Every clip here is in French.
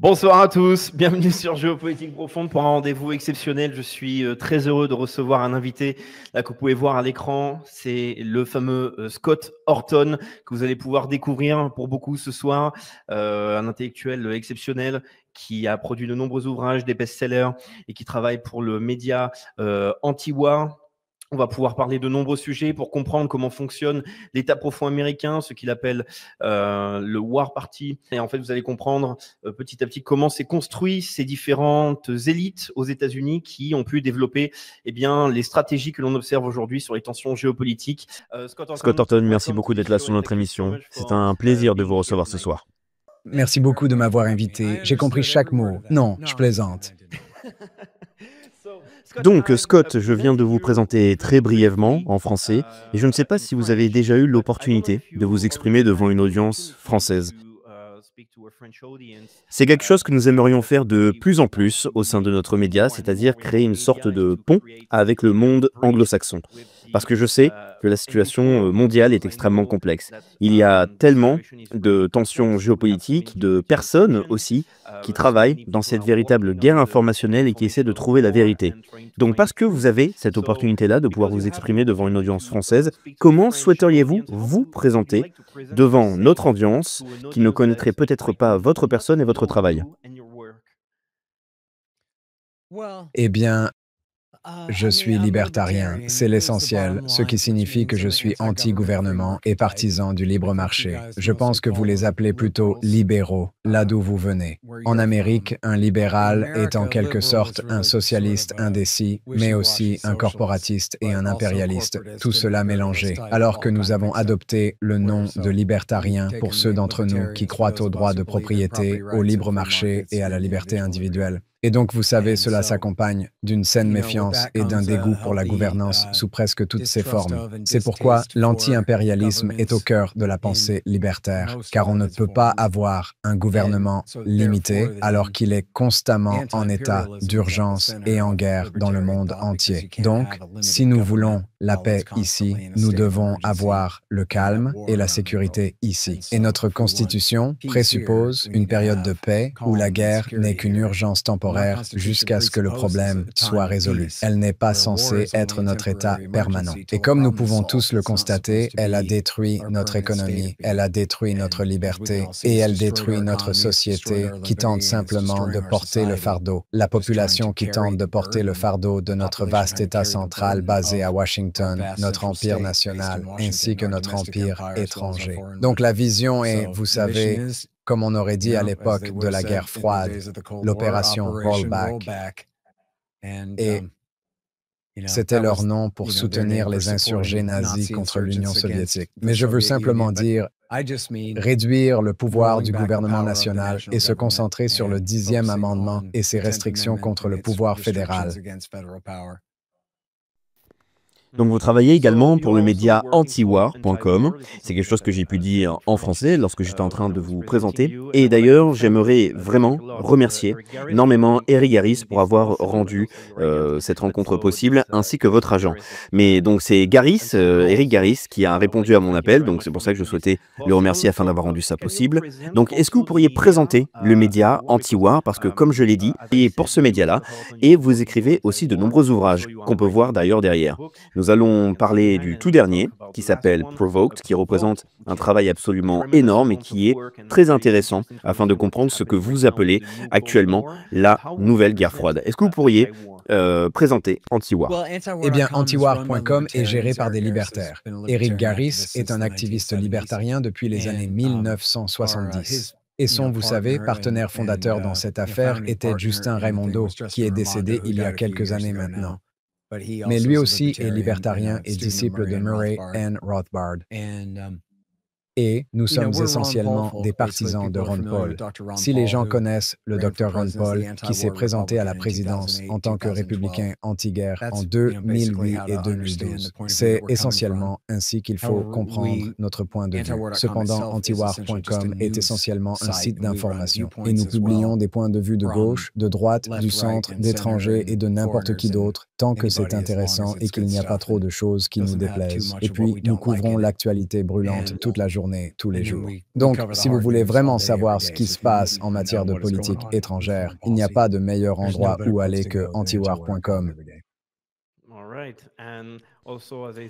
Bonsoir à tous, bienvenue sur Géopolitique Profonde pour un rendez-vous exceptionnel. Je suis très heureux de recevoir un invité là que vous pouvez voir à l'écran. C'est le fameux Scott Horton que vous allez pouvoir découvrir pour beaucoup ce soir. Un intellectuel exceptionnel qui a produit de nombreux ouvrages, des best-sellers et qui travaille pour le média Anti-War. On va pouvoir parler de nombreux sujets pour comprendre comment fonctionne l'État profond américain, ce qu'il appelle le War Party. Et en fait, vous allez comprendre petit à petit comment s'est construit ces différentes élites aux États-Unis qui ont pu développer les stratégies que l'on observe aujourd'hui sur les tensions géopolitiques. Scott Horton, merci beaucoup d'être là sur notre émission. C'est un plaisir de vous recevoir ce soir. Merci beaucoup de m'avoir invité. J'ai compris chaque mot. Non, je plaisante. Donc, Scott, je viens de vous présenter très brièvement en français, et je ne sais pas si vous avez déjà eu l'opportunité de vous exprimer devant une audience française. C'est quelque chose que nous aimerions faire de plus en plus au sein de notre média, c'est-à-dire créer une sorte de pont avec le monde anglo-saxon. Parce que je sais que la situation mondiale est extrêmement complexe. Il y a tellement de tensions géopolitiques, de personnes aussi qui travaillent dans cette véritable guerre informationnelle et qui essaient de trouver la vérité. Donc parce que vous avez cette opportunité-là de pouvoir vous exprimer devant une audience française, comment souhaiteriez-vous vous présenter devant notre audience qui ne connaîtrait peut-être pas votre personne et votre travail? Eh bien, je suis libertarien, c'est l'essentiel, ce qui signifie que je suis anti-gouvernement et partisan du libre marché. Je pense que vous les appelez plutôt libéraux, là d'où vous venez. En Amérique, un libéral est en quelque sorte un socialiste indécis, mais aussi un corporatiste et un impérialiste, tout cela mélangé, alors que nous avons adopté le nom de libertarien pour ceux d'entre nous qui croient au droit de propriété, au libre marché et à la liberté individuelle. Et donc, vous savez, cela s'accompagne d'une saine méfiance et d'un dégoût pour la gouvernance sous presque toutes ses formes. C'est pourquoi l'anti-impérialisme est au cœur de la pensée libertaire, car on ne peut pas avoir un gouvernement limité alors qu'il est constamment en état d'urgence et en guerre dans le monde entier. Donc, si nous voulons la paix ici, nous devons avoir le calme et la sécurité ici. Et notre Constitution présuppose une période de paix où la guerre n'est qu'une urgence temporaire jusqu'à ce que le problème soit résolu. Elle n'est pas censée être notre état permanent. Et comme nous pouvons tous le constater, elle a détruit notre économie, elle a détruit notre liberté et elle détruit notre société qui tente simplement de porter le fardeau. La population qui tente de porter le fardeau de notre vaste état central basé à Washington, notre empire national, ainsi que notre empire étranger. Donc la vision est, vous savez, comme on aurait dit à l'époque de la guerre froide, l'opération Rollback. Et c'était leur nom pour soutenir les insurgés nazis contre l'Union soviétique. Mais je veux simplement dire, réduire le pouvoir du gouvernement national et se concentrer sur le 10e amendement et ses restrictions contre le pouvoir fédéral. Donc vous travaillez également pour le média antiwar.com. C'est quelque chose que j'ai pu dire en français lorsque j'étais en train de vous présenter. Et d'ailleurs, j'aimerais vraiment remercier énormément Eric Garris pour avoir rendu cette rencontre possible, ainsi que votre agent. Mais donc c'est Garris, Eric Garris, qui a répondu à mon appel, donc c'est pour ça que je souhaitais le remercier afin d'avoir rendu ça possible. Donc est-ce que vous pourriez présenter le média Antiwar, parce que comme je l'ai dit, et pour ce média-là, et vous écrivez aussi de nombreux ouvrages qu'on peut voir d'ailleurs derrière. Nous allons parler du tout dernier, qui s'appelle Provoked, qui représente un travail absolument énorme et qui est très intéressant afin de comprendre ce que vous appelez actuellement la nouvelle guerre froide. Est-ce que vous pourriez présenter Antiwar? Eh bien, antiwar.com est géré par des libertaires. Eric Garris est un activiste libertarien depuis les années 1970. Et son, vous savez, partenaire fondateur dans cette affaire était Justin Raimondo, qui est décédé il y a quelques années maintenant. Mais lui aussi est libertarien et disciple de Murray N. Rothbard. Et nous sommes essentiellement des partisans de Ron Paul. Si les gens connaissent le Dr Ron Paul, qui s'est présenté à la présidence en tant que républicain anti-guerre en 2008 et 2012, c'est essentiellement ainsi qu'il faut comprendre notre point de vue. Cependant, antiwar.com est essentiellement un site d'information et nous publions des points de vue de gauche, de droite, du centre, d'étrangers et de n'importe qui d'autre, tant que c'est intéressant et qu'il n'y a pas trop de choses qui nous déplaisent. Et puis, nous couvrons l'actualité brûlante toute la journée journée, tous les jours. Donc, si vous voulez vraiment savoir ce qui se passe en matière de politique étrangère, il n'y a pas de meilleur endroit où aller que antiwar.com.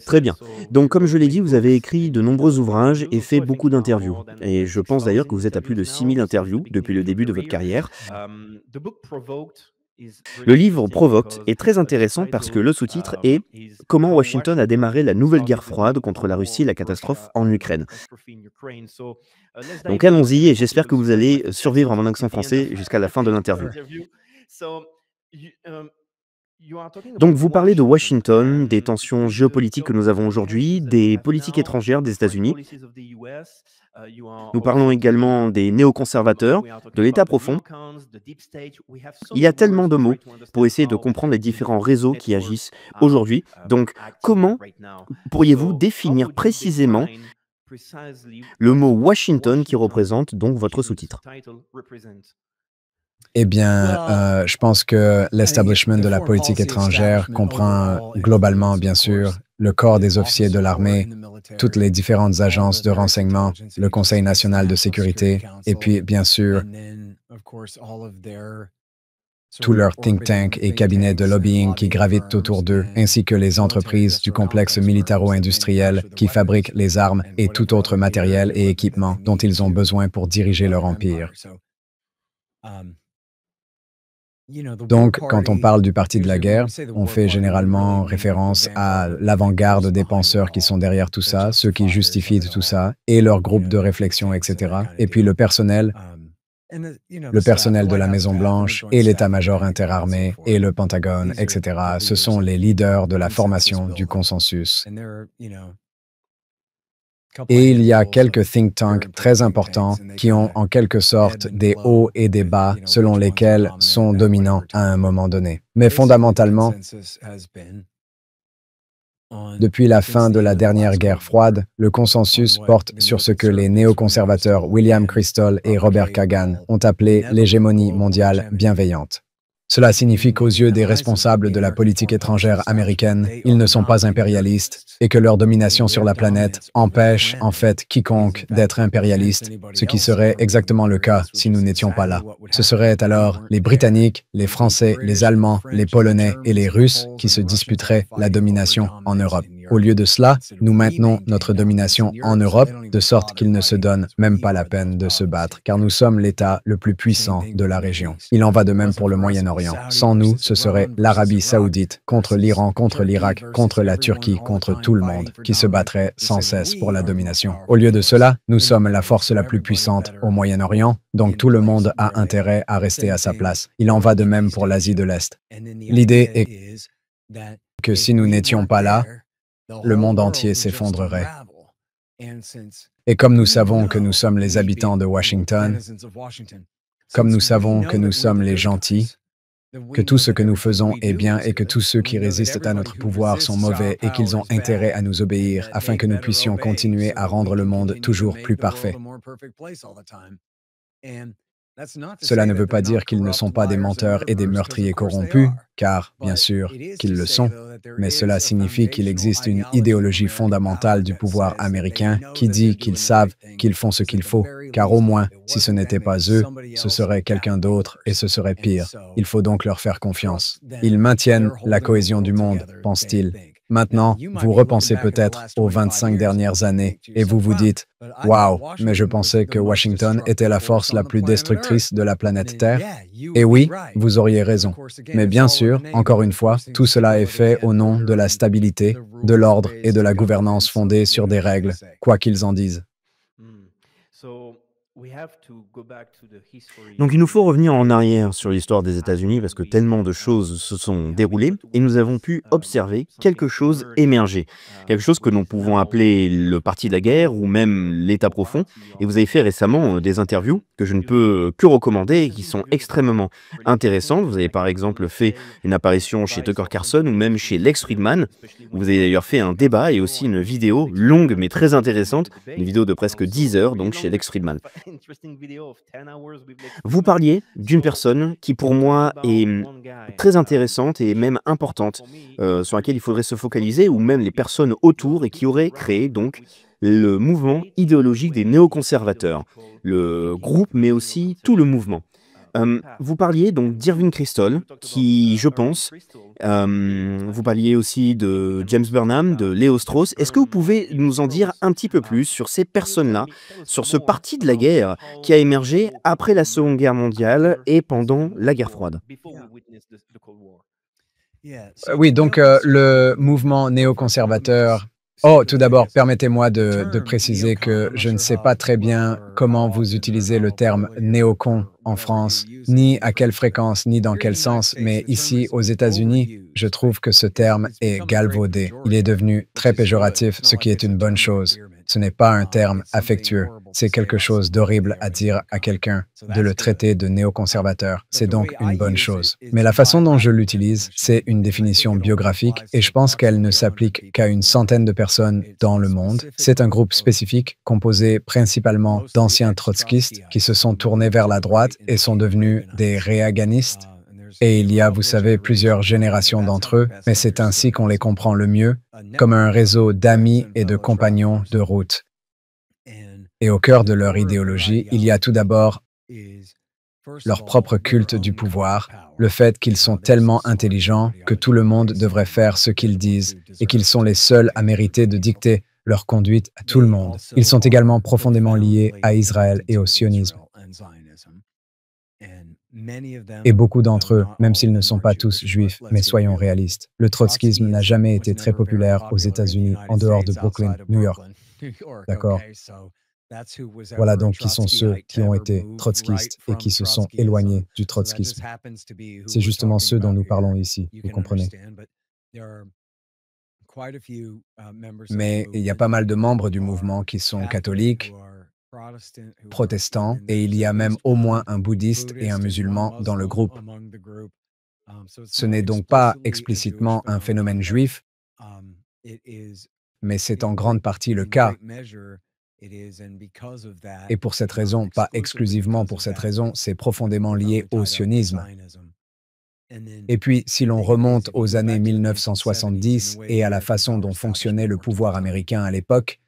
Très bien. Donc, comme je l'ai dit, vous avez écrit de nombreux ouvrages et fait beaucoup d'interviews. Et je pense d'ailleurs que vous êtes à plus de 6000 interviews depuis le début de votre carrière. Le livre Provoked est très intéressant parce que le sous-titre est Comment Washington a démarré la nouvelle guerre froide contre la Russie et la catastrophe en Ukraine. Donc allons-y et j'espère que vous allez survivre à mon accent français jusqu'à la fin de l'interview. Donc vous parlez de Washington, des tensions géopolitiques que nous avons aujourd'hui, des politiques étrangères des États-Unis. Nous parlons également des néoconservateurs, de l'État profond. Il y a tellement de mots pour essayer de comprendre les différents réseaux qui agissent aujourd'hui. Donc comment pourriez-vous définir précisément le mot Washington qui représente donc votre sous-titre? Eh bien, je pense que l'establishment de la politique étrangère comprend globalement, bien sûr, le corps des officiers de l'armée, toutes les différentes agences de renseignement, le Conseil national de sécurité, et puis, bien sûr, tous leurs think tanks et cabinets de lobbying qui gravitent autour d'eux, ainsi que les entreprises du complexe militaro-industriel qui fabriquent les armes et tout autre matériel et équipement dont ils ont besoin pour diriger leur empire. Donc, quand on parle du parti de la guerre, on fait généralement référence à l'avant-garde des penseurs qui sont derrière tout ça, ceux qui justifient tout ça, et leur groupe de réflexion, etc. Et puis le personnel de la Maison-Blanche et l'état-major interarmé et le Pentagone, etc. Ce sont les leaders de la formation du consensus. Et il y a quelques think tanks très importants qui ont en quelque sorte des hauts et des bas selon lesquels sont dominants à un moment donné. Mais fondamentalement, depuis la fin de la dernière guerre froide, le consensus porte sur ce que les néoconservateurs William Kristol et Robert Kagan ont appelé l'hégémonie mondiale bienveillante. Cela signifie qu'aux yeux des responsables de la politique étrangère américaine, ils ne sont pas impérialistes et que leur domination sur la planète empêche en fait quiconque d'être impérialiste, ce qui serait exactement le cas si nous n'étions pas là. Ce seraient alors les Britanniques, les Français, les Allemands, les Polonais et les Russes qui se disputeraient la domination en Europe. Au lieu de cela, nous maintenons notre domination en Europe, de sorte qu'ils ne se donnent même pas la peine de se battre, car nous sommes l'État le plus puissant de la région. Il en va de même pour le Moyen-Orient. Sans nous, ce serait l'Arabie saoudite contre l'Iran, contre l'Irak, contre la Turquie, contre tout le monde, qui se battrait sans cesse pour la domination. Au lieu de cela, nous sommes la force la plus puissante au Moyen-Orient, donc tout le monde a intérêt à rester à sa place. Il en va de même pour l'Asie de l'Est. L'idée est que si nous n'étions pas là, le monde entier s'effondrerait. Et comme nous savons que nous sommes les habitants de Washington, comme nous savons que nous sommes les gentils, que tout ce que nous faisons est bien et que tous ceux qui résistent à notre pouvoir sont mauvais et qu'ils ont intérêt à nous obéir afin que nous puissions continuer à rendre le monde toujours plus parfait. Cela ne veut pas dire qu'ils ne sont pas des menteurs et des meurtriers corrompus, car, bien sûr, qu'ils le sont, mais cela signifie qu'il existe une idéologie fondamentale du pouvoir américain qui dit qu'ils savent qu'ils font ce qu'il faut, car au moins, si ce n'était pas eux, ce serait quelqu'un d'autre et ce serait pire. Il faut donc leur faire confiance. Ils maintiennent la cohésion du monde, pense-t-il. Maintenant, vous repensez peut-être aux 25 dernières années et vous vous dites « Waouh, mais je pensais que Washington était la force la plus destructrice de la planète Terre. » Et oui, vous auriez raison. Mais bien sûr, encore une fois, tout cela est fait au nom de la stabilité, de l'ordre et de la gouvernance fondée sur des règles, quoi qu'ils en disent. Donc il nous faut revenir en arrière sur l'histoire des États-Unis parce que tellement de choses se sont déroulées et nous avons pu observer quelque chose émerger. Quelque chose que nous pouvons appeler le parti de la guerre ou même l'État profond. Et vous avez fait récemment des interviews que je ne peux que recommander et qui sont extrêmement intéressantes. Vous avez par exemple fait une apparition chez Tucker Carlson ou même chez Lex Fridman. Vous avez d'ailleurs fait un débat et aussi une vidéo longue mais très intéressante, une vidéo de presque 10 heures donc chez Lex Fridman. Vous parliez d'une personne qui pour moi est très intéressante et même importante, sur laquelle il faudrait se focaliser, ou même les personnes autour et qui auraient créé donc le mouvement idéologique des néoconservateurs, le groupe, mais aussi tout le mouvement. Vous parliez donc d'Irving Kristol, qui, je pense, vous parliez aussi de James Burnham, de Léo Strauss. Est-ce que vous pouvez nous en dire un petit peu plus sur ces personnes-là, sur ce parti de la guerre qui a émergé après la Seconde Guerre mondiale et pendant la guerre froide? Oui, donc le mouvement néoconservateur. Oh, tout d'abord, permettez-moi de préciser que je ne sais pas très bien comment vous utilisez le terme néocon en France, ni à quelle fréquence, ni dans quel sens, mais ici, aux États-Unis, je trouve que ce terme est galvaudé. Il est devenu très péjoratif, ce qui est une bonne chose. Ce n'est pas un terme affectueux. C'est quelque chose d'horrible à dire à quelqu'un, de le traiter de néoconservateur. C'est donc une bonne chose. Mais la façon dont je l'utilise, c'est une définition biographique et je pense qu'elle ne s'applique qu'à une centaine de personnes dans le monde. C'est un groupe spécifique composé principalement d'anciens trotskistes qui se sont tournés vers la droite et sont devenus des réaganistes. Et il y a, vous savez, plusieurs générations d'entre eux, mais c'est ainsi qu'on les comprend le mieux, comme un réseau d'amis et de compagnons de route. Et au cœur de leur idéologie, il y a tout d'abord leur propre culte du pouvoir, le fait qu'ils sont tellement intelligents que tout le monde devrait faire ce qu'ils disent et qu'ils sont les seuls à mériter de dicter leur conduite à tout le monde. Ils sont également profondément liés à Israël et au sionisme. Et beaucoup d'entre eux, même s'ils ne sont pas tous juifs, mais soyons réalistes, le trotskisme n'a jamais été très populaire aux États-Unis en dehors de Brooklyn, New York. D'accord? Voilà donc qui sont ceux qui ont été trotskistes et qui se sont éloignés du trotskisme. C'est justement ceux dont nous parlons ici, vous comprenez? Mais il y a pas mal de membres du mouvement qui sont catholiques, protestants, et il y a même au moins un bouddhiste et un musulman dans le groupe. Ce n'est donc pas explicitement un phénomène juif, mais c'est en grande partie le cas. Et pour cette raison, pas exclusivement pour cette raison, c'est profondément lié au sionisme. Et puis, si l'on remonte aux années 1970 et à la façon dont fonctionnait le pouvoir américain à l'époque,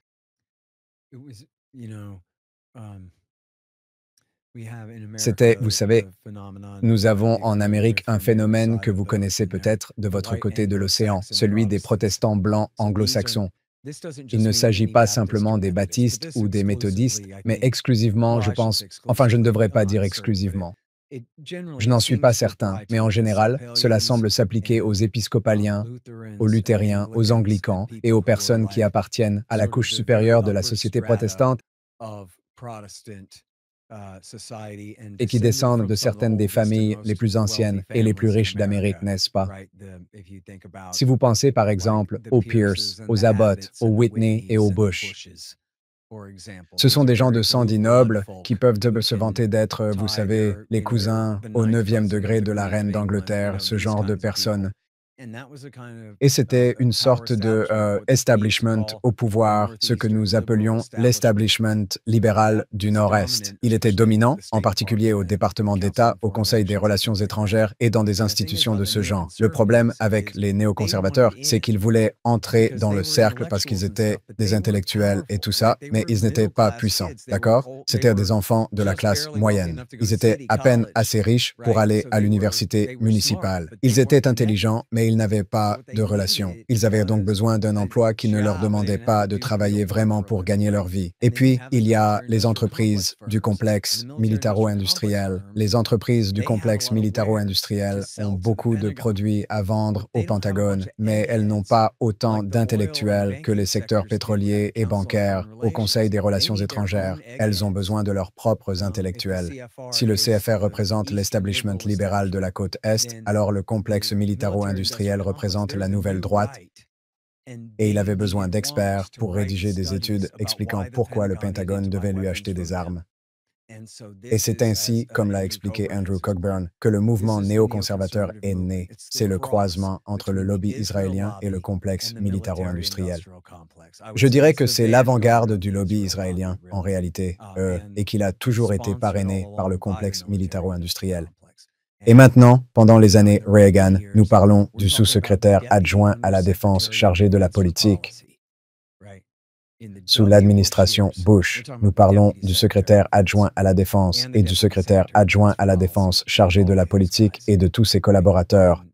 c'était, vous savez, nous avons en Amérique un phénomène que vous connaissez peut-être de votre côté de l'océan, celui des protestants blancs anglo-saxons. Il ne s'agit pas simplement des baptistes ou des méthodistes, mais exclusivement, je pense, enfin je ne devrais pas dire exclusivement. Je n'en suis pas certain, mais en général, cela semble s'appliquer aux épiscopaliens, aux luthériens, aux anglicans et aux personnes qui appartiennent à la couche supérieure de la société protestante et qui descendent de certaines des familles les plus anciennes et les plus riches d'Amérique, n'est-ce pas? Si vous pensez par exemple aux Pierce, aux Abbott, aux Whitney et aux Bush, ce sont des gens de sang dit noble qui peuvent se vanter d'être, vous savez, les cousins au 9e degré de la reine d'Angleterre, ce genre de personnes. Et c'était une sorte de establishment au pouvoir, ce que nous appelions l'establishment libéral du Nord-Est. Il était dominant, en particulier au département d'État, au Conseil des relations étrangères et dans des institutions de ce genre. Le problème avec les néoconservateurs, c'est qu'ils voulaient entrer dans le cercle parce qu'ils étaient des intellectuels et tout ça, mais ils n'étaient pas puissants, d'accord? C'était des enfants de la classe moyenne. Ils étaient à peine assez riches pour aller à l'université municipale. Ils étaient intelligents, mais ils n'avaient pas de relations. Ils avaient donc besoin d'un emploi qui ne leur demandait pas de travailler vraiment pour gagner leur vie. Et puis, il y a les entreprises du complexe militaro-industriel. Les entreprises du complexe militaro-industriel ont beaucoup de produits à vendre au Pentagone, mais elles n'ont pas autant d'intellectuels que les secteurs pétroliers et bancaires au Conseil des relations étrangères. Elles ont besoin de leurs propres intellectuels. Si le CFR représente l'establishment libéral de la côte Est, alors le complexe militaro-industriel représente la nouvelle droite et il avait besoin d'experts pour rédiger des études expliquant pourquoi le Pentagone devait lui acheter des armes. Et c'est ainsi, comme l'a expliqué Andrew Cockburn, que le mouvement néoconservateur est né. C'est le croisement entre le lobby israélien et le complexe militaro-industriel. Je dirais que c'est l'avant-garde du lobby israélien, en réalité, et qu'il a toujours été parrainé par le complexe militaro-industriel. Et maintenant, pendant les années Reagan, nous parlons du sous-secrétaire adjoint à la Défense chargé de la politique. Sous l'administration Bush, nous parlons du secrétaire adjoint à la Défense et du secrétaire adjoint à la Défense chargé de la politique et de tous ses collaborateurs.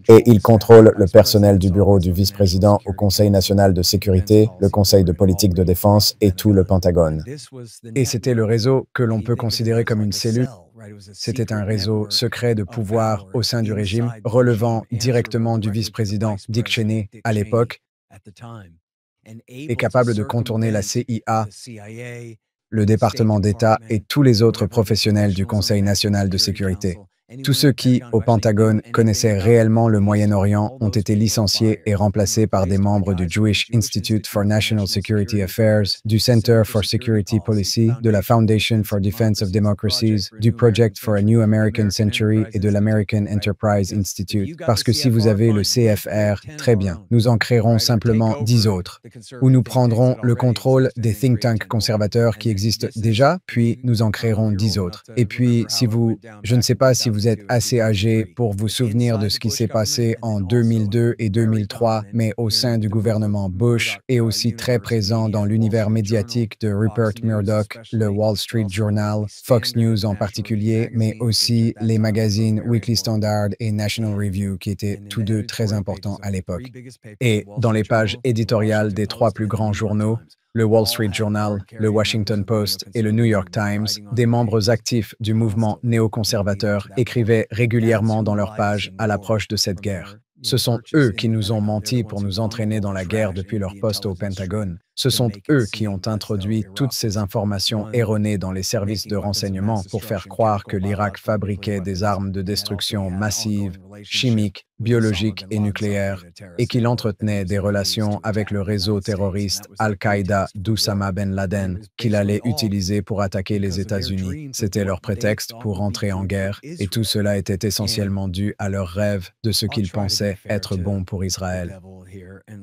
Et ils contrôlent le personnel du bureau du vice-président au Conseil national de sécurité, le Conseil de politique de défense et tout le Pentagone. Et c'était le réseau que l'on peut considérer comme une cellule. C'était un réseau secret de pouvoir au sein du régime, relevant directement du vice-président Dick Cheney à l'époque, et capable de contourner la CIA, le département d'État et tous les autres professionnels du Conseil national de sécurité. Tous ceux qui, au Pentagone, connaissaient réellement le Moyen-Orient ont été licenciés et remplacés par des membres du Jewish Institute for National Security Affairs, du Center for Security Policy, de la Foundation for Defense of Democracies, du Project for a New American Century et de l'American Enterprise Institute. Parce que si vous avez le CFR, très bien, nous en créerons simplement 10 autres, où nous prendrons le contrôle des think tanks conservateurs qui existent déjà, puis nous en créerons 10 autres. Et puis, je ne sais pas si vous êtes assez âgé pour vous souvenir de ce qui s'est passé en 2002 et 2003, mais au sein du gouvernement Bush et aussi très présent dans l'univers médiatique de Rupert Murdoch, le Wall Street Journal, Fox News en particulier, mais aussi les magazines Weekly Standard et National Review qui étaient tous deux très importants à l'époque. Et dans les pages éditoriales des 3 plus grands journaux, le Wall Street Journal, le Washington Post et le New York Times, des membres actifs du mouvement néoconservateur écrivaient régulièrement dans leurs pages à l'approche de cette guerre. Ce sont eux qui nous ont menti pour nous entraîner dans la guerre depuis leur poste au Pentagone. Ce sont eux qui ont introduit toutes ces informations erronées dans les services de renseignement pour faire croire que l'Irak fabriquait des armes de destruction massive, chimiques, biologiques et nucléaires, et qu'il entretenait des relations avec le réseau terroriste Al-Qaïda d'Oussama Ben Laden, qu'il allait utiliser pour attaquer les États-Unis. C'était leur prétexte pour entrer en guerre, et tout cela était essentiellement dû à leur rêve de ce qu'ils pensaient être bon pour Israël.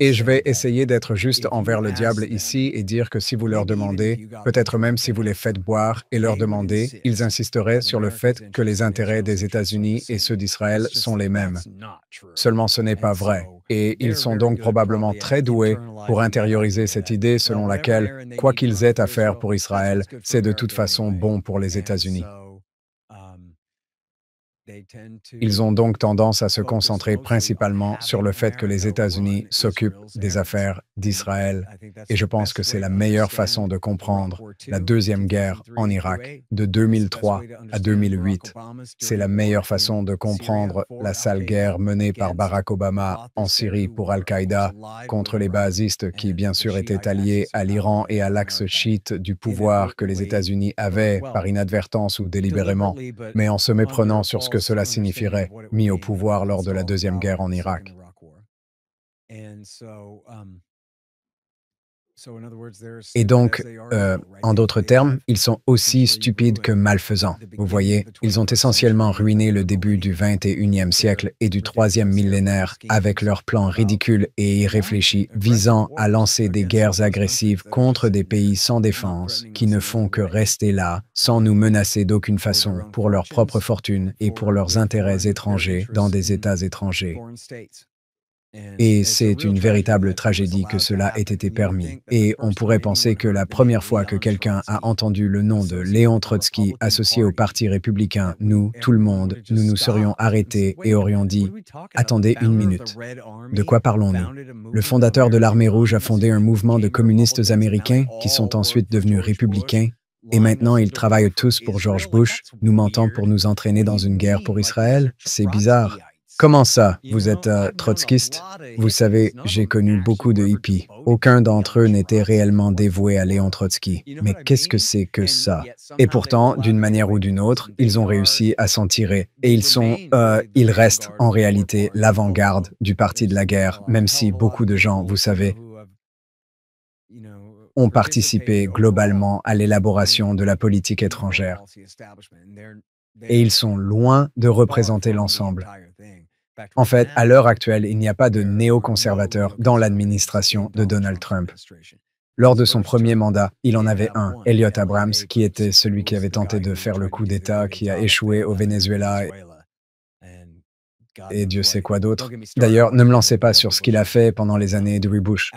Et je vais essayer d'être juste envers le diable ici et dire que si vous leur demandez, peut-être même si vous les faites boire et leur demandez, ils insisteraient sur le fait que les intérêts des États-Unis et ceux d'Israël sont les mêmes. Seulement ce n'est pas vrai. Et ils sont donc probablement très doués pour intérioriser cette idée selon laquelle, quoi qu'ils aient à faire pour Israël, c'est de toute façon bon pour les États-Unis. Ils ont donc tendance à se concentrer principalement sur le fait que les États-Unis s'occupent des affaires d'Israël. Et je pense que c'est la meilleure façon de comprendre la deuxième guerre en Irak, de 2003 à 2008. C'est la meilleure façon de comprendre la sale guerre menée par Barack Obama en Syrie pour Al-Qaïda contre les baasistes qui, bien sûr, étaient alliés à l'Iran et à l'axe chiite du pouvoir que les États-Unis avaient par inadvertance ou délibérément, mais en se méprenant sur ce que cela signifierait, mis au pouvoir lors de la Deuxième Guerre en Irak. Et donc, en d'autres termes, ils sont aussi stupides que malfaisants. Vous voyez, ils ont essentiellement ruiné le début du 21e siècle et du 3e millénaire avec leurs plans ridicules et irréfléchis visant à lancer des guerres agressives contre des pays sans défense qui ne font que rester là, sans nous menacer d'aucune façon pour leur propre fortune et pour leurs intérêts étrangers dans des États étrangers. Et c'est une véritable tragédie que cela ait été permis. Et on pourrait penser que la première fois que quelqu'un a entendu le nom de Léon Trotsky associé au Parti républicain, nous, tout le monde, nous nous serions arrêtés et aurions dit « Attendez une minute. De quoi parlons-nous? Le fondateur de l'Armée rouge a fondé un mouvement de communistes américains qui sont ensuite devenus républicains. Et maintenant, ils travaillent tous pour George Bush, nous mentant pour nous entraîner dans une guerre pour Israël? C'est bizarre. Comment ça, vous êtes trotskiste? Vous savez, j'ai connu beaucoup de hippies. Aucun d'entre eux n'était réellement dévoué à Léon Trotsky. Mais qu'est-ce que c'est que ça? Et pourtant, d'une manière ou d'une autre, ils ont réussi à s'en tirer. Et ils restent en réalité l'avant-garde du parti de la guerre, même si beaucoup de gens, vous savez, ont participé globalement à l'élaboration de la politique étrangère. Et ils sont loin de représenter l'ensemble. En fait, à l'heure actuelle, il n'y a pas de néoconservateurs dans l'administration de Donald Trump. Lors de son premier mandat, il en avait un, Elliott Abrams, qui était celui qui avait tenté de faire le coup d'État, qui a échoué au Venezuela. et Dieu sait quoi d'autre. D'ailleurs, ne me lancez pas sur ce qu'il a fait pendant les années de Bush.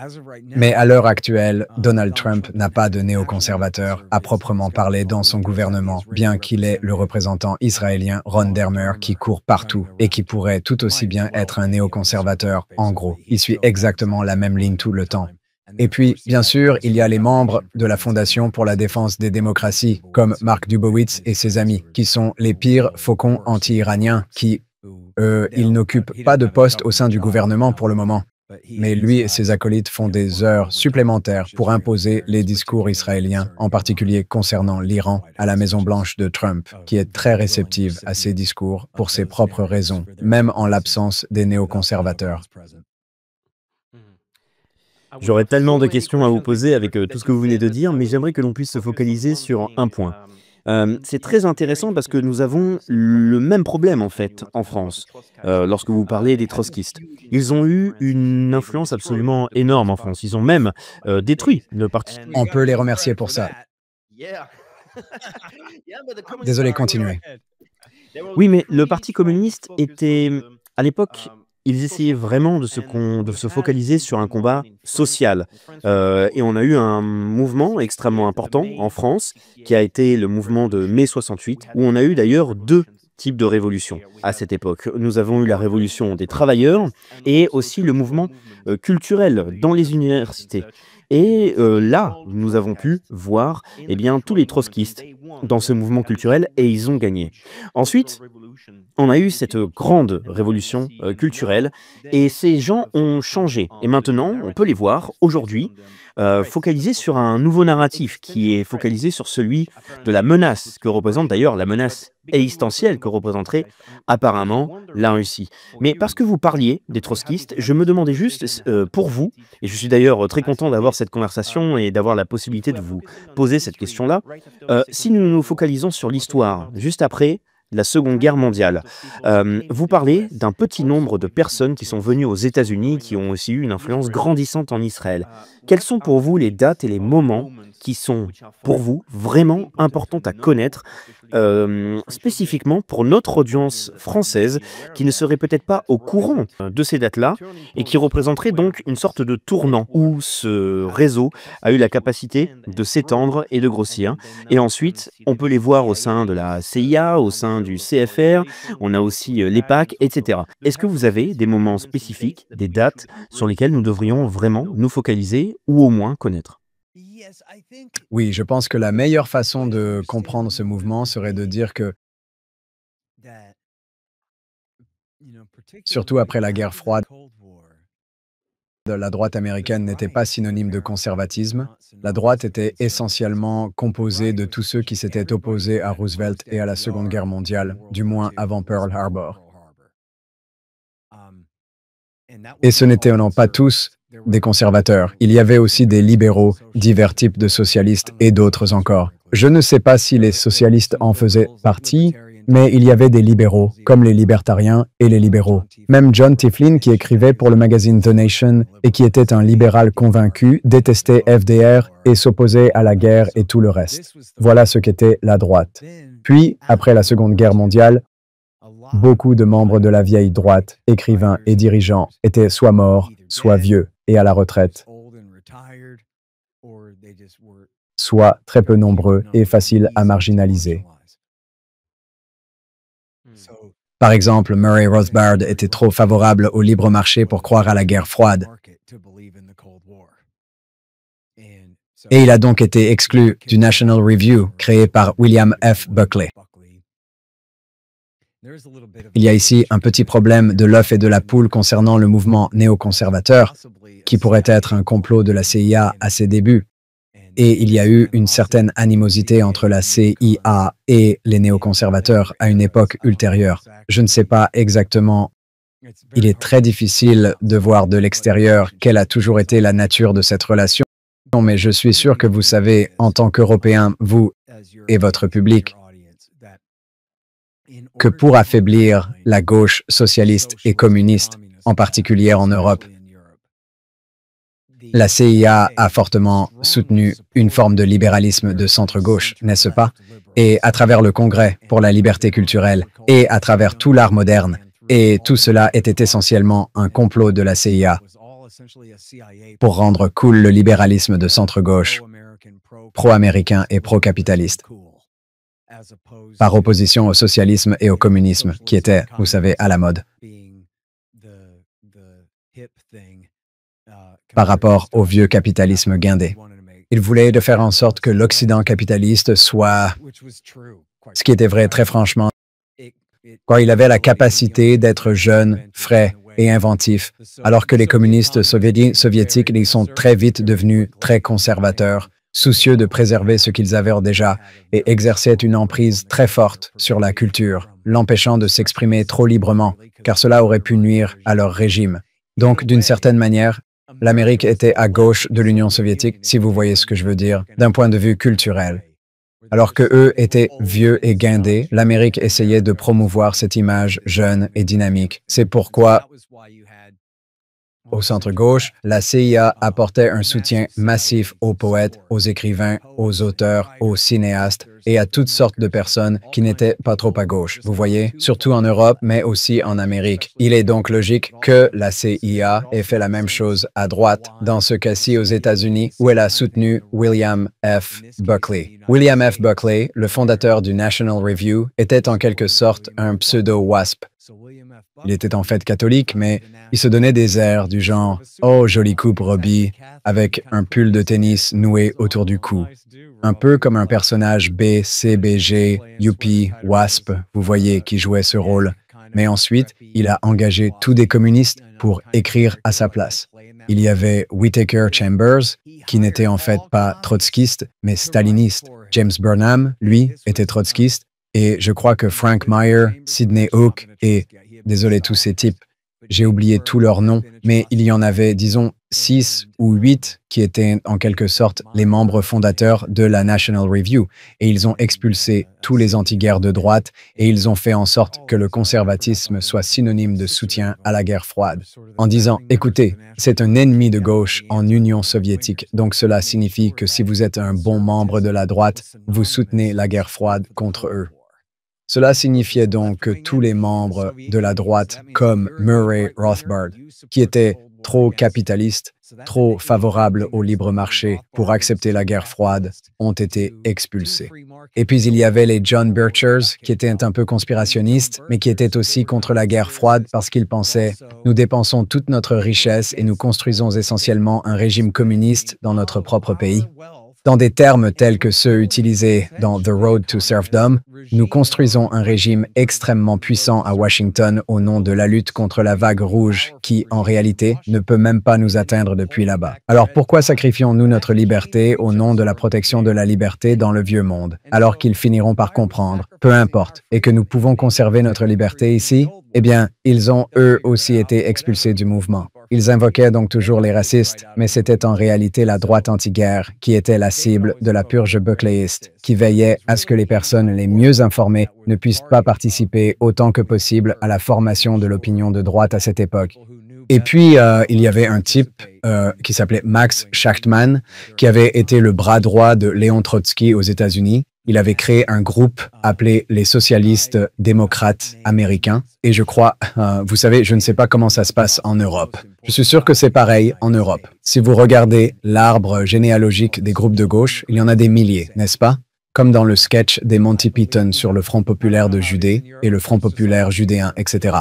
Mais à l'heure actuelle, Donald Trump n'a pas de néoconservateur à proprement parler dans son gouvernement, bien qu'il ait le représentant israélien Ron Dermer qui court partout et qui pourrait tout aussi bien être un néoconservateur. En gros, il suit exactement la même ligne tout le temps. Et puis, bien sûr, il y a les membres de la Fondation pour la défense des démocraties, comme Mark Dubowitz et ses amis, qui sont les pires faucons anti-iraniens qui, ils n'occupent pas de poste au sein du gouvernement pour le moment. Mais lui et ses acolytes font des heures supplémentaires pour imposer les discours israéliens, en particulier concernant l'Iran, à la Maison-Blanche de Trump, qui est très réceptive à ces discours pour ses propres raisons, même en l'absence des néoconservateurs. J'aurais tellement de questions à vous poser avec tout ce que vous venez de dire, mais j'aimerais que l'on puisse se focaliser sur un point. C'est très intéressant parce que nous avons le même problème en fait en France, lorsque vous parlez des trotskistes. Ils ont eu une influence absolument énorme en France. Ils ont même détruit le parti. On peut les remercier pour ça. Désolé, continuez. Oui, mais le Parti communiste était, à l'époque, ils essayaient vraiment de se focaliser sur un combat social. Et on a eu un mouvement extrêmement important en France, qui a été le mouvement de mai 68, où on a eu d'ailleurs deux types de révolutions à cette époque. Nous avons eu la révolution des travailleurs et aussi le mouvement culturel dans les universités. Et là, nous avons pu voir eh bien, tous les trotskistes dans ce mouvement culturel et ils ont gagné. Ensuite, on a eu cette grande révolution culturelle et ces gens ont changé. Et maintenant, on peut les voir aujourd'hui focalisés sur un nouveau narratif qui est focalisé sur celui de la menace que représente d'ailleurs la menace existentielle que représenterait apparemment la Russie. Mais parce que vous parliez des trotskistes, je me demandais juste pour vous, et je suis d'ailleurs très content d'avoir cette conversation et d'avoir la possibilité de vous poser cette question-là, si nous nous focalisons sur l'histoire juste après la Seconde Guerre mondiale. Vous parlez d'un petit nombre de personnes qui sont venues aux États-Unis, qui ont aussi eu une influence grandissante en Israël. Quelles sont pour vous les dates et les moments qui sont pour vous vraiment importants à connaître, spécifiquement pour notre audience française, qui ne serait peut-être pas au courant de ces dates-là, et qui représenterait donc une sorte de tournant où ce réseau a eu la capacité de s'étendre et de grossir. Et ensuite, on peut les voir au sein de la CIA, au sein du CFR, on a aussi l'EPAC, etc. Est-ce que vous avez des moments spécifiques, des dates sur lesquelles nous devrions vraiment nous focaliser ou au moins connaître? Oui, je pense que la meilleure façon de comprendre ce mouvement serait de dire que, surtout après la guerre froide, la droite américaine n'était pas synonyme de conservatisme. La droite était essentiellement composée de tous ceux qui s'étaient opposés à Roosevelt et à la Seconde Guerre mondiale, du moins avant Pearl Harbor. Et ce n'étaient pas tous des conservateurs. Il y avait aussi des libéraux, divers types de socialistes et d'autres encore. Je ne sais pas si les socialistes en faisaient partie, mais il y avait des libéraux, comme les libertariens et les libéraux. Même John Tiflin, qui écrivait pour le magazine The Nation et qui était un libéral convaincu, détestait FDR et s'opposait à la guerre et tout le reste. Voilà ce qu'était la droite. Puis, après la Seconde Guerre mondiale, beaucoup de membres de la vieille droite, écrivains et dirigeants, étaient soit morts, soit vieux et à la retraite, soit très peu nombreux et faciles à marginaliser. Par exemple, Murray Rothbard était trop favorable au libre marché pour croire à la guerre froide. Et il a donc été exclu du National Review, créé par William F. Buckley. Il y a ici un petit problème de l'œuf et de la poule concernant le mouvement néoconservateur, qui pourrait être un complot de la CIA à ses débuts. Et il y a eu une certaine animosité entre la CIA et les néoconservateurs à une époque ultérieure. Je ne sais pas exactement. Il est très difficile de voir de l'extérieur quelle a toujours été la nature de cette relation, mais je suis sûr que vous savez, en tant qu'Européens, vous et votre public, que pour affaiblir la gauche socialiste et communiste, en particulier en Europe, la CIA a fortement soutenu une forme de libéralisme de centre-gauche, n'est-ce pas? Et à travers le Congrès pour la liberté culturelle et à travers tout l'art moderne, Et tout cela était essentiellement un complot de la CIA pour rendre cool le libéralisme de centre-gauche, pro-américain et pro-capitaliste, par opposition au socialisme et au communisme, qui étaient, vous savez, à la mode, par rapport au vieux capitalisme guindé. Il voulait de faire en sorte que l'Occident capitaliste soit, ce qui était vrai très franchement, quand il avait la capacité d'être jeune, frais et inventif, alors que les communistes soviétiques, ils sont très vite devenus très conservateurs, soucieux de préserver ce qu'ils avaient déjà et exerçaient une emprise très forte sur la culture, l'empêchant de s'exprimer trop librement, car cela aurait pu nuire à leur régime. Donc, d'une certaine manière, l'Amérique était à gauche de l'Union soviétique, si vous voyez ce que je veux dire, d'un point de vue culturel. Alors que eux étaient vieux et guindés, l'Amérique essayait de promouvoir cette image jeune et dynamique. C'est pourquoi, au centre-gauche, la CIA apportait un soutien massif aux poètes, aux écrivains, aux auteurs, aux cinéastes et à toutes sortes de personnes qui n'étaient pas trop à gauche. Vous voyez, surtout en Europe, mais aussi en Amérique. Il est donc logique que la CIA ait fait la même chose à droite, dans ce cas-ci aux États-Unis, où elle a soutenu William F. Buckley. William F. Buckley, le fondateur du National Review, était en quelque sorte un pseudo-WASP. Il était en fait catholique, mais il se donnait des airs du genre « Oh, jolie coupe, Robbie », avec un pull de tennis noué autour du cou. Un peu comme un personnage B, C, B, G, Youpi, Wasp, vous voyez, qui jouait ce rôle. Mais ensuite, il a engagé tous des communistes pour écrire à sa place. Il y avait Whittaker Chambers, qui n'était en fait pas trotskiste, mais staliniste. James Burnham, lui, était trotskiste. Et je crois que Frank Meyer, Sidney Hook et, désolé tous ces types, j'ai oublié tous leurs noms, mais il y en avait, disons, 6 ou 8 qui étaient en quelque sorte les membres fondateurs de la National Review. Et ils ont expulsé tous les anti-guerres de droite et ils ont fait en sorte que le conservatisme soit synonyme de soutien à la guerre froide. En disant, écoutez, c'est un ennemi de gauche en Union soviétique, donc cela signifie que si vous êtes un bon membre de la droite, vous soutenez la guerre froide contre eux. Cela signifiait donc que tous les membres de la droite, comme Murray Rothbard, qui étaient trop capitalistes, trop favorables au libre marché pour accepter la guerre froide, ont été expulsés. Et puis il y avait les John Birchers, qui étaient un peu conspirationnistes, mais qui étaient aussi contre la guerre froide parce qu'ils pensaient « Nous dépensons toute notre richesse et nous construisons essentiellement un régime communiste dans notre propre pays ». Dans des termes tels que ceux utilisés dans The Road to Serfdom, nous construisons un régime extrêmement puissant à Washington au nom de la lutte contre la vague rouge qui, en réalité, ne peut même pas nous atteindre depuis là-bas. Alors pourquoi sacrifions-nous notre liberté au nom de la protection de la liberté dans le vieux monde, alors qu'ils finiront par comprendre, peu importe, et que nous pouvons conserver notre liberté ici? Eh bien, ils ont eux aussi été expulsés du mouvement. Ils invoquaient donc toujours les racistes, mais c'était en réalité la droite anti-guerre qui était la cible de la purge buckleyiste, qui veillait à ce que les personnes les mieux informées ne puissent pas participer autant que possible à la formation de l'opinion de droite à cette époque. Et puis, il y avait un type qui s'appelait Max Shachtman, qui avait été le bras droit de Léon Trotsky aux États-Unis. Il avait créé un groupe appelé les socialistes démocrates américains. Et je crois, vous savez, je ne sais pas comment ça se passe en Europe. Je suis sûr que c'est pareil en Europe. Si vous regardez l'arbre généalogique des groupes de gauche, il y en a des milliers, n'est-ce pas? Comme dans le sketch des Monty Python sur le Front populaire de Judée et le Front populaire judéen, etc.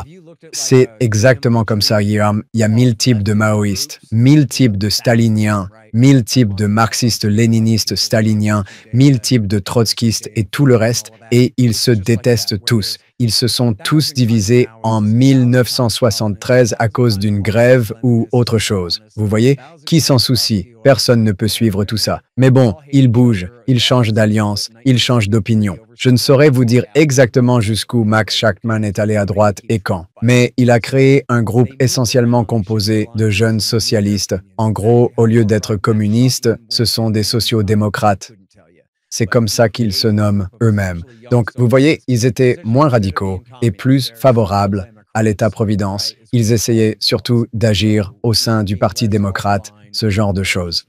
C'est exactement comme ça. Il y a 1000 types de maoïstes, 1000 types de staliniens, 1000 types de marxistes-léninistes staliniens, 1000 types de trotskistes et tout le reste, et ils se détestent tous. Ils se sont tous divisés en 1973 à cause d'une grève ou autre chose. Vous voyez? Qui s'en soucie? Personne ne peut suivre tout ça. Mais bon, ils bougent, ils changent d'alliance, ils changent d'opinion. Je ne saurais vous dire exactement jusqu'où Max Shachtman est allé à droite et quand, mais il a créé un groupe essentiellement composé de jeunes socialistes. En gros, au lieu d'être communistes, ce sont des sociaux-démocrates. C'est comme ça qu'ils se nomment eux-mêmes. Donc, vous voyez, ils étaient moins radicaux et plus favorables à l'État-providence. Ils essayaient surtout d'agir au sein du Parti démocrate, ce genre de choses.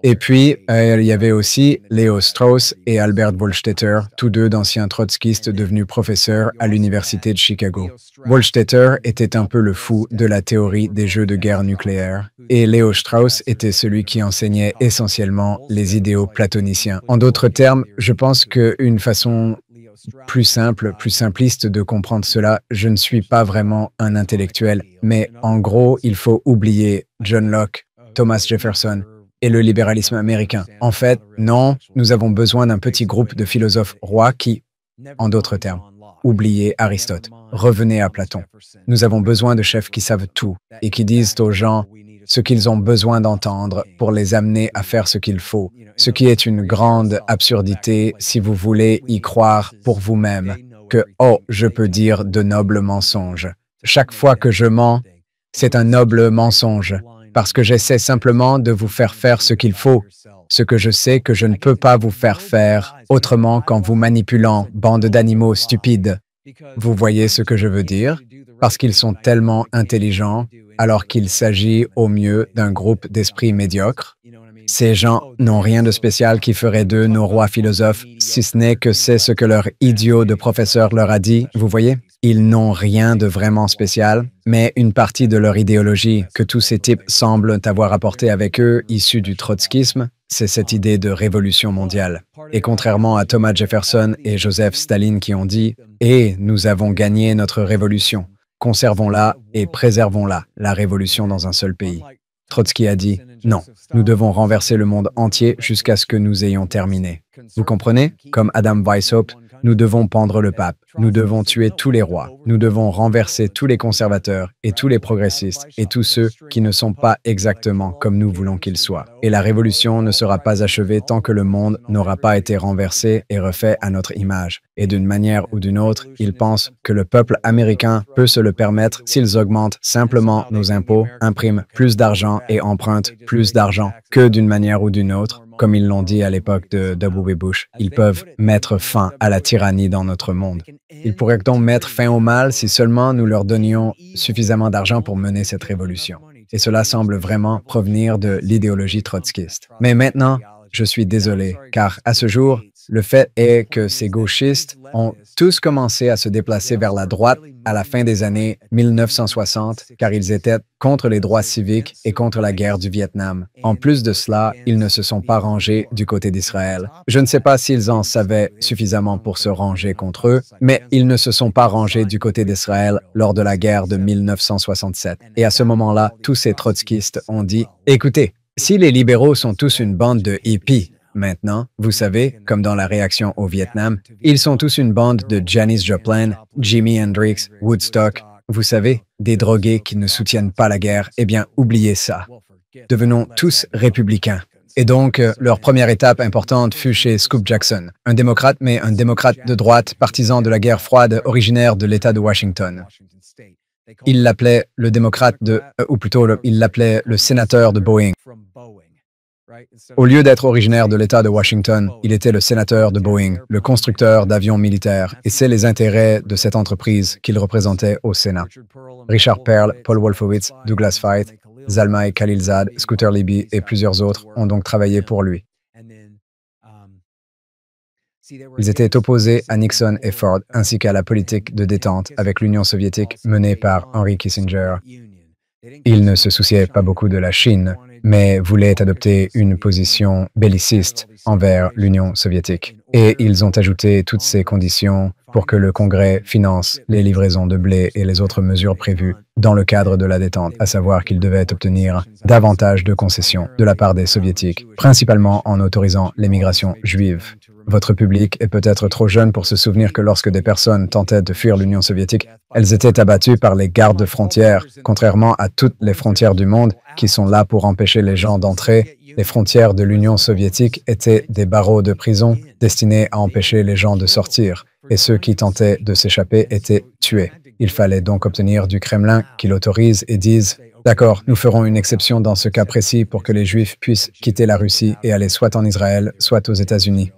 Et puis, il y avait aussi Leo Strauss et Albert Wohlstetter, tous deux d'anciens trotskistes devenus professeurs à l'Université de Chicago. Wohlstetter était un peu le fou de la théorie des jeux de guerre nucléaire, et Leo Strauss était celui qui enseignait essentiellement les idéaux platoniciens. En d'autres termes, je pense qu'une façon plus simple, plus simpliste de comprendre cela, je ne suis pas vraiment un intellectuel, mais en gros, il faut oublier John Locke, Thomas Jefferson et le libéralisme américain. En fait, non, nous avons besoin d'un petit groupe de philosophes rois qui, en d'autres termes, oubliez Aristote, revenez à Platon. Nous avons besoin de chefs qui savent tout et qui disent aux gens ce qu'ils ont besoin d'entendre pour les amener à faire ce qu'il faut, ce qui est une grande absurdité si vous voulez y croire pour vous-même, que, oh, je peux dire de nobles mensonges. Chaque fois que je mens, c'est un noble mensonge, parce que j'essaie simplement de vous faire faire ce qu'il faut, ce que je sais que je ne peux pas vous faire faire autrement qu'en vous manipulant, bande d'animaux stupides. Vous voyez ce que je veux dire? Parce qu'ils sont tellement intelligents, alors qu'il s'agit au mieux d'un groupe d'esprits médiocres. Ces gens n'ont rien de spécial qui ferait d'eux nos rois philosophes, si ce n'est que c'est ce que leur idiot de professeur leur a dit, vous voyez? Ils n'ont rien de vraiment spécial, mais une partie de leur idéologie que tous ces types semblent avoir apportée avec eux, issue du trotskisme, c'est cette idée de révolution mondiale. Et contrairement à Thomas Jefferson et Joseph Staline qui ont dit « Et nous avons gagné notre révolution, conservons-la et préservons-la, la révolution dans un seul pays ». Trotsky a dit « Non, nous devons renverser le monde entier jusqu'à ce que nous ayons terminé. » Vous comprenez? Comme Adam Weishaupt, nous devons pendre le pape, nous devons tuer tous les rois, nous devons renverser tous les conservateurs et tous les progressistes et tous ceux qui ne sont pas exactement comme nous voulons qu'ils soient. Et la révolution ne sera pas achevée tant que le monde n'aura pas été renversé et refait à notre image. Et d'une manière ou d'une autre, ils pensent que le peuple américain peut se le permettre s'ils augmentent simplement nos impôts, impriment plus d'argent et empruntent plus d'argent que d'une manière ou d'une autre. Comme ils l'ont dit à l'époque de W. Bush, ils peuvent mettre fin à la tyrannie dans notre monde. Ils pourraient donc mettre fin au mal si seulement nous leur donnions suffisamment d'argent pour mener cette révolution. Et cela semble vraiment provenir de l'idéologie trotskiste. Mais maintenant, je suis désolé, car à ce jour, le fait est que ces gauchistes ont tous commencé à se déplacer vers la droite à la fin des années 1960, car ils étaient contre les droits civiques et contre la guerre du Vietnam. En plus de cela, ils ne se sont pas rangés du côté d'Israël. Je ne sais pas s'ils en savaient suffisamment pour se ranger contre eux, mais ils ne se sont pas rangés du côté d'Israël lors de la guerre de 1967. Et à ce moment-là, tous ces trotskistes ont dit « Écoutez, si les libéraux sont tous une bande de hippies, maintenant, vous savez, comme dans la réaction au Vietnam, ils sont tous une bande de Janis Joplin, Jimi Hendrix, Woodstock, vous savez, des drogués qui ne soutiennent pas la guerre, eh bien, oubliez ça. Devenons tous républicains. » Et donc, leur première étape importante fut chez Scoop Jackson, un démocrate, mais un démocrate de droite, partisan de la guerre froide, originaire de l'État de Washington. Il l'appelait le démocrate ou plutôt, il l'appelait le sénateur de Boeing. Au lieu d'être originaire de l'État de Washington, il était le sénateur de Boeing, le constructeur d'avions militaires, et c'est les intérêts de cette entreprise qu'il représentait au Sénat. Richard Perle, Paul Wolfowitz, Douglas Feith, Zalmay Khalilzad, Scooter Libby et plusieurs autres ont donc travaillé pour lui. Ils étaient opposés à Nixon et Ford, ainsi qu'à la politique de détente avec l'Union soviétique menée par Henry Kissinger. Ils ne se souciaient pas beaucoup de la Chine, mais voulaient adopter une position belliciste envers l'Union soviétique. Et ils ont ajouté toutes ces conditions pour que le Congrès finance les livraisons de blé et les autres mesures prévues dans le cadre de la détente, à savoir qu'ils devaient obtenir davantage de concessions de la part des Soviétiques, principalement en autorisant l'émigration juive. Votre public est peut-être trop jeune pour se souvenir que lorsque des personnes tentaient de fuir l'Union soviétique, elles étaient abattues par les gardes frontières, contrairement à toutes les frontières du monde qui sont là pour empêcher les gens d'entrer. Les frontières de l'Union soviétique étaient des barreaux de prison destinés à empêcher les gens de sortir, et ceux qui tentaient de s'échapper étaient tués. Il fallait donc obtenir du Kremlin qui l'autorise et dise « D'accord, nous ferons une exception dans ce cas précis pour que les Juifs puissent quitter la Russie et aller soit en Israël, soit aux États-Unis. »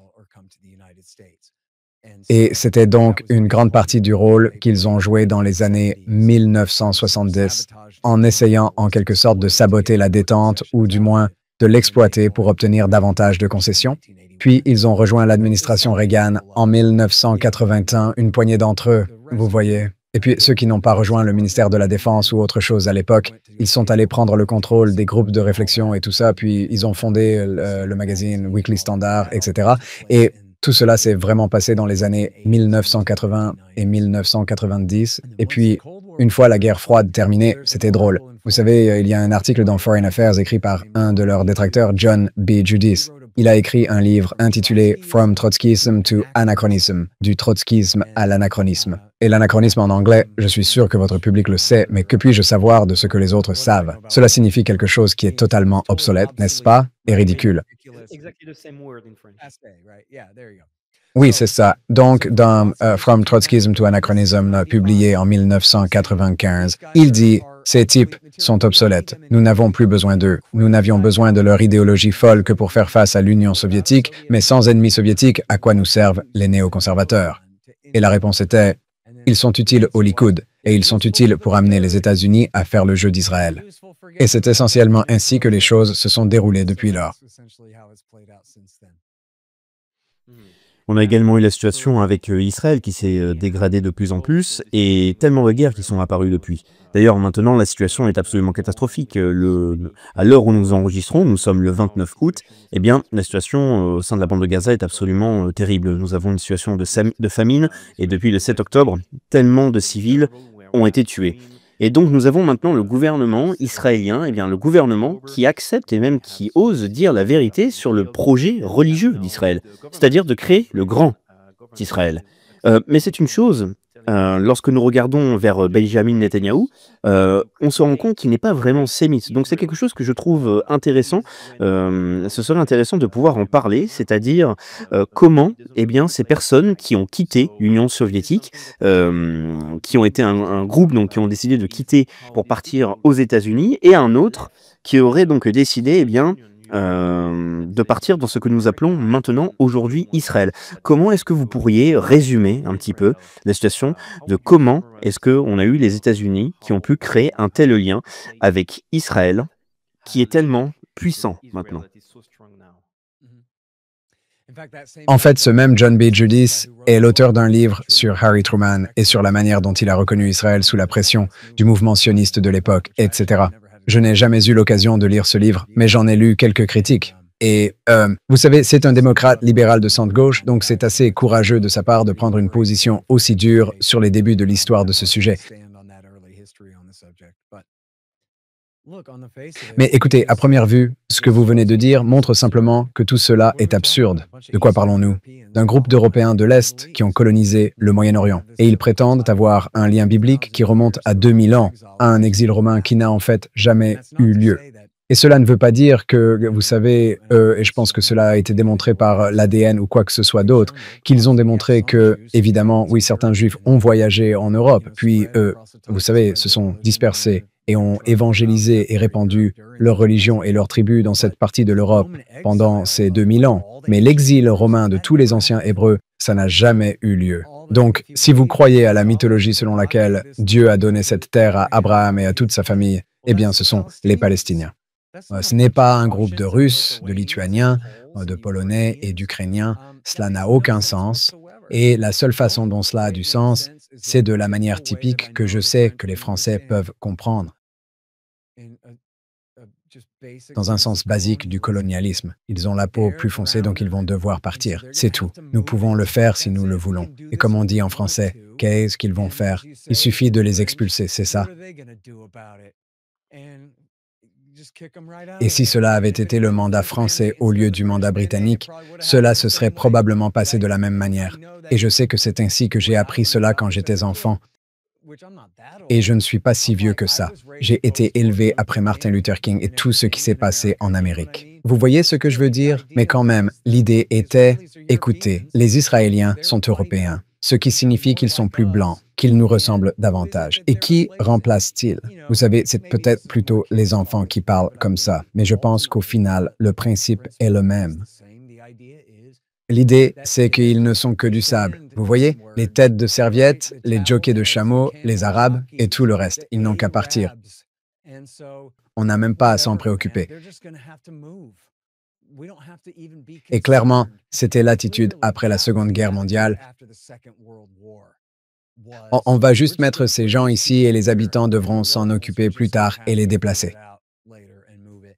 Et c'était donc une grande partie du rôle qu'ils ont joué dans les années 1970, en essayant en quelque sorte de saboter la détente ou du moins de l'exploiter pour obtenir davantage de concessions. Puis ils ont rejoint l'administration Reagan en 1981, une poignée d'entre eux, vous voyez. Et puis ceux qui n'ont pas rejoint le ministère de la Défense ou autre chose à l'époque, ils sont allés prendre le contrôle des groupes de réflexion et tout ça, puis ils ont fondé le magazine Weekly Standard, etc. Et tout cela s'est vraiment passé dans les années 1980 et 1990. Et puis, une fois la guerre froide terminée, c'était drôle. Vous savez, il y a un article dans Foreign Affairs écrit par un de leurs détracteurs, John B. Judis. Il a écrit un livre intitulé From Trotskyism to Anachronism, du trotskisme à l'anachronisme. Et l'anachronisme en anglais, je suis sûr que votre public le sait, mais que puis-je savoir de ce que les autres savent? Cela signifie quelque chose qui est totalement obsolète, n'est-ce pas? Et ridicule. Oui, c'est ça. Donc, dans From Trotskyism to Anachronism, publié en 1995, il dit « Ces types sont obsolètes. Nous n'avons plus besoin d'eux. Nous n'avions besoin de leur idéologie folle que pour faire face à l'Union soviétique, mais sans ennemis soviétiques, à quoi nous servent les néoconservateurs ?» Et la réponse était « Ils sont utiles au Likoud, et ils sont utiles pour amener les États-Unis à faire le jeu d'Israël. » Et c'est essentiellement ainsi que les choses se sont déroulées depuis lors. On a également eu la situation avec Israël qui s'est dégradée de plus en plus et tellement de guerres qui sont apparues depuis. D'ailleurs, maintenant, la situation est absolument catastrophique. À l'heure où nous enregistrons, nous sommes le 29 août, eh bien, la situation au sein de la bande de Gaza est absolument terrible. Nous avons une situation de famine et depuis le 7 octobre, tellement de civils ont été tués. Et donc nous avons maintenant le gouvernement israélien, eh bien, le gouvernement qui accepte et même qui ose dire la vérité sur le projet religieux d'Israël, c'est-à-dire de créer le grand Israël. Mais c'est une chose, lorsque nous regardons vers Benjamin Netanyahou, on se rend compte qu'il n'est pas vraiment sémite. Donc c'est quelque chose que je trouve intéressant. Ce serait intéressant de pouvoir en parler, c'est-à-dire comment eh bien, ces personnes qui ont quitté l'Union soviétique, qui ont été un groupe donc, qui ont décidé de quitter pour partir aux États-Unis, et un autre qui aurait donc décidé eh bien, de partir dans ce que nous appelons maintenant aujourd'hui Israël. Comment est-ce que vous pourriez résumer un petit peu la situation de comment est-ce qu'on a eu les États-Unis qui ont pu créer un tel lien avec Israël qui est tellement puissant maintenant? En fait, ce même John B. Judis est l'auteur d'un livre sur Harry Truman et sur la manière dont il a reconnu Israël sous la pression du mouvement sioniste de l'époque, etc. Je n'ai jamais eu l'occasion de lire ce livre, mais j'en ai lu quelques critiques. Et, vous savez, c'est un démocrate libéral de centre-gauche, donc c'est assez courageux de sa part de prendre une position aussi dure sur les débuts de l'histoire de ce sujet. Mais écoutez, à première vue, ce que vous venez de dire montre simplement que tout cela est absurde. De quoi parlons-nous? D'un groupe d'Européens de l'Est qui ont colonisé le Moyen-Orient. Et ils prétendent avoir un lien biblique qui remonte à 2000 ans, à un exil romain qui n'a en fait jamais eu lieu. Et cela ne veut pas dire que, vous savez, et je pense que cela a été démontré par l'ADN ou quoi que ce soit d'autre, qu'ils ont démontré que, évidemment, oui, certains Juifs ont voyagé en Europe, puis, vous savez, se sont dispersés et ont évangélisé et répandu leur religion et leur tribu dans cette partie de l'Europe pendant ces 2000 ans. Mais l'exil romain de tous les anciens Hébreux, ça n'a jamais eu lieu. Donc, si vous croyez à la mythologie selon laquelle Dieu a donné cette terre à Abraham et à toute sa famille, eh bien, ce sont les Palestiniens. Ce n'est pas un groupe de Russes, de Lituaniens, de Polonais et d'Ukrainiens. Cela n'a aucun sens. Et la seule façon dont cela a du sens, c'est de la manière typique que je sais que les Français peuvent comprendre. Dans un sens basique du colonialisme. Ils ont la peau plus foncée, donc ils vont devoir partir. C'est tout. Nous pouvons le faire si nous le voulons. Et comme on dit en français, qu'est-ce qu'ils vont faire? Il suffit de les expulser, c'est ça. Et si cela avait été le mandat français au lieu du mandat britannique, cela se serait probablement passé de la même manière. Et je sais que c'est ainsi que j'ai appris cela quand j'étais enfant. Et je ne suis pas si vieux que ça. J'ai été élevé après Martin Luther King et tout ce qui s'est passé en Amérique. Vous voyez ce que je veux dire? Mais quand même, l'idée était, écoutez, les Israéliens sont européens, ce qui signifie qu'ils sont plus blancs, qu'ils nous ressemblent davantage. Et qui remplace-t-il? Vous savez, c'est peut-être plutôt les enfants qui parlent comme ça, mais je pense qu'au final, le principe est le même. L'idée, c'est qu'ils ne sont que du sable. Vous voyez, les têtes de serviettes, les jockeys de chameaux, les Arabes et tout le reste. Ils n'ont qu'à partir. On n'a même pas à s'en préoccuper. Et clairement, c'était l'attitude après la Seconde Guerre mondiale. On va juste mettre ces gens ici et les habitants devront s'en occuper plus tard et les déplacer.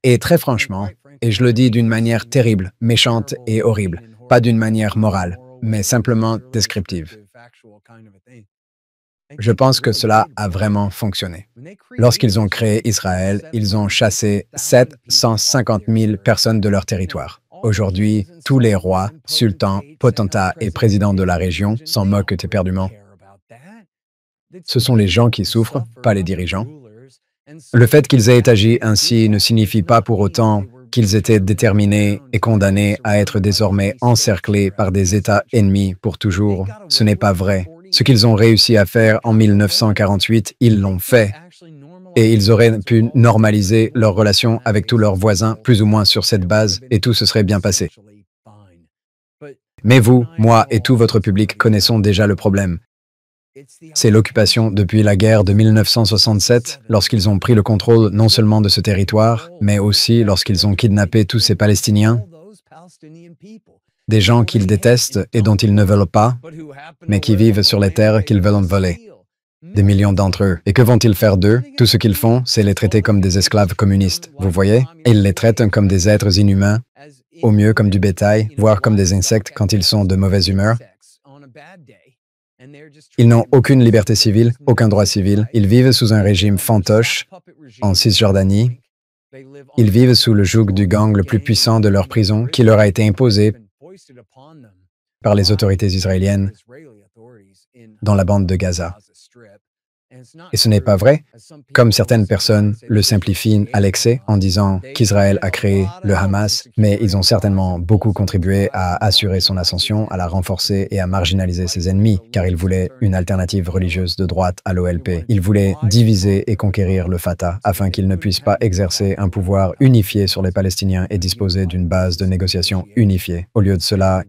Et très franchement, et je le dis d'une manière terrible, méchante et horrible, pas d'une manière morale, mais simplement descriptive. Je pense que cela a vraiment fonctionné. Lorsqu'ils ont créé Israël, ils ont chassé 750 000 personnes de leur territoire. Aujourd'hui, tous les rois, sultans, potentats et présidents de la région s'en moquent éperdument. Ce sont les gens qui souffrent, pas les dirigeants. Le fait qu'ils aient agi ainsi ne signifie pas pour autant qu'ils étaient déterminés et condamnés à être désormais encerclés par des États ennemis pour toujours. Ce n'est pas vrai. Ce qu'ils ont réussi à faire en 1948, ils l'ont fait. Et ils auraient pu normaliser leurs relations avec tous leurs voisins, plus ou moins sur cette base, et tout se serait bien passé. Mais vous, moi et tout votre public connaissons déjà le problème. C'est l'occupation depuis la guerre de 1967, lorsqu'ils ont pris le contrôle non seulement de ce territoire, mais aussi lorsqu'ils ont kidnappé tous ces Palestiniens, des gens qu'ils détestent et dont ils ne veulent pas, mais qui vivent sur les terres qu'ils veulent voler. Des millions d'entre eux. Et que vont-ils faire d'eux? Tout ce qu'ils font, c'est les traiter comme des esclaves communistes. Vous voyez? Ils les traitent comme des êtres inhumains, au mieux comme du bétail, voire comme des insectes quand ils sont de mauvaise humeur. Ils n'ont aucune liberté civile, aucun droit civil. Ils vivent sous un régime fantoche en Cisjordanie. Ils vivent sous le joug du gang le plus puissant de leur prison qui leur a été imposé par les autorités israéliennes dans la bande de Gaza. Et ce n'est pas vrai, comme certaines personnes le simplifient à l'excès en disant qu'Israël a créé le Hamas, mais ils ont certainement beaucoup contribué à assurer son ascension, à la renforcer et à marginaliser ses ennemis, car ils voulaient une alternative religieuse de droite à l'OLP. Ils voulaient diviser et conquérir le Fatah afin qu'ils ne puissent pas exercer un pouvoir unifié sur les Palestiniens et disposer d'une base de négociation unifiée. Au lieu de cela,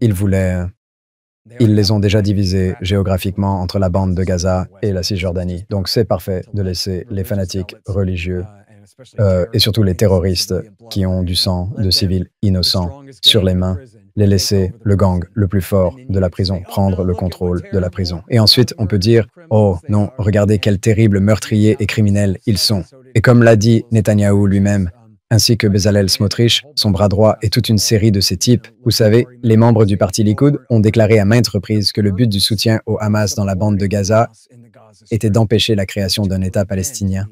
ils les ont déjà divisés géographiquement entre la bande de Gaza et la Cisjordanie. Donc c'est parfait de laisser les fanatiques religieux et surtout les terroristes qui ont du sang de civils innocents sur les mains, les laisser le gang le plus fort de la prison prendre le contrôle de la prison. Et ensuite, on peut dire « Oh non, regardez quels terribles meurtriers et criminels ils sont ». Et comme l'a dit Netanyahou lui-même, ainsi que Bezalel Smotrich, son bras droit et toute une série de ces types. Vous savez, les membres du parti Likoud ont déclaré à maintes reprises que le but du soutien au Hamas dans la bande de Gaza était d'empêcher la création d'un État palestinien.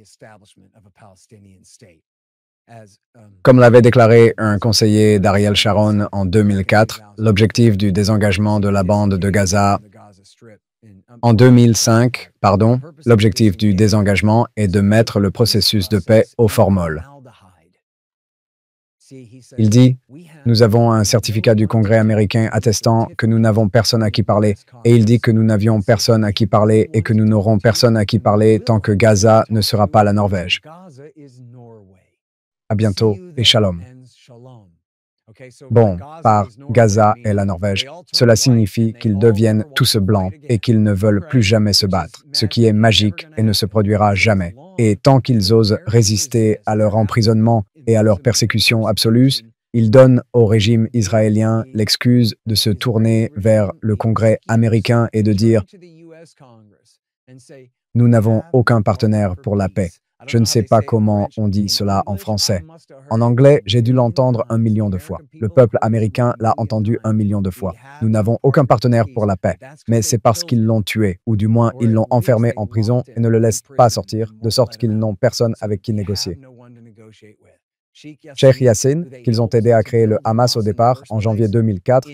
Comme l'avait déclaré un conseiller d'Ariel Sharon en 2004, l'objectif du désengagement de la bande de Gaza en 2005, l'objectif du désengagement est de mettre le processus de paix au formol. Il dit, nous avons un certificat du Congrès américain attestant que nous n'avons personne à qui parler. Et il dit que nous n'avions personne à qui parler et que nous n'aurons personne à qui parler tant que Gaza ne sera pas la Norvège. À bientôt et shalom. Bon, par Gaza et la Norvège, cela signifie qu'ils deviennent tous blancs et qu'ils ne veulent plus jamais se battre, ce qui est magique et ne se produira jamais. Et tant qu'ils osent résister à leur emprisonnement et à leur persécution absolue, ils donnent au régime israélien l'excuse de se tourner vers le Congrès américain et de dire « Nous n'avons aucun partenaire pour la paix ». Je ne sais pas comment on dit cela en français. En anglais, j'ai dû l'entendre 1 million de fois. Le peuple américain l'a entendu 1 million de fois. Nous n'avons aucun partenaire pour la paix, mais c'est parce qu'ils l'ont tué, ou du moins ils l'ont enfermé en prison et ne le laissent pas sortir, de sorte qu'ils n'ont personne avec qui négocier. Sheikh Yassin, qu'ils ont aidé à créer le Hamas au départ, en janvier 2004,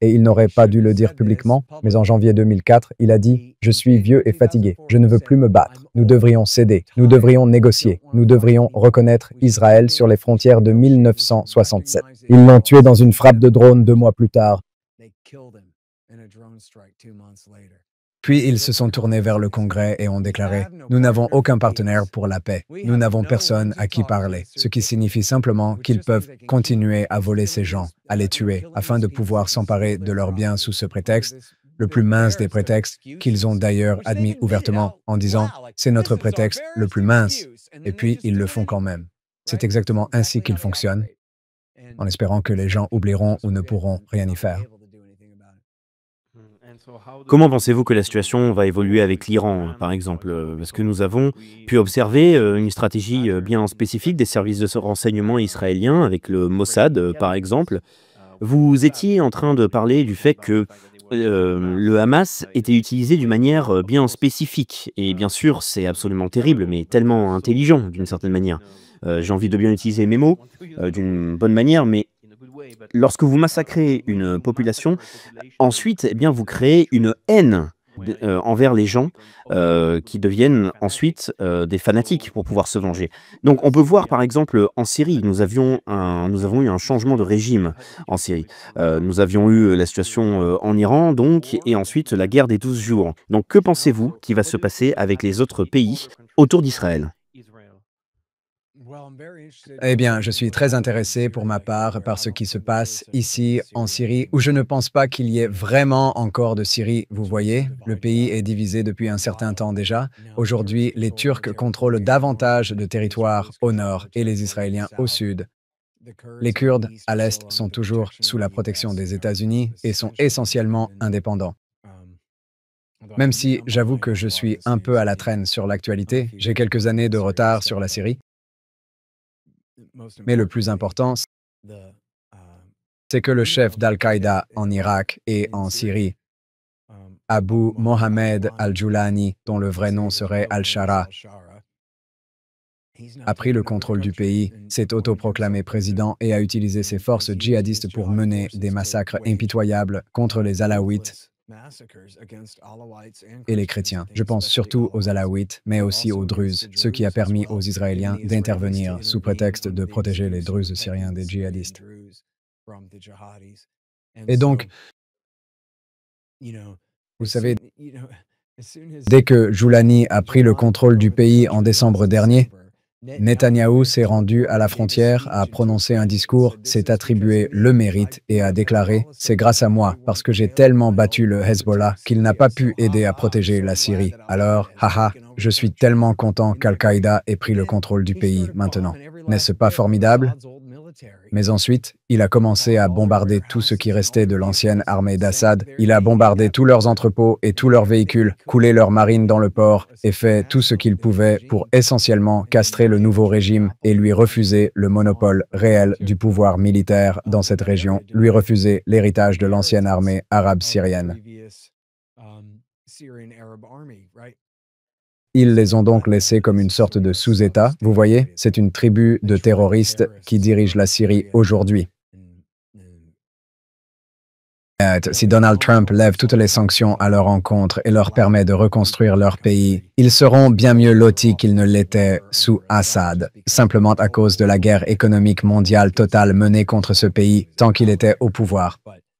et il n'aurait pas dû le dire publiquement, mais en janvier 2004, il a dit « Je suis vieux et fatigué, je ne veux plus me battre. Nous devrions céder, nous devrions négocier, nous devrions reconnaître Israël sur les frontières de 1967. » Ils l'ont tué dans une frappe de drone 2 mois plus tard. Puis ils se sont tournés vers le Congrès et ont déclaré « Nous n'avons aucun partenaire pour la paix. Nous n'avons personne à qui parler. » Ce qui signifie simplement qu'ils peuvent continuer à voler ces gens, à les tuer, afin de pouvoir s'emparer de leurs biens sous ce prétexte. le plus mince des prétextes, qu'ils ont d'ailleurs admis ouvertement en disant « c'est notre prétexte le plus mince », et puis ils le font quand même. C'est exactement ainsi qu'ils fonctionnent, en espérant que les gens oublieront ou ne pourront rien y faire. Comment pensez-vous que la situation va évoluer avec l'Iran, par exemple? Parce que nous avons pu observer, une stratégie, bien spécifique des services de renseignement israéliens avec le Mossad, par exemple. Vous étiez en train de parler du fait que, le Hamas était utilisé d'une manière, bien spécifique et bien sûr, c'est absolument terrible, mais tellement intelligent d'une certaine manière. J'ai envie de bien utiliser mes mots, d'une bonne manière, mais lorsque vous massacrez une population, ensuite, eh bien, vous créez une haine envers les gens, qui deviennent ensuite, des fanatiques pour pouvoir se venger. Donc on peut voir par exemple, en Syrie, nous avons eu un changement de régime en Syrie. Nous avions eu la situation, en Iran donc et ensuite la guerre des 12 jours. Donc que pensez-vous qui va se passer avec les autres pays autour d'Israël? Eh bien, je suis très intéressé pour ma part par ce qui se passe ici en Syrie, où je ne pense pas qu'il y ait vraiment encore de Syrie. Vous voyez, le pays est divisé depuis un certain temps déjà. Aujourd'hui, les Turcs contrôlent davantage de territoires au nord et les Israéliens au sud. Les Kurdes à l'est sont toujours sous la protection des États-Unis et sont essentiellement indépendants. Même si j'avoue que je suis un peu à la traîne sur l'actualité, j'ai quelques années de retard sur la Syrie. Mais le plus important, c'est que le chef d'Al-Qaïda en Irak et en Syrie, Abu Mohammed al-Joulani, dont le vrai nom serait al-Shara, a pris le contrôle du pays, s'est autoproclamé président et a utilisé ses forces djihadistes pour mener des massacres impitoyables contre les Alaouites et les chrétiens. Je pense surtout aux Alaouites, mais aussi aux Druzes, ce qui a permis aux Israéliens d'intervenir sous prétexte de protéger les Druzes syriens des djihadistes. Et donc, vous savez, dès que Joulani a pris le contrôle du pays en décembre dernier, Netanyahou s'est rendu à la frontière, a prononcé un discours, s'est attribué le mérite et a déclaré « C'est grâce à moi, parce que j'ai tellement battu le Hezbollah qu'il n'a pas pu aider à protéger la Syrie. Alors, haha, je suis tellement content qu'Al-Qaïda ait pris le contrôle du pays maintenant. N'est-ce pas formidable ?» Mais ensuite, il a commencé à bombarder tout ce qui restait de l'ancienne armée d'Assad. Il a bombardé tous leurs entrepôts et tous leurs véhicules, coulé leurs marines dans le port et fait tout ce qu'il pouvait pour essentiellement castrer le nouveau régime et lui refuser le monopole réel du pouvoir militaire dans cette région, lui refuser l'héritage de l'ancienne armée arabe syrienne. Ils les ont donc laissés comme une sorte de sous-État. Vous voyez, c'est une tribu de terroristes qui dirige la Syrie aujourd'hui. Si Donald Trump lève toutes les sanctions à leur encontre et leur permet de reconstruire leur pays, ils seront bien mieux lotis qu'ils ne l'étaient sous Assad, simplement à cause de la guerre économique mondiale totale menée contre ce pays tant qu'il était au pouvoir.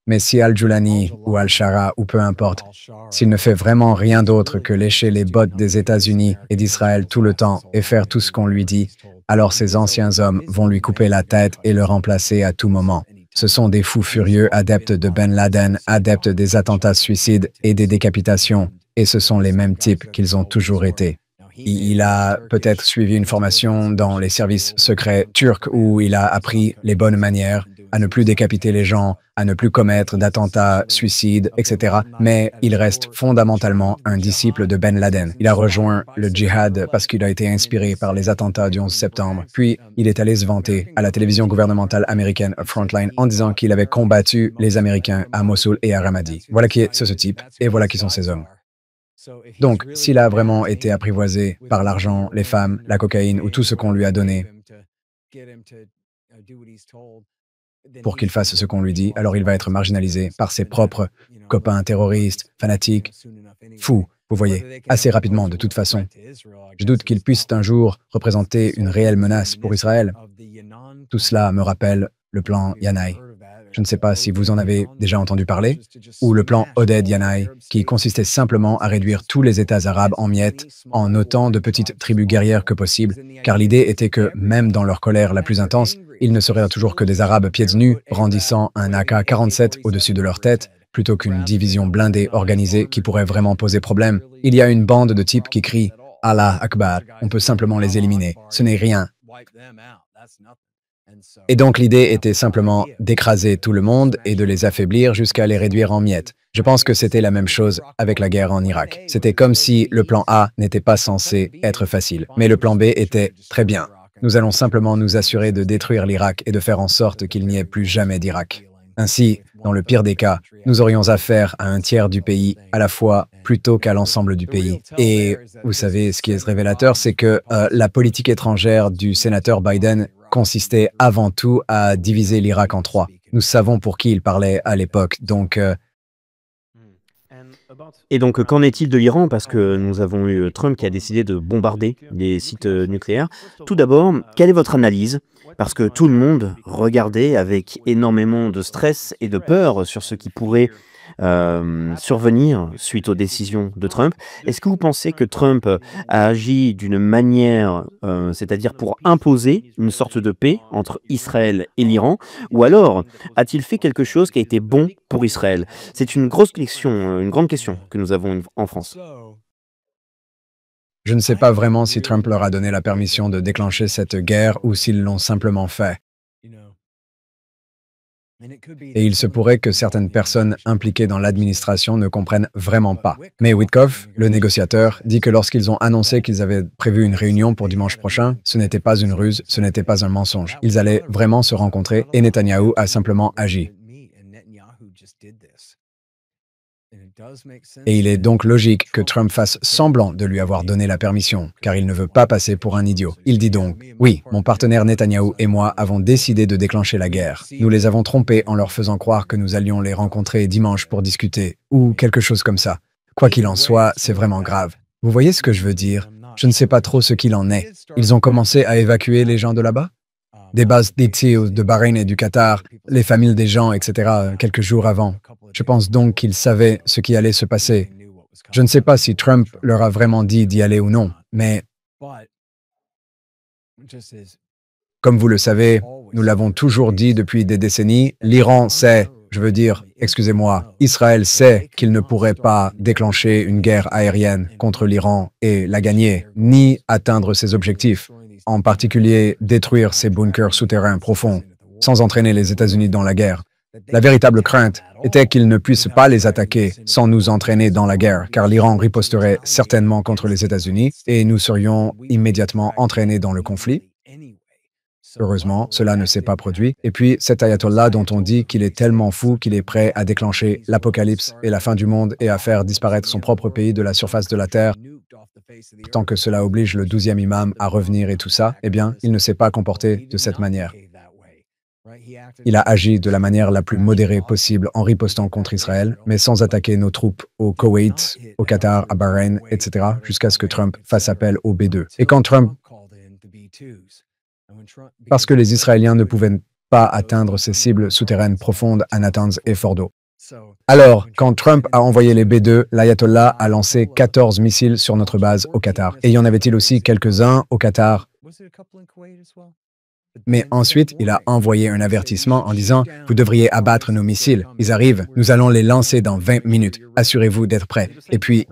Mais si Al-Joulani ou Al-Shara ou peu importe, s'il ne fait vraiment rien d'autre que lécher les bottes des États-Unis et d'Israël tout le temps et faire tout ce qu'on lui dit, alors ces anciens hommes vont lui couper la tête et le remplacer à tout moment. Ce sont des fous furieux, adeptes de Ben Laden, adeptes des attentats suicides et des décapitations, et ce sont les mêmes types qu'ils ont toujours été. Il a peut-être suivi une formation dans les services secrets turcs où il a appris les bonnes manières, à ne plus décapiter les gens, à ne plus commettre d'attentats, suicides, etc. Mais il reste fondamentalement un disciple de Ben Laden. Il a rejoint le djihad parce qu'il a été inspiré par les attentats du 11 septembre. Puis, il est allé se vanter à la télévision gouvernementale américaine Frontline en disant qu'il avait combattu les Américains à Mossoul et à Ramadi. Voilà qui est ce type, et voilà qui sont ces hommes. Donc, s'il a vraiment été apprivoisé par l'argent, les femmes, la cocaïne ou tout ce qu'on lui a donné pour qu'il fasse ce qu'on lui dit, alors il va être marginalisé par ses propres copains terroristes, fanatiques, fous, vous voyez, assez rapidement de toute façon. Je doute qu'il puisse un jour représenter une réelle menace pour Israël. Tout cela me rappelle le plan Yanai. Je ne sais pas si vous en avez déjà entendu parler, ou le plan Oded Yanai, qui consistait simplement à réduire tous les États arabes en miettes, en autant de petites tribus guerrières que possible, car l'idée était que, même dans leur colère la plus intense, il ne serait toujours que des Arabes pieds nus, brandissant un AK-47 au-dessus de leur tête, plutôt qu'une division blindée organisée qui pourrait vraiment poser problème. Il y a une bande de types qui crient « Allah Akbar », on peut simplement les éliminer. Ce n'est rien. Et donc l'idée était simplement d'écraser tout le monde et de les affaiblir jusqu'à les réduire en miettes. Je pense que c'était la même chose avec la guerre en Irak. C'était comme si le plan A n'était pas censé être facile, mais le plan B était très bien. Nous allons simplement nous assurer de détruire l'Irak et de faire en sorte qu'il n'y ait plus jamais d'Irak. Ainsi, dans le pire des cas, nous aurions affaire à un tiers du pays à la fois plutôt qu'à l'ensemble du pays. Et vous savez, ce qui est révélateur, c'est que la politique étrangère du sénateur Biden consistait avant tout à diviser l'Irak en trois. Nous savons pour qui il parlait à l'époque, donc... Et donc, qu'en est-il de l'Iran? Parce que nous avons eu Trump qui a décidé de bombarder les sites nucléaires. Tout d'abord, quelle est votre analyse? Parce que tout le monde regardait avec énormément de stress et de peur sur ce qui pourrait survenir suite aux décisions de Trump. Est-ce que vous pensez que Trump a agi d'une manière, c'est-à-dire pour imposer une sorte de paix entre Israël et l'Iran, ou alors a-t-il fait quelque chose qui a été bon pour Israël? C'est une grosse question, une grande question que nous avons en France. Je ne sais pas vraiment si Trump leur a donné la permission de déclencher cette guerre ou s'ils l'ont simplement fait. Et il se pourrait que certaines personnes impliquées dans l'administration ne comprennent vraiment pas. Mais Witkoff, le négociateur, dit que lorsqu'ils ont annoncé qu'ils avaient prévu une réunion pour dimanche prochain, ce n'était pas une ruse, ce n'était pas un mensonge. Ils allaient vraiment se rencontrer et Netanyahou a simplement agi. Et il est donc logique que Trump fasse semblant de lui avoir donné la permission, car il ne veut pas passer pour un idiot. Il dit donc, oui, mon partenaire Netanyahou et moi avons décidé de déclencher la guerre. Nous les avons trompés en leur faisant croire que nous allions les rencontrer dimanche pour discuter, ou quelque chose comme ça. Quoi qu'il en soit, c'est vraiment grave. Vous voyez ce que je veux dire? Je ne sais pas trop ce qu'il en est. Ils ont commencé à évacuer les gens de là-bas? Des bases d'Houthis de Bahreïn et du Qatar, les familles des gens, etc., quelques jours avant. Je pense donc qu'ils savaient ce qui allait se passer. Je ne sais pas si Trump leur a vraiment dit d'y aller ou non, mais comme vous le savez, nous l'avons toujours dit depuis des décennies, l'Iran sait, excusez-moi, Israël sait qu'il ne pourrait pas déclencher une guerre aérienne contre l'Iran et la gagner, ni atteindre ses objectifs, en particulier détruire ses bunkers souterrains profonds, sans entraîner les États-Unis dans la guerre. La véritable crainte était qu'ils ne puissent pas les attaquer sans nous entraîner dans la guerre, car l'Iran riposterait certainement contre les États-Unis et nous serions immédiatement entraînés dans le conflit. Heureusement, cela ne s'est pas produit. Et puis, cet ayatollah dont on dit qu'il est tellement fou qu'il est prêt à déclencher l'apocalypse et la fin du monde et à faire disparaître son propre pays de la surface de la Terre, tant que cela oblige le 12e imam à revenir et tout ça, eh bien, il ne s'est pas comporté de cette manière. Il a agi de la manière la plus modérée possible en ripostant contre Israël, mais sans attaquer nos troupes au Koweït, au Qatar, à Bahreïn, etc., jusqu'à ce que Trump fasse appel au B2. Et quand Trump... Parce que les Israéliens ne pouvaient pas atteindre ces cibles souterraines profondes à Natanz et Fordo. Alors, quand Trump a envoyé les B2, l'ayatollah a lancé 14 missiles sur notre base au Qatar. Et y en avait-il aussi quelques-uns au Qatar? Mais ensuite, il a envoyé un avertissement en disant « Vous devriez abattre nos missiles. Ils arrivent. Nous allons les lancer dans 20 minutes. Assurez-vous d'être prêts. » Et puis,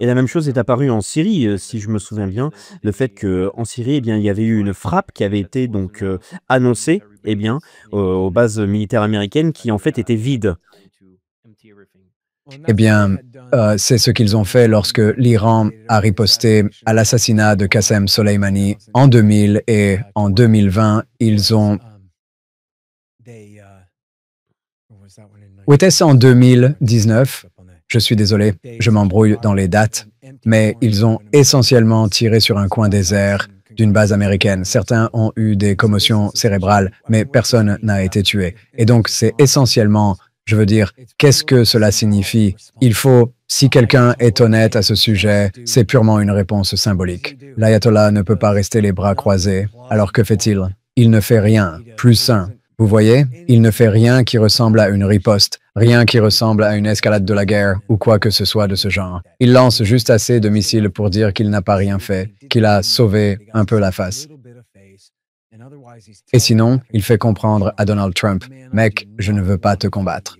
Et la même chose est apparue en Syrie, si je me souviens bien, le fait qu'en Syrie, eh bien, il y avait eu une frappe qui avait été donc annoncée, eh bien, aux bases militaires américaines qui en fait étaient vides. Eh bien, c'est ce qu'ils ont fait lorsque l'Iran a riposté à l'assassinat de Qassem Soleimani en 2000 et en 2020, ils ont... Ou était-ce en 2019? Je suis désolé, je m'embrouille dans les dates, mais ils ont essentiellement tiré sur un coin désert d'une base américaine. Certains ont eu des commotions cérébrales, mais personne n'a été tué. Et donc, c'est essentiellement... qu'est-ce que cela signifie? Si quelqu'un est honnête à ce sujet, c'est purement une réponse symbolique. L'ayatollah ne peut pas rester les bras croisés. Alors que fait-il? Il ne fait rien, plus sain. Vous voyez? Il ne fait rien qui ressemble à une riposte, rien qui ressemble à une escalade de la guerre ou quoi que ce soit de ce genre. Il lance juste assez de missiles pour dire qu'il n'a pas rien fait, qu'il a sauvé un peu la face. Et sinon, il fait comprendre à Donald Trump, « Mec, je ne veux pas te combattre.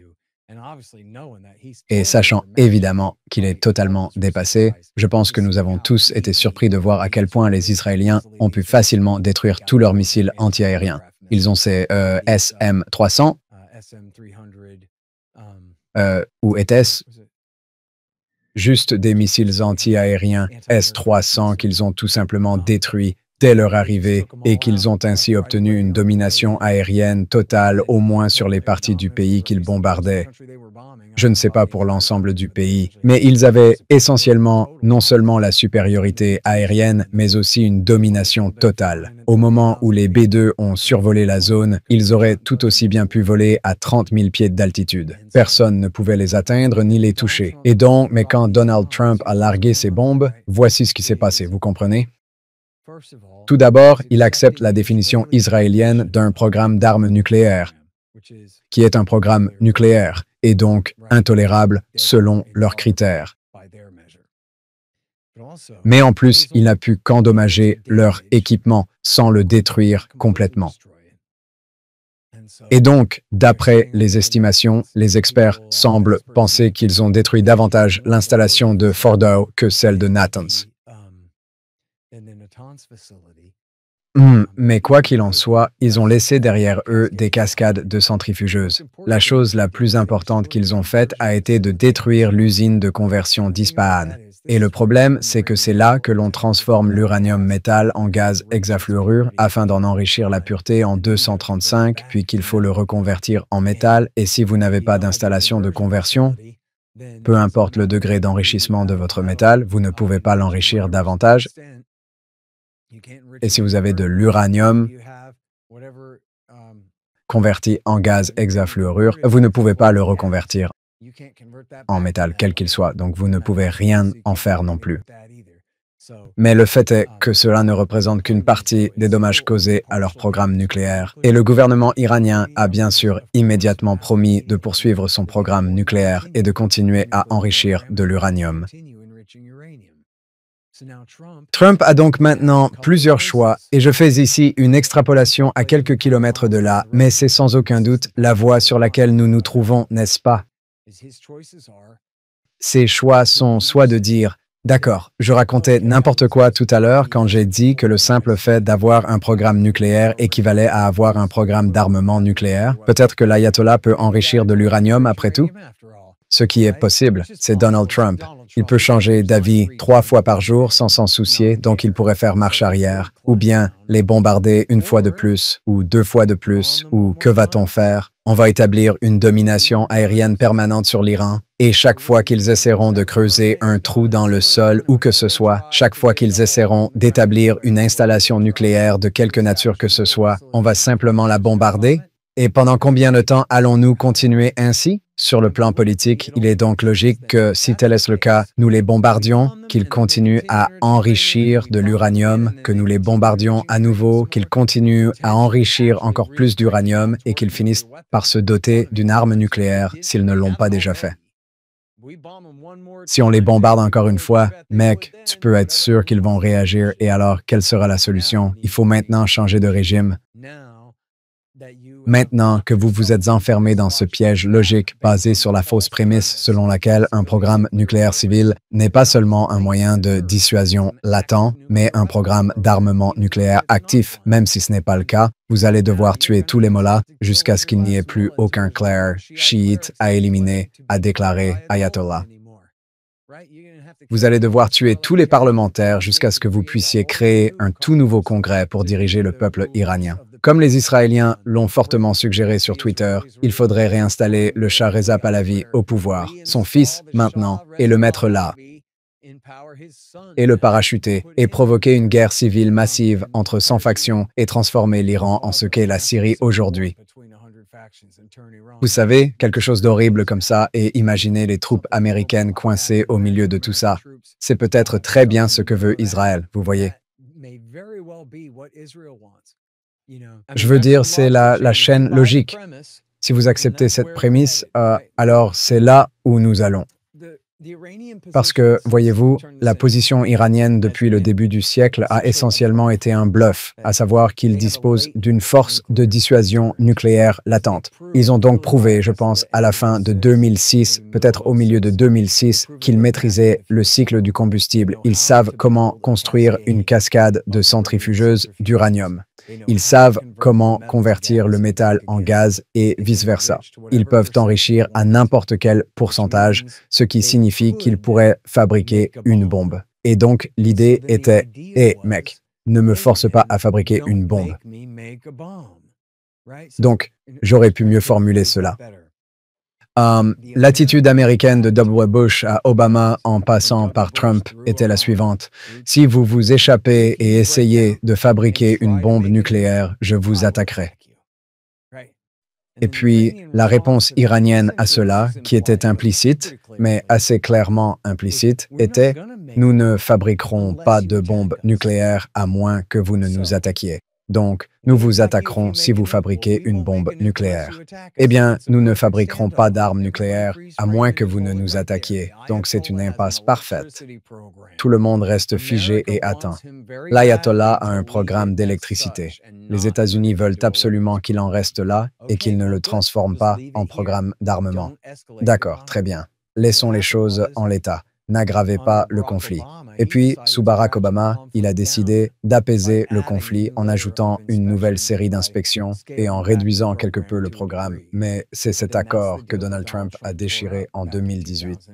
Et sachant évidemment qu'il est totalement dépassé, je pense que nous avons tous été surpris de voir à quel point les Israéliens ont pu facilement détruire tous leurs missiles antiaériens. Ils ont ces SM-300, ou était-ce juste des missiles anti-aériens S-300 qu'ils ont tout simplement détruits dès leur arrivée et qu'ils ont ainsi obtenu une domination aérienne totale au moins sur les parties du pays qu'ils bombardaient. Je ne sais pas pour l'ensemble du pays, mais ils avaient essentiellement non seulement la supériorité aérienne, mais aussi une domination totale. Au moment où les B-2 ont survolé la zone, ils auraient tout aussi bien pu voler à 30 000 pieds d'altitude. Personne ne pouvait les atteindre ni les toucher. Et donc, mais quand Donald Trump a largué ses bombes, voici ce qui s'est passé, vous comprenez? Tout d'abord, il accepte la définition israélienne d'un programme d'armes nucléaires, qui est un programme nucléaire, et donc intolérable selon leurs critères. Mais en plus, il n'a pu qu'endommager leur équipement sans le détruire complètement. Et donc, d'après les estimations, les experts semblent penser qu'ils ont détruit davantage l'installation de Fordow que celle de Natanz. Mais quoi qu'il en soit, ils ont laissé derrière eux des cascades de centrifugeuses. La chose la plus importante qu'ils ont faite a été de détruire l'usine de conversion d'Ispahan. Et le problème, c'est que c'est là que l'on transforme l'uranium métal en gaz hexafluorure afin d'en enrichir la pureté en 235, puis qu'il faut le reconvertir en métal. Et si vous n'avez pas d'installation de conversion, peu importe le degré d'enrichissement de votre métal, vous ne pouvez pas l'enrichir davantage. Et si vous avez de l'uranium converti en gaz hexafluorure, vous ne pouvez pas le reconvertir en métal, quel qu'il soit. Donc, vous ne pouvez rien en faire non plus. Mais le fait est que cela ne représente qu'une partie des dommages causés à leur programme nucléaire. Et le gouvernement iranien a bien sûr immédiatement promis de poursuivre son programme nucléaire et de continuer à enrichir de l'uranium. Trump a donc maintenant plusieurs choix, et je fais ici une extrapolation à quelques kilomètres de là, mais c'est sans aucun doute la voie sur laquelle nous nous trouvons, n'est-ce pas? Ses choix sont soit de dire « D'accord, je racontais n'importe quoi tout à l'heure quand j'ai dit que le simple fait d'avoir un programme nucléaire équivalait à avoir un programme d'armement nucléaire. Peut-être que l'ayatollah peut enrichir de l'uranium après tout. » Ce qui est possible, c'est Donald Trump. Il peut changer d'avis 3 fois par jour sans s'en soucier, donc il pourrait faire marche arrière, ou bien les bombarder une fois de plus, ou 2 fois de plus, ou que va-t-on faire? On va établir une domination aérienne permanente sur l'Iran, et chaque fois qu'ils essaieront de creuser un trou dans le sol, où que ce soit, chaque fois qu'ils essaieront d'établir une installation nucléaire de quelque nature que ce soit, on va simplement la bombarder? Et pendant combien de temps allons-nous continuer ainsi? Sur le plan politique, il est donc logique que, si tel est le cas, nous les bombardions, qu'ils continuent à enrichir de l'uranium, que nous les bombardions à nouveau, qu'ils continuent à enrichir encore plus d'uranium et qu'ils finissent par se doter d'une arme nucléaire s'ils ne l'ont pas déjà fait. Si on les bombarde encore une fois, mec, tu peux être sûr qu'ils vont réagir et alors, quelle sera la solution? Il faut maintenant changer de régime. Maintenant que vous vous êtes enfermé dans ce piège logique basé sur la fausse prémisse selon laquelle un programme nucléaire civil n'est pas seulement un moyen de dissuasion latent, mais un programme d'armement nucléaire actif, même si ce n'est pas le cas, vous allez devoir tuer tous les mollahs jusqu'à ce qu'il n'y ait plus aucun clerc chiite à éliminer, à déclarer ayatollah. Vous allez devoir tuer tous les parlementaires jusqu'à ce que vous puissiez créer un tout nouveau congrès pour diriger le peuple iranien. Comme les Israéliens l'ont fortement suggéré sur Twitter, il faudrait réinstaller le Shah Reza Pahlavi au pouvoir, son fils maintenant, et le mettre là, et le parachuter, et provoquer une guerre civile massive entre 100 factions et transformer l'Iran en ce qu'est la Syrie aujourd'hui. Vous savez, quelque chose d'horrible comme ça, et imaginez les troupes américaines coincées au milieu de tout ça. C'est peut-être très bien ce que veut Israël, vous voyez. Je veux dire, c'est la chaîne logique. Si vous acceptez cette prémisse, alors c'est là où nous allons. Parce que, voyez-vous, la position iranienne depuis le début du siècle a essentiellement été un bluff, à savoir qu'ils disposent d'une force de dissuasion nucléaire latente. Ils ont donc prouvé, je pense, à la fin de 2006, peut-être au milieu de 2006, qu'ils maîtrisaient le cycle du combustible. Ils savent comment construire une cascade de centrifugeuses d'uranium. Ils savent comment convertir le métal en gaz et vice-versa. Ils peuvent enrichir à n'importe quel pourcentage, ce qui signifie qu'ils pourraient fabriquer une bombe. Et donc, l'idée était, « Hé, mec, ne me force pas à fabriquer une bombe. » Donc, j'aurais pu mieux formuler cela. L'attitude américaine de W. Bush à Obama en passant par Trump était la suivante. Si vous vous échappez et essayez de fabriquer une bombe nucléaire, je vous attaquerai. Et puis, la réponse iranienne à cela, qui était implicite, mais assez clairement implicite, était « Nous ne fabriquerons pas de bombes nucléaires à moins que vous ne nous attaquiez. Donc, nous vous attaquerons si vous fabriquez une bombe nucléaire. Eh bien, nous ne fabriquerons pas d'armes nucléaires à moins que vous ne nous attaquiez. Donc, c'est une impasse parfaite. Tout le monde reste figé et attend. L'ayatollah a un programme d'électricité. Les États-Unis veulent absolument qu'il en reste là et qu'il ne le transforme pas en programme d'armement. D'accord, très bien. Laissons les choses en l'état. N'aggravez pas le conflit. Et puis, sous Barack Obama, il a décidé d'apaiser le conflit en ajoutant une nouvelle série d'inspections et en réduisant quelque peu le programme. Mais c'est cet accord que Donald Trump a déchiré en 2018.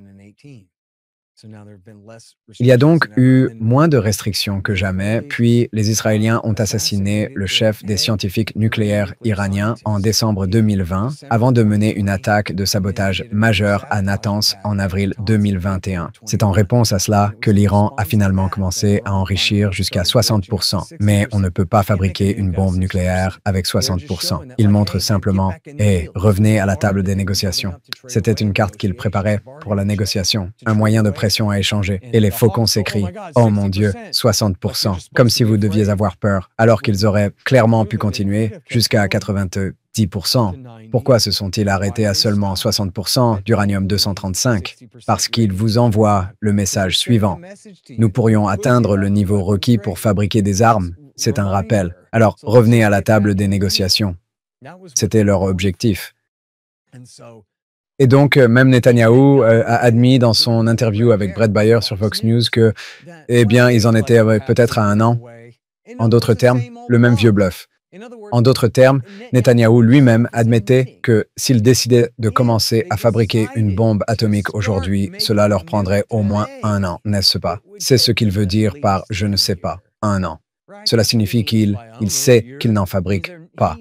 Il y a donc eu moins de restrictions que jamais, puis les Israéliens ont assassiné le chef des scientifiques nucléaires iraniens en décembre 2020, avant de mener une attaque de sabotage majeure à Natanz en avril 2021. C'est en réponse à cela que l'Iran a finalement commencé à enrichir jusqu'à 60%. Mais on ne peut pas fabriquer une bombe nucléaire avec 60%. Il montre simplement « Hey, revenez à la table des négociations ». C'était une carte qu'il préparait pour la négociation, un moyen de pression à échanger. Et les faucons s'écrient « Oh mon Dieu, 60%, comme si vous deviez avoir peur, alors qu'ils auraient clairement pu continuer jusqu'à 90%. Pourquoi se sont-ils arrêtés à seulement 60% d'uranium-235? Parce qu'ils vous envoient le message suivant. Nous pourrions atteindre le niveau requis pour fabriquer des armes. C'est un rappel. Alors, revenez à la table des négociations. C'était leur objectif. Et donc, même Netanyahou a admis dans son interview avec Bret Baier sur Fox News que, eh bien, ils en étaient peut-être à 1 an. En d'autres termes, le même vieux bluff. En d'autres termes, Netanyahou lui-même admettait que s'ils décidaient de commencer à fabriquer une bombe atomique aujourd'hui, cela leur prendrait au moins 1 an, n'est-ce pas? C'est ce qu'il veut dire par « je ne sais pas », 1 an. Cela signifie qu'il sait qu'il n'en fabrique pas.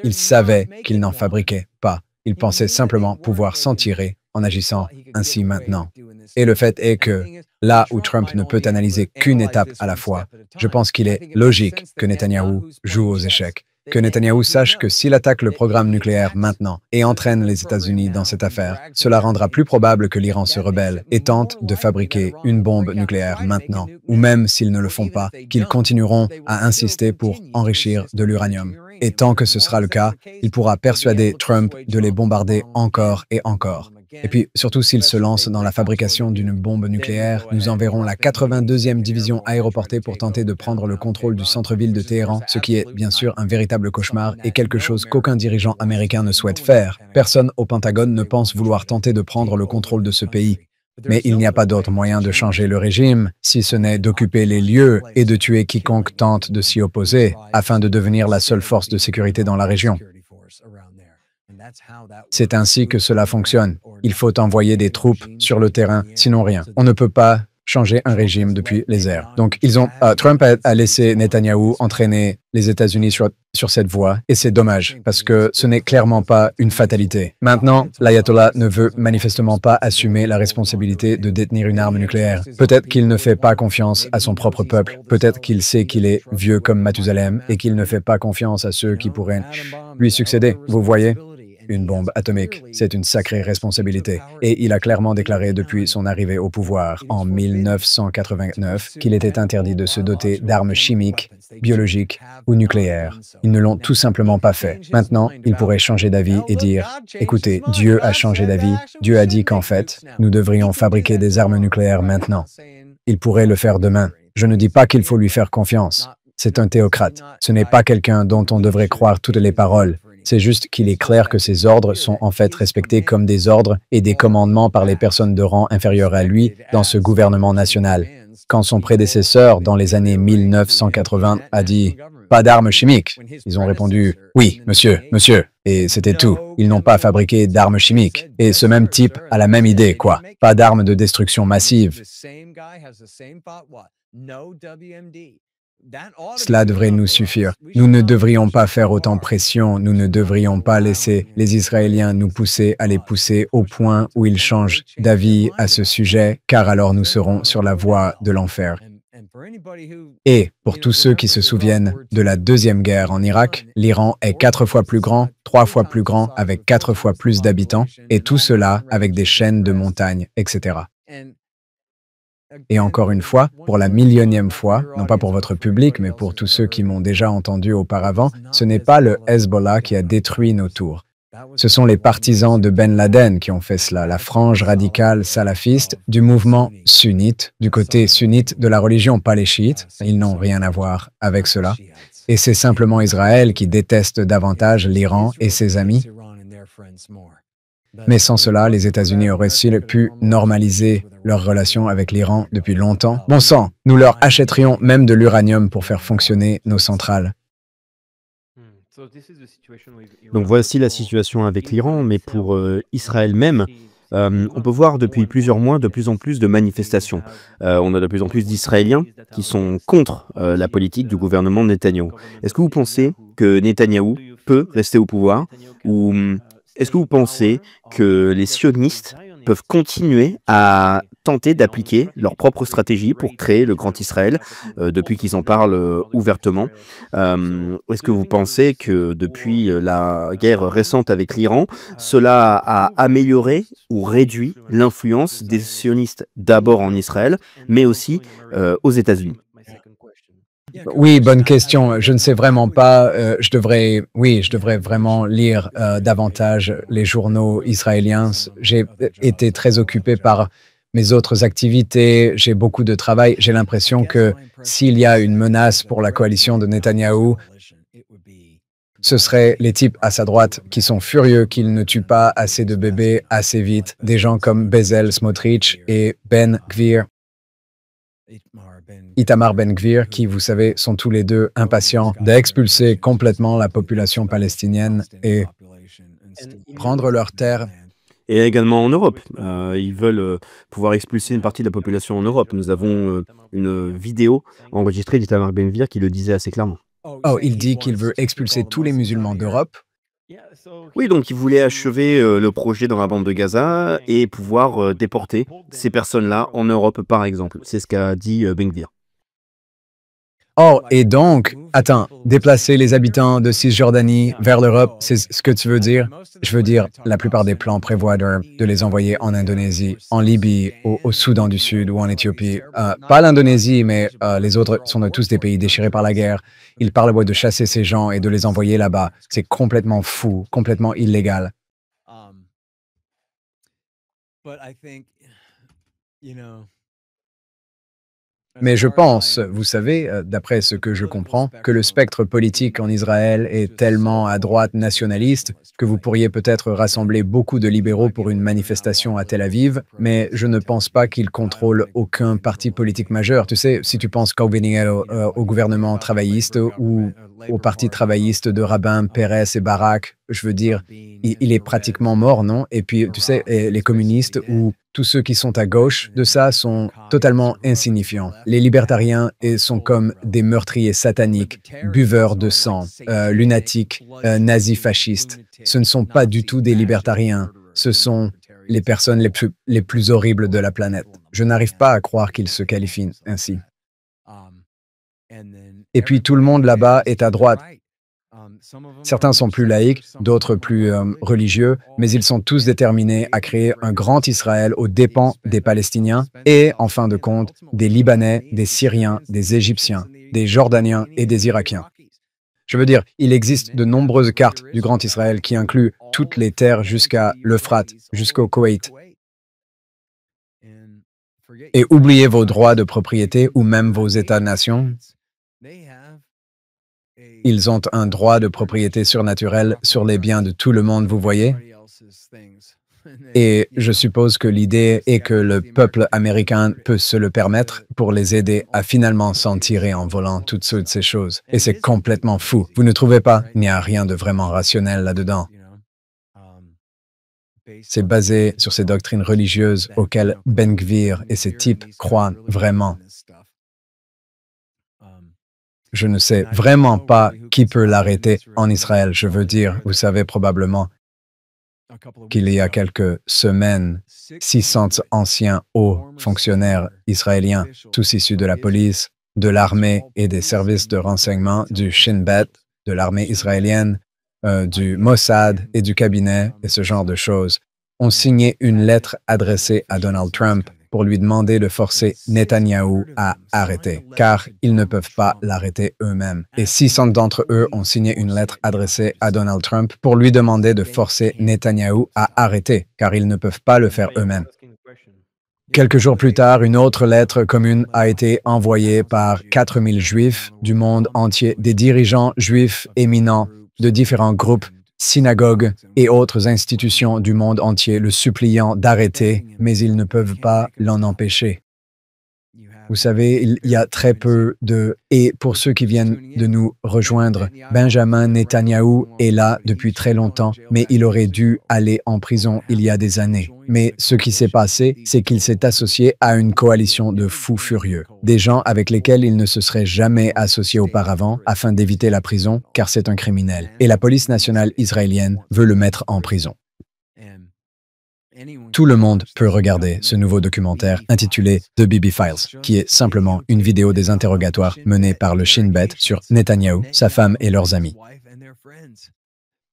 Il savait qu'il n'en fabriquait pas. Il pensait simplement pouvoir s'en tirer en agissant ainsi maintenant. Et le fait est que, là où Trump ne peut analyser qu'une étape à la fois, je pense qu'il est logique que Netanyahou joue aux échecs. Que Netanyahou sache que s'il attaque le programme nucléaire maintenant et entraîne les États-Unis dans cette affaire, cela rendra plus probable que l'Iran se rebelle et tente de fabriquer une bombe nucléaire maintenant, ou même s'ils ne le font pas, qu'ils continueront à insister pour enrichir de l'uranium. Et tant que ce sera le cas, il pourra persuader Trump de les bombarder encore et encore. Et puis, surtout s'il se lance dans la fabrication d'une bombe nucléaire, nous enverrons la 82e division aéroportée pour tenter de prendre le contrôle du centre-ville de Téhéran, ce qui est bien sûr un véritable cauchemar et quelque chose qu'aucun dirigeant américain ne souhaite faire. Personne au Pentagone ne pense vouloir tenter de prendre le contrôle de ce pays. Mais il n'y a pas d'autre moyen de changer le régime, si ce n'est d'occuper les lieux et de tuer quiconque tente de s'y opposer, afin de devenir la seule force de sécurité dans la région. C'est ainsi que cela fonctionne. Il faut envoyer des troupes sur le terrain, sinon rien. On ne peut pas changer un régime depuis les airs. Donc, Trump a laissé Netanyahou entraîner les États-Unis sur cette voie, et c'est dommage, parce que ce n'est clairement pas une fatalité. Maintenant, l'ayatollah ne veut manifestement pas assumer la responsabilité de détenir une arme nucléaire. Peut-être qu'il ne fait pas confiance à son propre peuple, peut-être qu'il sait qu'il est vieux comme Mathusalem, et qu'il ne fait pas confiance à ceux qui pourraient lui succéder, vous voyez? une bombe atomique. C'est une sacrée responsabilité. Et il a clairement déclaré depuis son arrivée au pouvoir en 1989 qu'il était interdit de se doter d'armes chimiques, biologiques ou nucléaires. Ils ne l'ont tout simplement pas fait. Maintenant, il pourrait changer d'avis et dire, écoutez, Dieu a changé d'avis. Dieu a dit qu'en fait, nous devrions fabriquer des armes nucléaires maintenant. Il pourrait le faire demain. Je ne dis pas qu'il faut lui faire confiance. C'est un théocrate. Ce n'est pas quelqu'un dont on devrait croire toutes les paroles. C'est juste qu'il est clair que ses ordres sont en fait respectés comme des ordres et des commandements par les personnes de rang inférieur à lui dans ce gouvernement national. Quand son prédécesseur, dans les années 1980, a dit « pas d'armes chimiques », ils ont répondu « oui, monsieur, monsieur ». Et c'était tout. Ils n'ont pas fabriqué d'armes chimiques. Et ce même type a la même idée, quoi. Pas d'armes de destruction massive. Cela devrait nous suffire. Nous ne devrions pas faire autant pression, nous ne devrions pas laisser les Israéliens nous pousser à les pousser au point où ils changent d'avis à ce sujet, car alors nous serons sur la voie de l'enfer. Et pour tous ceux qui se souviennent de la Deuxième Guerre en Irak, l'Iran est 4 fois plus grand, 3 fois plus grand, avec 4 fois plus d'habitants, et tout cela avec des chaînes de montagnes, etc. Et encore une fois, pour la millionième fois, non pas pour votre public, mais pour tous ceux qui m'ont déjà entendu auparavant, ce n'est pas le Hezbollah qui a détruit nos tours. Ce sont les partisans de Ben Laden qui ont fait cela, la frange radicale salafiste du mouvement sunnite, du côté sunnite de la religion, pas les chiites. Ils n'ont rien à voir avec cela. Et c'est simplement Israël qui déteste davantage l'Iran et ses amis. Mais sans cela, les États-Unis auraient-ils pu normaliser leurs relations avec l'Iran depuis longtemps? Bon sang, nous leur achèterions même de l'uranium pour faire fonctionner nos centrales. Donc voici la situation avec l'Iran, mais pour Israël même, on peut voir depuis plusieurs mois de plus en plus de manifestations. On a de plus en plus d'Israéliens qui sont contre la politique du gouvernement Netanyahou. Est-ce que vous pensez que Netanyahou peut rester au pouvoir ou est-ce que vous pensez que les sionistes peuvent continuer à tenter d'appliquer leur propre stratégie pour créer le Grand Israël, depuis qu'ils en parlent ouvertement? Est-ce que vous pensez que depuis la guerre récente avec l'Iran, cela a amélioré ou réduit l'influence des sionistes d'abord en Israël, mais aussi aux États-Unis? Oui, bonne question. Je ne sais vraiment pas. Je devrais vraiment lire davantage les journaux israéliens. J'ai été très occupé par mes autres activités. J'ai beaucoup de travail. J'ai l'impression que s'il y a une menace pour la coalition de Netanyahou, ce seraient les types à sa droite qui sont furieux qu'ils ne tuent pas assez de bébés assez vite. Des gens comme Bezalel Smotrich et Ben Gvir. Itamar Ben-Gvir, qui, vous savez, sont tous les deux impatients d'expulser complètement la population palestinienne et prendre leurs terres. Et également en Europe. Ils veulent pouvoir expulser une partie de la population en Europe. Nous avons une vidéo enregistrée d'Itamar Ben-Gvir qui le disait assez clairement. Oh, il dit qu'il veut expulser tous les musulmans d'Europe. Oui, donc il voulait achever le projet dans la bande de Gaza et pouvoir déporter ces personnes-là en Europe, par exemple. C'est ce qu'a dit Ben-Gvir. Oh, et donc, attends, déplacer les habitants de Cisjordanie vers l'Europe, c'est ce que tu veux dire? Je veux dire, la plupart des plans prévoient de les envoyer en Indonésie, en Libye, au Soudan du Sud ou en Éthiopie. Pas l'Indonésie, mais les autres sont tous des pays déchirés par la guerre. Ils parlent de chasser ces gens et de les envoyer là-bas. C'est complètement fou, complètement illégal. Mais je pense, vous savez, d'après ce que je comprends, que le spectre politique en Israël est tellement à droite nationaliste que vous pourriez peut-être rassembler beaucoup de libéraux pour une manifestation à Tel Aviv, mais je ne pense pas qu'ils contrôlent aucun parti politique majeur. Tu sais, si tu penses au gouvernement travailliste ou au parti travailliste de Rabin, Peres et Barak, je veux dire, il est pratiquement mort, non? Et puis, tu sais, les communistes ou tous ceux qui sont à gauche de ça sont totalement insignifiants. Les libertariens sont comme des meurtriers sataniques, buveurs de sang, lunatiques, nazis fascistes. Ce ne sont pas du tout des libertariens. Ce sont les personnes les plus horribles de la planète. Je n'arrive pas à croire qu'ils se qualifient ainsi. Et puis tout le monde là-bas est à droite. Certains sont plus laïques, d'autres plus religieux, mais ils sont tous déterminés à créer un grand Israël aux dépens des Palestiniens et, en fin de compte, des Libanais, des Syriens, des Égyptiens, des Jordaniens et des Irakiens. Je veux dire, il existe de nombreuses cartes du Grand Israël qui incluent toutes les terres jusqu'à l'Euphrate, jusqu'au Koweït. Et oubliez vos droits de propriété ou même vos États-nations. Ils ont un droit de propriété surnaturel sur les biens de tout le monde, vous voyez? Et je suppose que l'idée est que le peuple américain peut se le permettre pour les aider à finalement s'en tirer en volant toutes ces choses. Et c'est complètement fou. Vous ne trouvez pas? Il n'y a rien de vraiment rationnel là-dedans. C'est basé sur ces doctrines religieuses auxquelles Ben Gvir et ses types croient vraiment. Je ne sais vraiment pas qui peut l'arrêter en Israël. Je veux dire, vous savez probablement qu'il y a quelques semaines, 600 anciens hauts fonctionnaires israéliens, tous issus de la police, de l'armée et des services de renseignement du Shin Bet, de l'armée israélienne, du Mossad et du cabinet et ce genre de choses, ont signé une lettre adressée à Donald Trump pour lui demander de forcer Netanyahou à arrêter, car ils ne peuvent pas l'arrêter eux-mêmes. Et 600 d'entre eux ont signé une lettre adressée à Donald Trump pour lui demander de forcer Netanyahou à arrêter, car ils ne peuvent pas le faire eux-mêmes. Quelques jours plus tard, une autre lettre commune a été envoyée par 4000 Juifs du monde entier, des dirigeants juifs éminents de différents groupes, synagogues et autres institutions du monde entier, le suppliant d'arrêter, mais ils ne peuvent pas l'en empêcher. Vous savez, il y a très peu de... Et pour ceux qui viennent de nous rejoindre, Benjamin Netanyahou est là depuis très longtemps, mais il aurait dû aller en prison il y a des années. Mais ce qui s'est passé, c'est qu'il s'est associé à une coalition de fous furieux, des gens avec lesquels il ne se serait jamais associé auparavant afin d'éviter la prison, car c'est un criminel. Et la police nationale israélienne veut le mettre en prison. Tout le monde peut regarder ce nouveau documentaire intitulé The Bibi Files, qui est simplement une vidéo des interrogatoires menés par le Shin Bet sur Netanyahou, sa femme et leurs amis.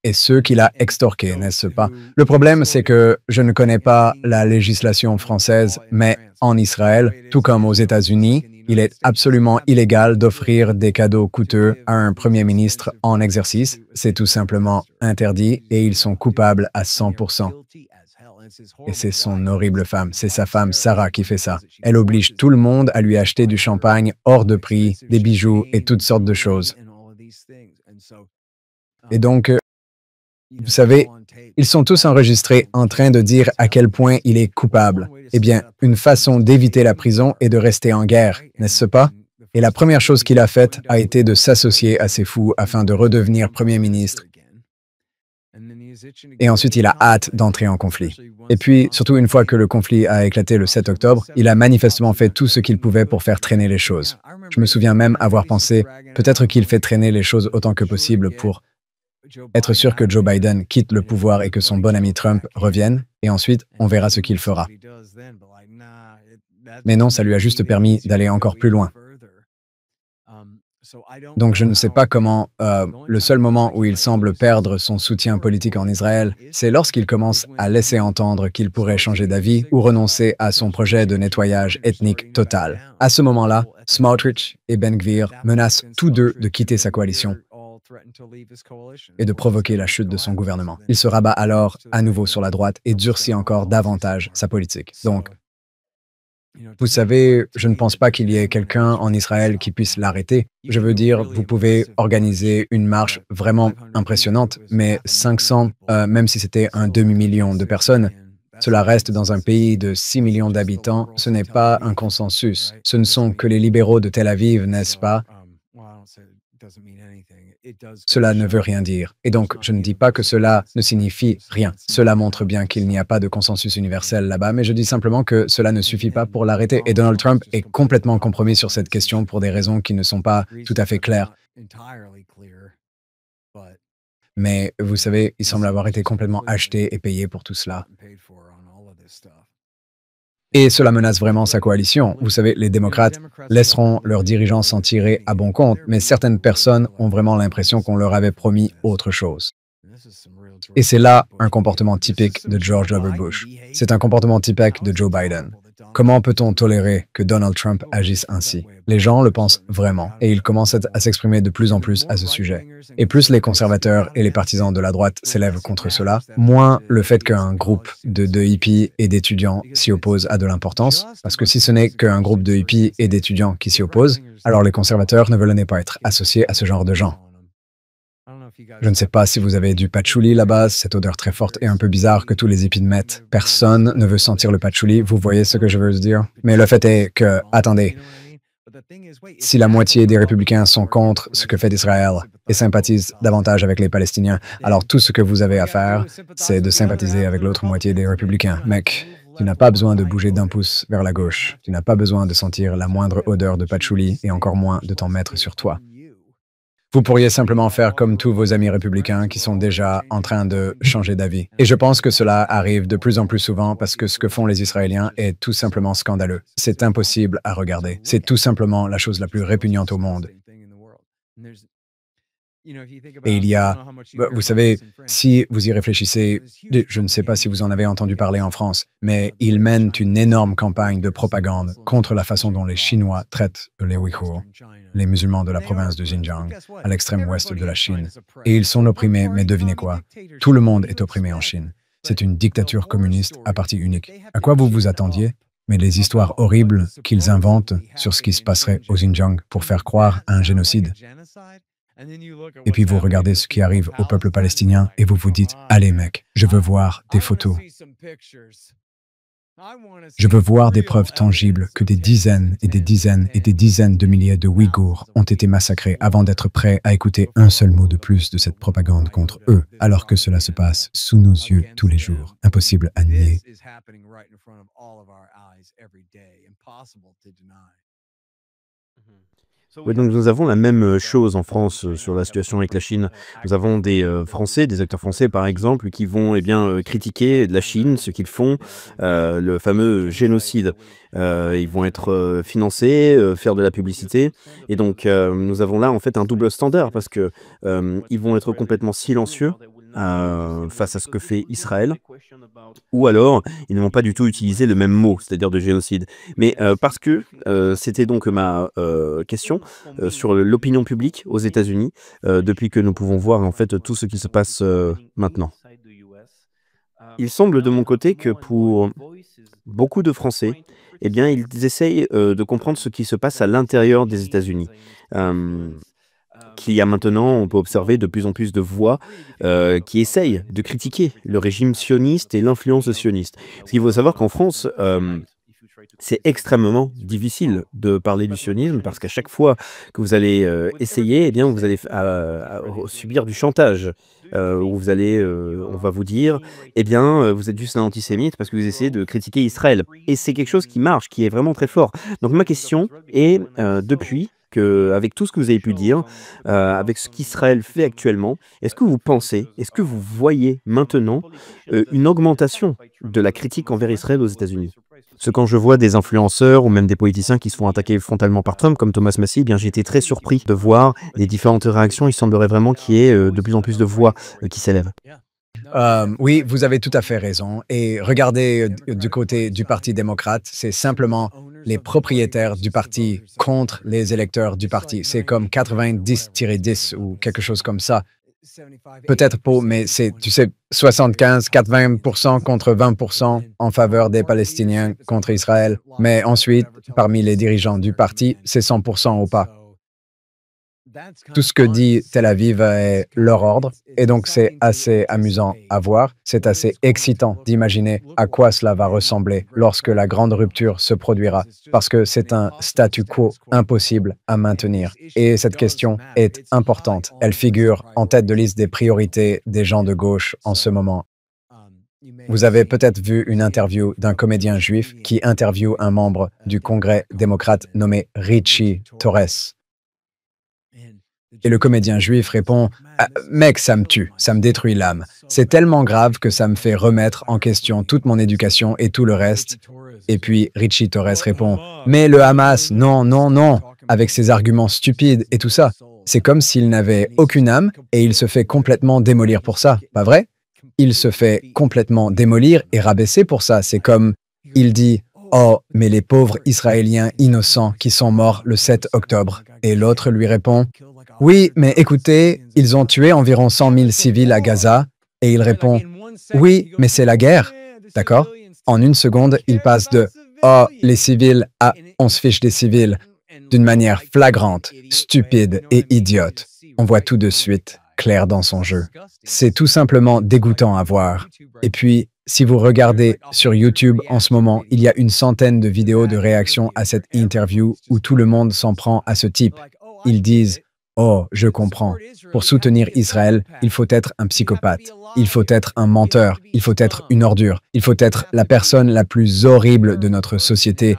Et ceux qu'il a extorqués, n'est-ce pas? Le problème, c'est que je ne connais pas la législation française, mais en Israël, tout comme aux États-Unis, il est absolument illégal d'offrir des cadeaux coûteux à un premier ministre en exercice. C'est tout simplement interdit et ils sont coupables à 100%. Et c'est son horrible femme, c'est sa femme Sarah qui fait ça. Elle oblige tout le monde à lui acheter du champagne hors de prix, des bijoux et toutes sortes de choses. Et donc, vous savez, ils sont tous enregistrés en train de dire à quel point il est coupable. Eh bien, une façon d'éviter la prison est de rester en guerre, n'est-ce pas? Et la première chose qu'il a faite a été de s'associer à ces fous afin de redevenir Premier ministre. Et ensuite, il a hâte d'entrer en conflit. Et puis, surtout une fois que le conflit a éclaté le 7 octobre, il a manifestement fait tout ce qu'il pouvait pour faire traîner les choses. Je me souviens même avoir pensé, peut-être qu'il fait traîner les choses autant que possible pour être sûr que Joe Biden quitte le pouvoir et que son bon ami Trump revienne, et ensuite, on verra ce qu'il fera. Mais non, ça lui a juste permis d'aller encore plus loin. Donc je ne sais pas comment, le seul moment où il semble perdre son soutien politique en Israël, c'est lorsqu'il commence à laisser entendre qu'il pourrait changer d'avis ou renoncer à son projet de nettoyage ethnique total. À ce moment-là, Smotrich et Ben Gvir menacent tous deux de quitter sa coalition et de provoquer la chute de son gouvernement. Il se rabat alors à nouveau sur la droite et durcit encore davantage sa politique. Donc, vous savez, je ne pense pas qu'il y ait quelqu'un en Israël qui puisse l'arrêter. Je veux dire, vous pouvez organiser une marche vraiment impressionnante, mais 500, même si c'était un demi-million de personnes, cela reste dans un pays de 6 millions d'habitants, ce n'est pas un consensus. Ce ne sont que les libéraux de Tel Aviv, n'est-ce pas? Cela ne veut rien dire. Et donc, je ne dis pas que cela ne signifie rien. Cela montre bien qu'il n'y a pas de consensus universel là-bas, mais je dis simplement que cela ne suffit pas pour l'arrêter. Et Donald Trump est complètement compromis sur cette question pour des raisons qui ne sont pas tout à fait claires. Mais vous savez, il semble avoir été complètement acheté et payé pour tout cela. Et cela menace vraiment sa coalition. Vous savez, les démocrates laisseront leurs dirigeants s'en tirer à bon compte, mais certaines personnes ont vraiment l'impression qu'on leur avait promis autre chose. Et c'est là un comportement typique de George W. Bush. C'est un comportement typique de Joe Biden. Comment peut-on tolérer que Donald Trump agisse ainsi? Les gens le pensent vraiment, et ils commencent à s'exprimer de plus en plus à ce sujet. Et plus les conservateurs et les partisans de la droite s'élèvent contre cela, moins le fait qu'un groupe de hippies et d'étudiants s'y oppose a de l'importance, parce que si ce n'est qu'un groupe de hippies et d'étudiants qui s'y opposent, alors les conservateurs ne veulent pas être associés à ce genre de gens. Je ne sais pas si vous avez du patchouli là-bas, cette odeur très forte et un peu bizarre que tous les hippies mettent. Personne ne veut sentir le patchouli, vous voyez ce que je veux dire? Mais le fait est que, attendez, si la moitié des républicains sont contre ce que fait Israël et sympathisent davantage avec les Palestiniens, alors tout ce que vous avez à faire, c'est de sympathiser avec l'autre moitié des républicains. Mec, tu n'as pas besoin de bouger d'un pouce vers la gauche. Tu n'as pas besoin de sentir la moindre odeur de patchouli et encore moins de t'en mettre sur toi. Vous pourriez simplement faire comme tous vos amis républicains qui sont déjà en train de changer d'avis. Et je pense que cela arrive de plus en plus souvent parce que ce que font les Israéliens est tout simplement scandaleux. C'est impossible à regarder. C'est tout simplement la chose la plus répugnante au monde. Et il y a, vous savez, si vous y réfléchissez, je ne sais pas si vous en avez entendu parler en France, mais ils mènent une énorme campagne de propagande contre la façon dont les Chinois traitent les Ouïghours, les musulmans de la province de Xinjiang, à l'extrême ouest de la Chine. Et ils sont opprimés, mais devinez quoi? Tout le monde est opprimé en Chine. C'est une dictature communiste à parti unique. À quoi vous vous attendiez? Mais les histoires horribles qu'ils inventent sur ce qui se passerait au Xinjiang pour faire croire à un génocide. Et puis vous regardez ce qui arrive au peuple palestinien et vous vous dites, allez mec, je veux voir des photos. Je veux voir des preuves tangibles que des dizaines et des dizaines et des dizaines de milliers de Ouïghours ont été massacrés avant d'être prêts à écouter un seul mot de plus de cette propagande contre eux, alors que cela se passe sous nos yeux tous les jours. Impossible à nier. Oui, donc nous avons la même chose en France sur la situation avec la Chine. Nous avons des Français, des acteurs français par exemple, qui vont critiquer la Chine, ce qu'ils font, le fameux génocide. Ils vont être financés, faire de la publicité. Et donc nous avons là en fait un double standard parce que ils vont être complètement silencieux face à ce que fait Israël. Ou alors, ils ne vont pas du tout utiliser le même mot, c'est-à-dire de génocide. Mais parce que c'était donc ma question sur l'opinion publique aux États-Unis, depuis que nous pouvons voir en fait tout ce qui se passe maintenant. Il semble de mon côté que pour beaucoup de Français, eh bien, ils essayent de comprendre ce qui se passe à l'intérieur des États-Unis. Qu'il y a maintenant, on peut observer de plus en plus de voix qui essayent de critiquer le régime sioniste et l'influence sioniste. Parce qu'il faut savoir qu'en France, c'est extrêmement difficile de parler du sionisme parce qu'à chaque fois que vous allez essayer, eh bien, vous allez subir du chantage. Où vous allez, on va vous dire, eh bien, vous êtes juste un antisémite parce que vous essayez de critiquer Israël. Et c'est quelque chose qui marche, qui est vraiment très fort. Donc ma question est, depuis avec tout ce que vous avez pu dire, avec ce qu'Israël fait actuellement, est-ce que vous pensez, est-ce que vous voyez maintenant une augmentation de la critique envers Israël aux États-Unis? Parce que quand je vois des influenceurs ou même des politiciens qui se font attaquer frontalement par Trump, comme Thomas Massie, eh bien j'ai été très surpris de voir les différentes réactions. Il semblerait vraiment qu'il y ait de plus en plus de voix qui s'élèvent. Oui, vous avez tout à fait raison. Et regardez du côté du Parti démocrate, c'est simplement les propriétaires du parti contre les électeurs du parti. C'est comme 90-10 ou quelque chose comme ça. Peut-être pas, mais c'est, tu sais, 75-80% contre 20% en faveur des Palestiniens contre Israël. Mais ensuite, parmi les dirigeants du parti, c'est 100% au pas. Tout ce que dit Tel Aviv est leur ordre, et donc c'est assez amusant à voir, c'est assez excitant d'imaginer à quoi cela va ressembler lorsque la grande rupture se produira, parce que c'est un statu quo impossible à maintenir. Et cette question est importante, elle figure en tête de liste des priorités des gens de gauche en ce moment. Vous avez peut-être vu une interview d'un comédien juif qui interviewe un membre du Congrès démocrate nommé Richie Torres. Et le comédien juif répond, ah, mec, ça me tue, ça me détruit l'âme. C'est tellement grave que ça me fait remettre en question toute mon éducation et tout le reste. Et puis Richie Torres répond, mais le Hamas, non, non, non, avec ses arguments stupides et tout ça. C'est comme s'il n'avait aucune âme et il se fait complètement démolir pour ça, pas vrai? Il se fait complètement démolir et rabaisser pour ça. C'est comme, il dit, oh, mais les pauvres Israéliens innocents qui sont morts le 7 octobre. Et l'autre lui répond, oui, mais écoutez, ils ont tué environ 100 000 civils à Gaza. Et il répond, oui, mais c'est la guerre. D'accord? En une seconde, il passe de oh, les civils à on se fiche des civils d'une manière flagrante, stupide et idiote. On voit tout de suite clair dans son jeu. C'est tout simplement dégoûtant à voir. Et puis, si vous regardez sur YouTube en ce moment, il y a une centaine de vidéos de réaction à cette interview où tout le monde s'en prend à ce type. Ils disent oh, je comprends. Pour soutenir Israël, il faut être un psychopathe. Il faut être un menteur. Il faut être une ordure. Il faut être la personne la plus horrible de notre société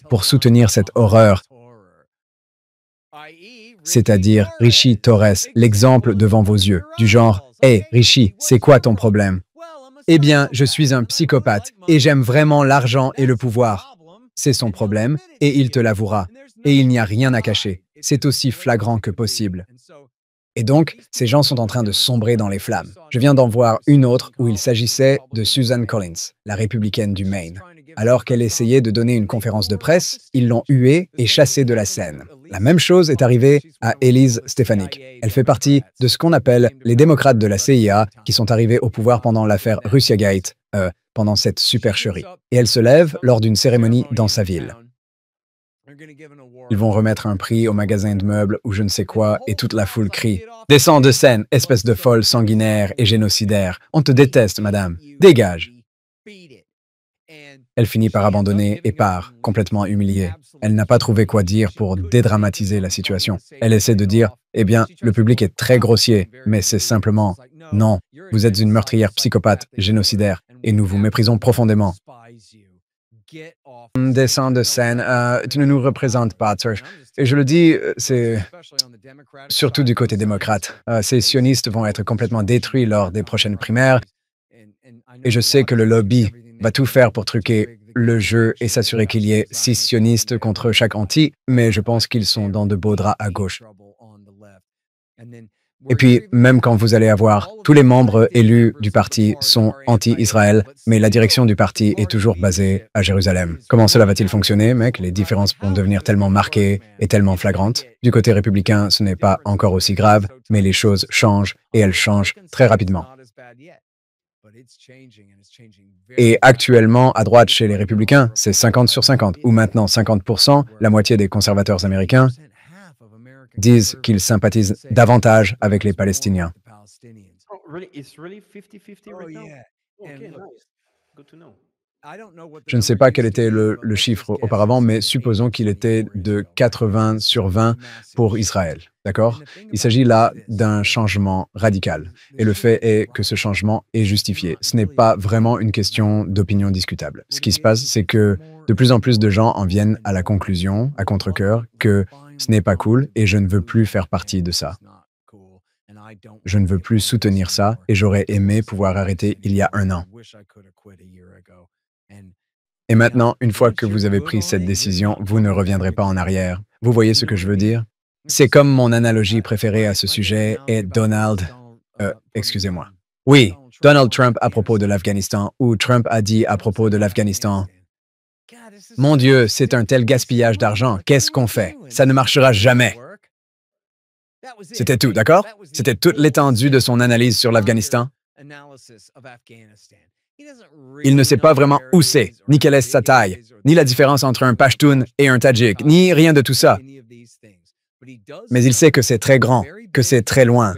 pour soutenir cette horreur. C'est-à-dire Richie Torres, l'exemple devant vos yeux, du genre « Hey, Richie, c'est quoi ton problème ?» Eh bien, je suis un psychopathe et j'aime vraiment l'argent et le pouvoir. C'est son problème et il te l'avouera. Et il n'y a rien à cacher. C'est aussi flagrant que possible. Et donc, ces gens sont en train de sombrer dans les flammes. Je viens d'en voir une autre où il s'agissait de Susan Collins, la républicaine du Maine. Alors qu'elle essayait de donner une conférence de presse, ils l'ont huée et chassée de la scène. La même chose est arrivée à Elise Stefanik. Elle fait partie de ce qu'on appelle les démocrates de la CIA qui sont arrivés au pouvoir pendant l'affaire Russiagate, pendant cette supercherie. Et elle se lève lors d'une cérémonie dans sa ville. Ils vont remettre un prix au magasin de meubles ou je ne sais quoi et toute la foule crie « Descends de scène, espèce de folle sanguinaire et génocidaire. On te déteste, madame. Dégage !» Elle finit par abandonner et part, complètement humiliée. Elle n'a pas trouvé quoi dire pour dédramatiser la situation. Elle essaie de dire « Eh bien, le public est très grossier, mais c'est simplement « Non, vous êtes une meurtrière psychopathe, génocidaire, et nous vous méprisons profondément. » Descends de scène, tu ne nous représentes pas, Serge. Et je le dis, c'est surtout du côté démocrate. Ces sionistes vont être complètement détruits lors des prochaines primaires. Et je sais que le lobby va tout faire pour truquer le jeu et s'assurer qu'il y ait 6 sionistes contre chaque anti, mais je pense qu'ils sont dans de beaux draps à gauche. Et puis, même quand vous allez avoir tous les membres élus du parti sont anti-Israël, mais la direction du parti est toujours basée à Jérusalem. Comment cela va-t-il fonctionner, mec? Les différences vont devenir tellement marquées et tellement flagrantes. Du côté républicain, ce n'est pas encore aussi grave, mais les choses changent et elles changent très rapidement. Et actuellement, à droite, chez les républicains, c'est 50 sur 50, ou maintenant 50%, la moitié des conservateurs américains disent qu'ils sympathisent davantage avec les Palestiniens. Oh, really? It's really 50-50 right now? Okay, nice. Good to know. Je ne sais pas quel était le chiffre auparavant, mais supposons qu'il était de 80 sur 20 pour Israël. D'accord? Il s'agit là d'un changement radical. Et le fait est que ce changement est justifié. Ce n'est pas vraiment une question d'opinion discutable. Ce qui se passe, c'est que de plus en plus de gens en viennent à la conclusion, à contre-cœur, que ce n'est pas cool et je ne veux plus faire partie de ça. Je ne veux plus soutenir ça et j'aurais aimé pouvoir arrêter il y a 1 an. Et maintenant, une fois que vous avez pris cette décision, vous ne reviendrez pas en arrière. Vous voyez ce que je veux dire? C'est comme mon analogie préférée à ce sujet est excusez-moi. Oui, Donald Trump à propos de l'Afghanistan ou Trump a dit à propos de l'Afghanistan. Mon Dieu, c'est un tel gaspillage d'argent. Qu'est-ce qu'on fait? Ça ne marchera jamais. C'était tout, d'accord? C'était toute l'étendue de son analyse sur l'Afghanistan. Il ne sait pas vraiment où c'est, ni quelle est sa taille, ni la différence entre un Pashtun et un Tadjik, ni rien de tout ça. Mais il sait que c'est très grand, que c'est très loin,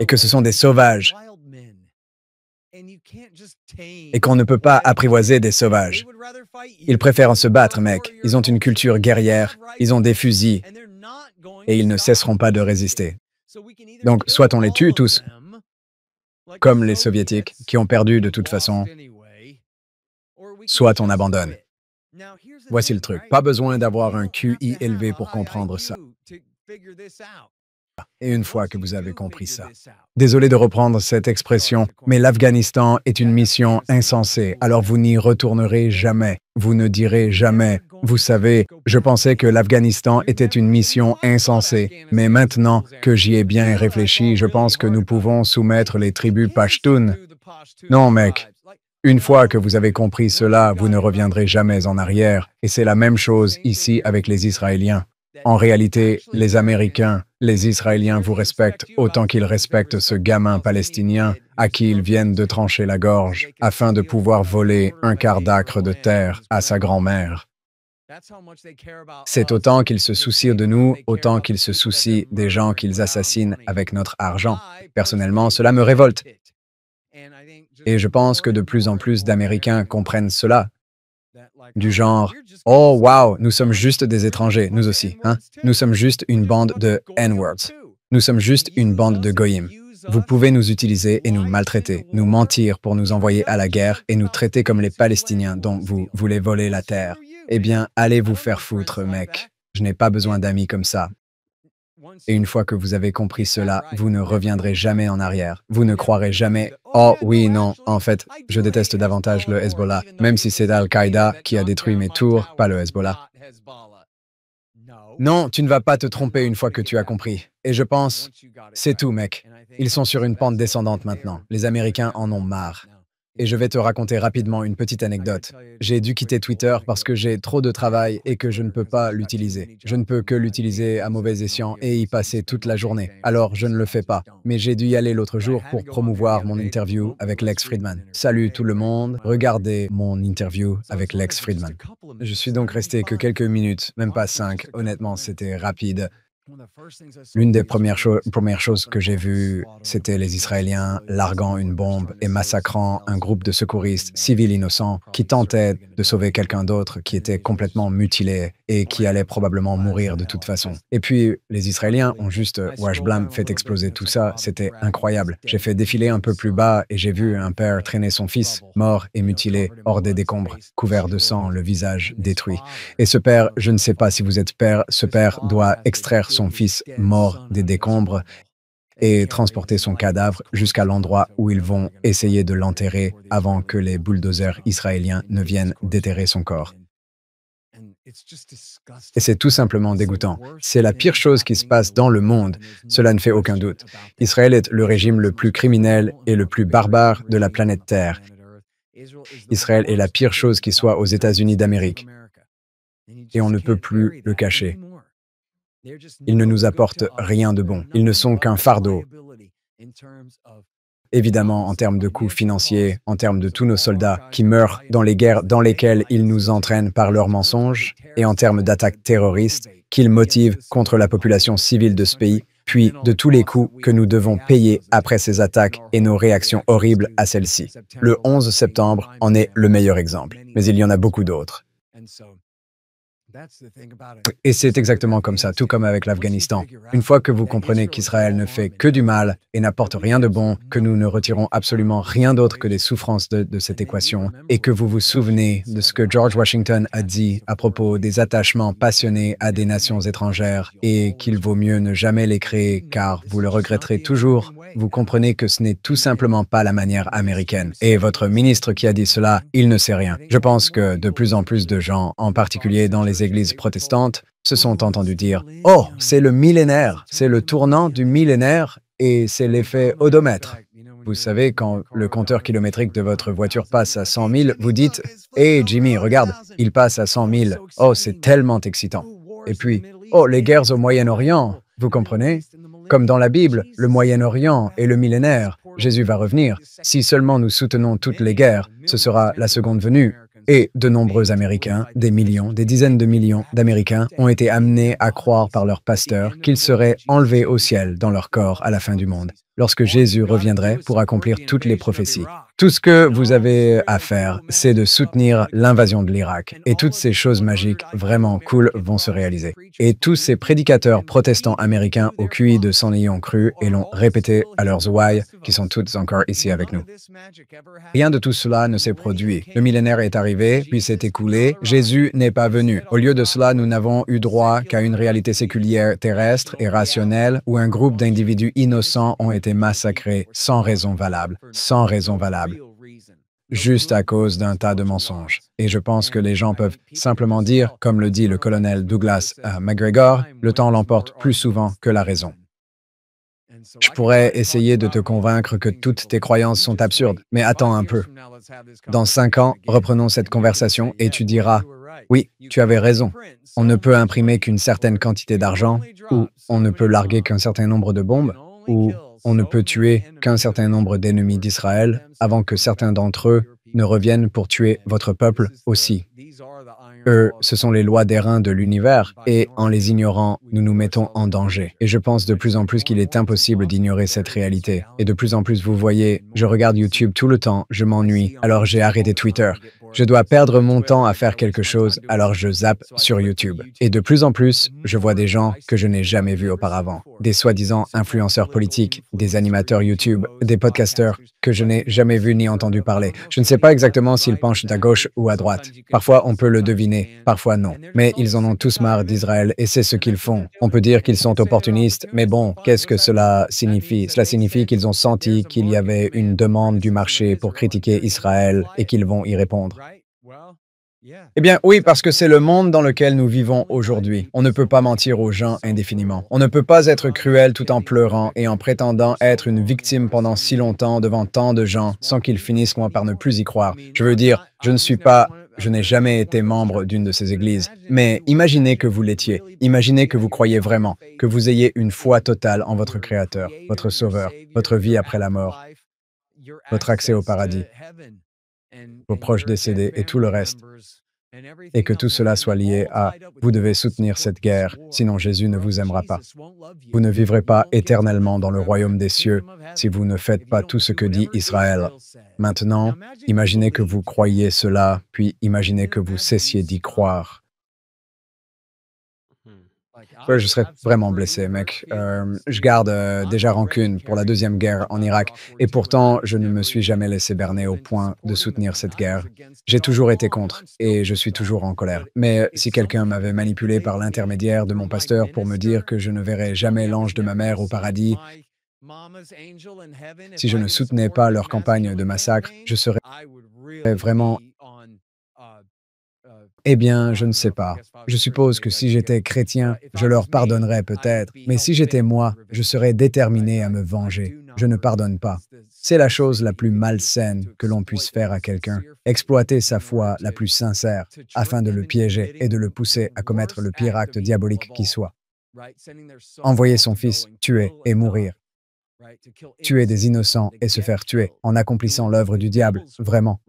et que ce sont des sauvages, et qu'on ne peut pas apprivoiser des sauvages. Ils préfèrent se battre, mec. Ils ont une culture guerrière, ils ont des fusils, et ils ne cesseront pas de résister. Donc, soit on les tue tous, comme les Soviétiques, qui ont perdu de toute façon, soit on abandonne. Voici le truc. Pas besoin d'avoir un QI élevé pour comprendre ça. Et une fois que vous avez compris ça, désolé de reprendre cette expression, mais l'Afghanistan est une mission insensée, alors vous n'y retournerez jamais. Vous ne direz jamais, vous savez, je pensais que l'Afghanistan était une mission insensée, mais maintenant que j'y ai bien réfléchi, je pense que nous pouvons soumettre les tribus Pashtuns. Non, mec. Une fois que vous avez compris cela, vous ne reviendrez jamais en arrière. Et c'est la même chose ici avec les Israéliens. En réalité, les Américains, les Israéliens vous respectent autant qu'ils respectent ce gamin palestinien à qui ils viennent de trancher la gorge afin de pouvoir voler un quart d'acre de terre à sa grand-mère. C'est autant qu'ils se soucient de nous, autant qu'ils se soucient des gens qu'ils assassinent avec notre argent. Personnellement, cela me révolte. Et je pense que de plus en plus d'Américains comprennent cela. Du genre, oh wow, nous sommes juste des étrangers, nous aussi, hein? Nous sommes juste une bande de N-words. Nous sommes juste une bande de goyim. Vous pouvez nous utiliser et nous maltraiter, nous mentir pour nous envoyer à la guerre et nous traiter comme les Palestiniens dont vous voulez voler la terre. Eh bien, allez vous faire foutre, mec. Je n'ai pas besoin d'amis comme ça. Et une fois que vous avez compris cela, vous ne reviendrez jamais en arrière. Vous ne croirez jamais « Oh oui, non, en fait, je déteste davantage le Hezbollah, même si c'est Al-Qaïda qui a détruit mes tours, pas le Hezbollah. » Non, tu ne vas pas te tromper une fois que tu as compris. Et je pense, c'est tout, mec. Ils sont sur une pente descendante maintenant. Les Américains en ont marre. Et je vais te raconter rapidement une petite anecdote. J'ai dû quitter Twitter parce que j'ai trop de travail et que je ne peux pas l'utiliser. Je ne peux que l'utiliser à mauvais escient et y passer toute la journée. Alors, je ne le fais pas. Mais j'ai dû y aller l'autre jour pour promouvoir mon interview avec Lex Fridman. Salut tout le monde, regardez mon interview avec Lex Fridman. Je suis donc resté que quelques minutes, même pas 5. Honnêtement, c'était rapide. L'une des premières choses que j'ai vues, c'était les Israéliens larguant une bombe et massacrant un groupe de secouristes civils innocents qui tentaient de sauver quelqu'un d'autre qui était complètement mutilé et qui allait probablement mourir de toute façon. Et puis, les Israéliens ont juste, wash blam, fait exploser tout ça. C'était incroyable. J'ai fait défiler un peu plus bas et j'ai vu un père traîner son fils, mort et mutilé, hors des décombres, couvert de sang, le visage détruit. Et ce père, je ne sais pas si vous êtes père, ce père doit extraire son fils mort des décombres et transporter son cadavre jusqu'à l'endroit où ils vont essayer de l'enterrer avant que les bulldozers israéliens ne viennent déterrer son corps. Et c'est tout simplement dégoûtant. C'est la pire chose qui se passe dans le monde, cela ne fait aucun doute. Israël est le régime le plus criminel et le plus barbare de la planète Terre. Israël est la pire chose qui soit aux États-Unis d'Amérique. Et on ne peut plus le cacher. Ils ne nous apportent rien de bon. Ils ne sont qu'un fardeau. Évidemment, en termes de coûts financiers, en termes de tous nos soldats qui meurent dans les guerres dans lesquelles ils nous entraînent par leurs mensonges, et en termes d'attaques terroristes qu'ils motivent contre la population civile de ce pays, puis de tous les coûts que nous devons payer après ces attaques et nos réactions horribles à celles-ci. Le 11 septembre en est le meilleur exemple, mais il y en a beaucoup d'autres. Et c'est exactement comme ça, tout comme avec l'Afghanistan. Une fois que vous comprenez qu'Israël ne fait que du mal et n'apporte rien de bon, que nous ne retirons absolument rien d'autre que des souffrances de cette équation, et que vous vous souvenez de ce que George Washington a dit à propos des attachements passionnés à des nations étrangères et qu'il vaut mieux ne jamais les créer car vous le regretterez toujours, vous comprenez que ce n'est tout simplement pas la manière américaine. Et votre ministre qui a dit cela, il ne sait rien. Je pense que de plus en plus de gens, en particulier dans les églises protestantes, se sont entendus dire « Oh, c'est le millénaire, c'est le tournant du millénaire et c'est l'effet odomètre. » Vous savez, quand le compteur kilométrique de votre voiture passe à 100 000, vous dites « Hey Jimmy, regarde, il passe à 100 000. Oh, c'est tellement excitant. » Et puis « Oh, les guerres au Moyen-Orient, vous comprenez? Comme dans la Bible, le Moyen-Orient est le millénaire. Jésus va revenir. Si seulement nous soutenons toutes les guerres, ce sera la seconde venue. » Et de nombreux Américains, des millions, des dizaines de millions d'Américains ont été amenés à croire par leurs pasteurs qu'ils seraient enlevés au ciel dans leur corps à la fin du monde. lorsque Jésus reviendrait pour accomplir toutes les prophéties. Tout ce que vous avez à faire, c'est de soutenir l'invasion de l'Irak. Et toutes ces choses magiques vraiment cool vont se réaliser. Et tous ces prédicateurs protestants américains au QI de 100 lions crus et l'ont répété à leurs ouailles, qui sont toutes encore ici avec nous. Rien de tout cela ne s'est produit. Le millénaire est arrivé, puis s'est écoulé. Jésus n'est pas venu. Au lieu de cela, nous n'avons eu droit qu'à une réalité séculière terrestre et rationnelle où un groupe d'individus innocents ont été massacrés sans raison valable. Sans raison valable. Juste à cause d'un tas de mensonges. Et je pense que les gens peuvent simplement dire, comme le dit le colonel Douglas McGregor, le temps l'emporte plus souvent que la raison. Je pourrais essayer de te convaincre que toutes tes croyances sont absurdes, mais attends un peu. Dans 5 ans, reprenons cette conversation et tu diras, oui, tu avais raison. On ne peut imprimer qu'une certaine quantité d'argent, ou on ne peut larguer qu'un certain nombre de bombes, ou on ne peut tuer qu'un certain nombre d'ennemis d'Israël avant que certains d'entre eux ne reviennent pour tuer votre peuple aussi. Ce sont les lois d'airain de l'univers, et en les ignorant, nous nous mettons en danger. Et je pense de plus en plus qu'il est impossible d'ignorer cette réalité. Et de plus en plus, vous voyez, je regarde YouTube tout le temps, je m'ennuie, alors j'ai arrêté Twitter. Je dois perdre mon temps à faire quelque chose, alors je zappe sur YouTube. Et de plus en plus, je vois des gens que je n'ai jamais vus auparavant. Des soi-disant influenceurs politiques, des animateurs YouTube, des podcasteurs que je n'ai jamais vus ni entendu parler. Je ne sais pas exactement s'ils penchent à gauche ou à droite. Parfois, on peut le deviner, parfois non. Mais ils en ont tous marre d'Israël et c'est ce qu'ils font. On peut dire qu'ils sont opportunistes, mais bon, qu'est-ce que cela signifie? Cela signifie qu'ils ont senti qu'il y avait une demande du marché pour critiquer Israël et qu'ils vont y répondre. Eh bien oui, parce que c'est le monde dans lequel nous vivons aujourd'hui. On ne peut pas mentir aux gens indéfiniment. On ne peut pas être cruel tout en pleurant et en prétendant être une victime pendant si longtemps devant tant de gens sans qu'ils finissent moi par ne plus y croire. Je veux dire, je n'ai jamais été membre d'une de ces églises. Mais imaginez que vous l'étiez. Imaginez que vous croyez vraiment, que vous ayez une foi totale en votre Créateur, votre Sauveur, votre vie après la mort, votre accès au paradis, vos proches décédés et tout le reste, et que tout cela soit lié à « vous devez soutenir cette guerre, sinon Jésus ne vous aimera pas. Vous ne vivrez pas éternellement dans le royaume des cieux si vous ne faites pas tout ce que dit Israël. » Maintenant, imaginez que vous croyiez cela, puis imaginez que vous cessiez d'y croire. Ouais, je serais vraiment blessé, mec. Je garde déjà rancune pour la deuxième guerre en Irak, et pourtant, je ne me suis jamais laissé berner au point de soutenir cette guerre. J'ai toujours été contre, et je suis toujours en colère. Mais si quelqu'un m'avait manipulé par l'intermédiaire de mon pasteur pour me dire que je ne verrais jamais l'ange de ma mère au paradis, si je ne soutenais pas leur campagne de massacre, je serais vraiment... Eh bien, je ne sais pas. Je suppose que si j'étais chrétien, je leur pardonnerais peut-être, mais si j'étais moi, je serais déterminé à me venger. Je ne pardonne pas. C'est la chose la plus malsaine que l'on puisse faire à quelqu'un, exploiter sa foi la plus sincère afin de le piéger et de le pousser à commettre le pire acte diabolique qui soit. Envoyer son fils, tuer et mourir. Tuer des innocents et se faire tuer en accomplissant l'œuvre du diable, vraiment.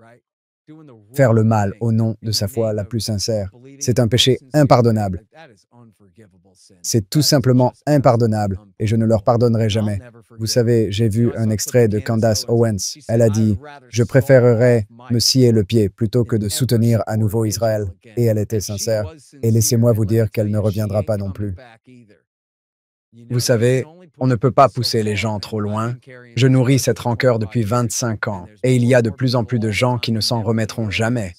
Faire le mal au nom de sa foi la plus sincère, c'est un péché impardonnable. C'est tout simplement impardonnable et je ne leur pardonnerai jamais. Vous savez, j'ai vu un extrait de Candace Owens. Elle a dit « Je préférerais me scier le pied plutôt que de soutenir à nouveau Israël. » Et elle était sincère. Et laissez-moi vous dire qu'elle ne reviendra pas non plus. Vous savez, on ne peut pas pousser les gens trop loin. Je nourris cette rancœur depuis 25 ans et il y a de plus en plus de gens qui ne s'en remettront jamais.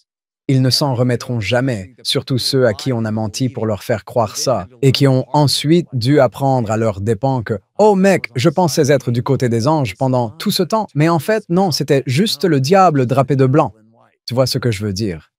Ils ne s'en remettront jamais, surtout ceux à qui on a menti pour leur faire croire ça et qui ont ensuite dû apprendre à leurs dépens que « Oh mec, je pensais être du côté des anges pendant tout ce temps, mais en fait, non, c'était juste le diable drapé de blanc. » Tu vois ce que je veux dire?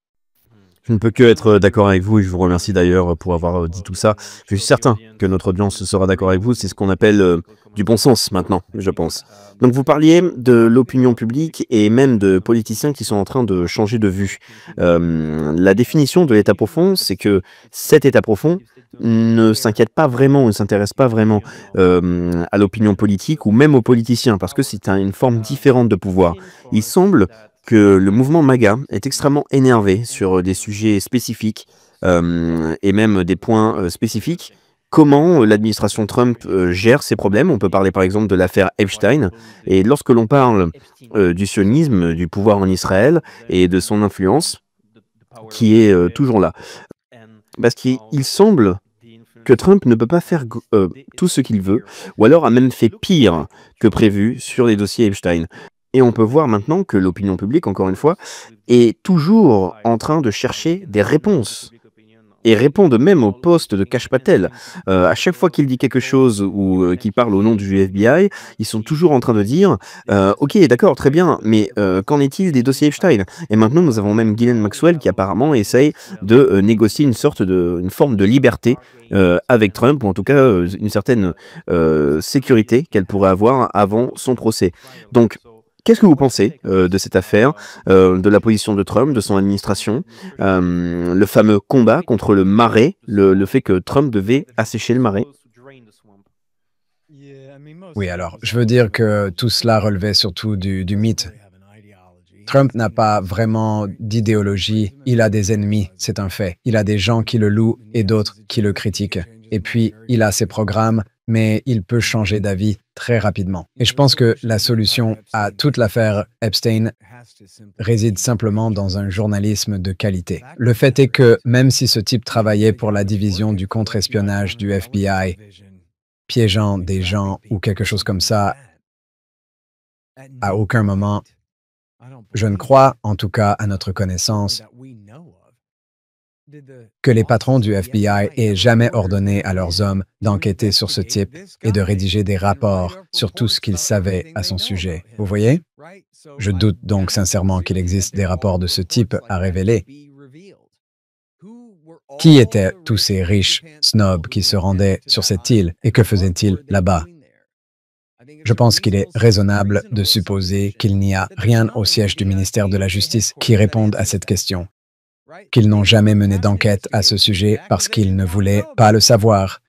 Je ne peux que être d'accord avec vous et je vous remercie d'ailleurs pour avoir dit tout ça. Je suis certain que notre audience sera d'accord avec vous. C'est ce qu'on appelle du bon sens maintenant, je pense. Donc vous parliez de l'opinion publique et même de politiciens qui sont en train de changer de vue. La définition de l'état profond, c'est que cet état profond ne s'inquiète pas vraiment, ne s'intéresse pas vraiment à l'opinion politique ou même aux politiciens parce que c'est une forme différente de pouvoir. Il semble que le mouvement MAGA est extrêmement énervé sur des sujets spécifiques et même des points spécifiques comment l'administration Trump gère ces problèmes. On peut parler par exemple de l'affaire Epstein. Et lorsque l'on parle du sionisme, du pouvoir en Israël et de son influence, qui est toujours là. Parce qu'il semble que Trump ne peut pas faire tout ce qu'il veut, ou alors a même fait pire que prévu sur les dossiers Epstein. Et on peut voir maintenant que l'opinion publique, encore une fois, est toujours en train de chercher des réponses. Et répondent même au poste de Kash Patel. À chaque fois qu'il dit quelque chose ou qu'il parle au nom du FBI, ils sont toujours en train de dire ok, d'accord, très bien, mais qu'en est-il des dossiers Epstein? Et maintenant, nous avons même Ghislaine Maxwell qui apparemment essaye de négocier une forme de liberté avec Trump, ou en tout cas une certaine sécurité qu'elle pourrait avoir avant son procès. Donc, qu'est-ce que vous pensez de cette affaire, de la position de Trump, de son administration, le fameux combat contre le marais, le fait que Trump devait assécher le marais? Oui, alors, je veux dire que tout cela relevait surtout du mythe. Trump n'a pas vraiment d'idéologie, il a des ennemis, c'est un fait. Il a des gens qui le louent et d'autres qui le critiquent. Et puis, il a ses programmes, mais il peut changer d'avis très rapidement. Et je pense que la solution à toute l'affaire Epstein réside simplement dans un journalisme de qualité. Le fait est que même si ce type travaillait pour la division du contre-espionnage du FBI, piégeant des gens ou quelque chose comme ça, à aucun moment, je ne crois, en tout cas à notre connaissance, que les patrons du FBI aient jamais ordonné à leurs hommes d'enquêter sur ce type et de rédiger des rapports sur tout ce qu'ils savaient à son sujet. Vous voyez? Je doute donc sincèrement qu'il existe des rapports de ce type à révéler. Qui étaient tous ces riches snobs qui se rendaient sur cette île et que faisaient-ils là-bas? Je pense qu'il est raisonnable de supposer qu'il n'y a rien au siège du ministère de la Justice qui réponde à cette question, qu'ils n'ont jamais mené d'enquête à ce sujet parce qu'ils ne voulaient pas le savoir.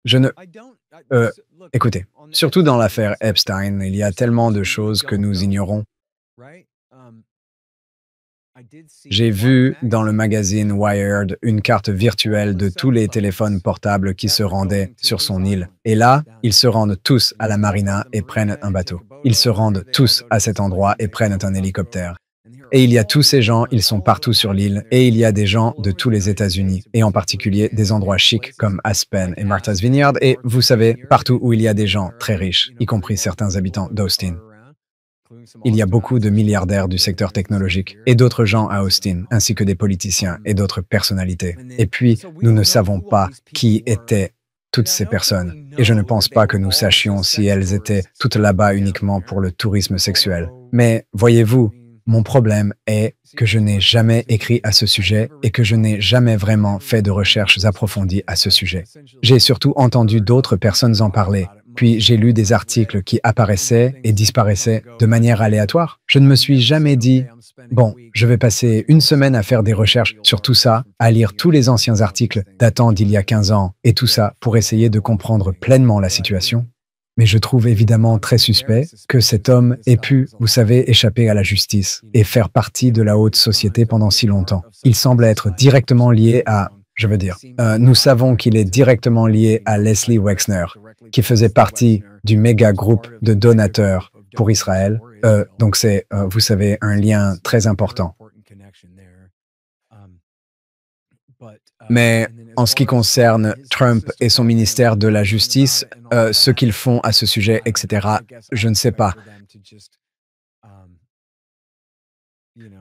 Je ne... écoutez, surtout dans l'affaire Epstein, il y a tellement de choses que nous ignorons. J'ai vu dans le magazine Wired une carte virtuelle de tous les téléphones portables qui se rendaient sur son île. Et là, ils se rendent tous à la marina et prennent un bateau. Ils se rendent tous à cet endroit et prennent un hélicoptère. Et il y a tous ces gens, ils sont partout sur l'île, et il y a des gens de tous les États-Unis, et en particulier des endroits chics comme Aspen et Martha's Vineyard, et vous savez, partout où il y a des gens très riches, y compris certains habitants d'Austin. Il y a beaucoup de milliardaires du secteur technologique et d'autres gens à Austin, ainsi que des politiciens et d'autres personnalités. Et puis, nous ne savons pas qui étaient toutes ces personnes. Et je ne pense pas que nous sachions si elles étaient toutes là-bas uniquement pour le tourisme sexuel. Mais voyez-vous, mon problème est que je n'ai jamais écrit à ce sujet et que je n'ai jamais vraiment fait de recherches approfondies à ce sujet. J'ai surtout entendu d'autres personnes en parler. Puis j'ai lu des articles qui apparaissaient et disparaissaient de manière aléatoire. Je ne me suis jamais dit, bon, je vais passer une semaine à faire des recherches sur tout ça, à lire tous les anciens articles datant d'il y a 15 ans et tout ça pour essayer de comprendre pleinement la situation. Mais je trouve évidemment très suspect que cet homme ait pu, vous savez, échapper à la justice et faire partie de la haute société pendant si longtemps. Il semble être directement lié à... nous savons qu'il est directement lié à Leslie Wexner, qui faisait partie du méga groupe de donateurs pour Israël. Donc c'est, vous savez, un lien très important. Mais en ce qui concerne Trump et son ministère de la Justice, ce qu'ils font à ce sujet, etc., je ne sais pas.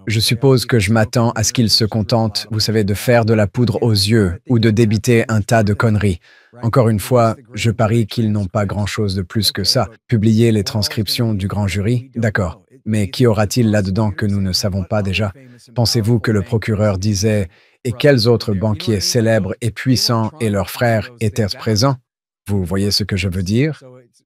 Je suppose que je m'attends à ce qu'ils se contentent, vous savez, de faire de la poudre aux yeux ou de débiter un tas de conneries. Encore une fois, je parie qu'ils n'ont pas grand-chose de plus que ça. Publier les transcriptions du grand jury, d'accord. Mais qu'y aura-t-il là-dedans que nous ne savons pas déjà? Pensez-vous que le procureur disait « Et quels autres banquiers célèbres et puissants et leurs frères étaient présents ?» Vous voyez ce que je veux dire?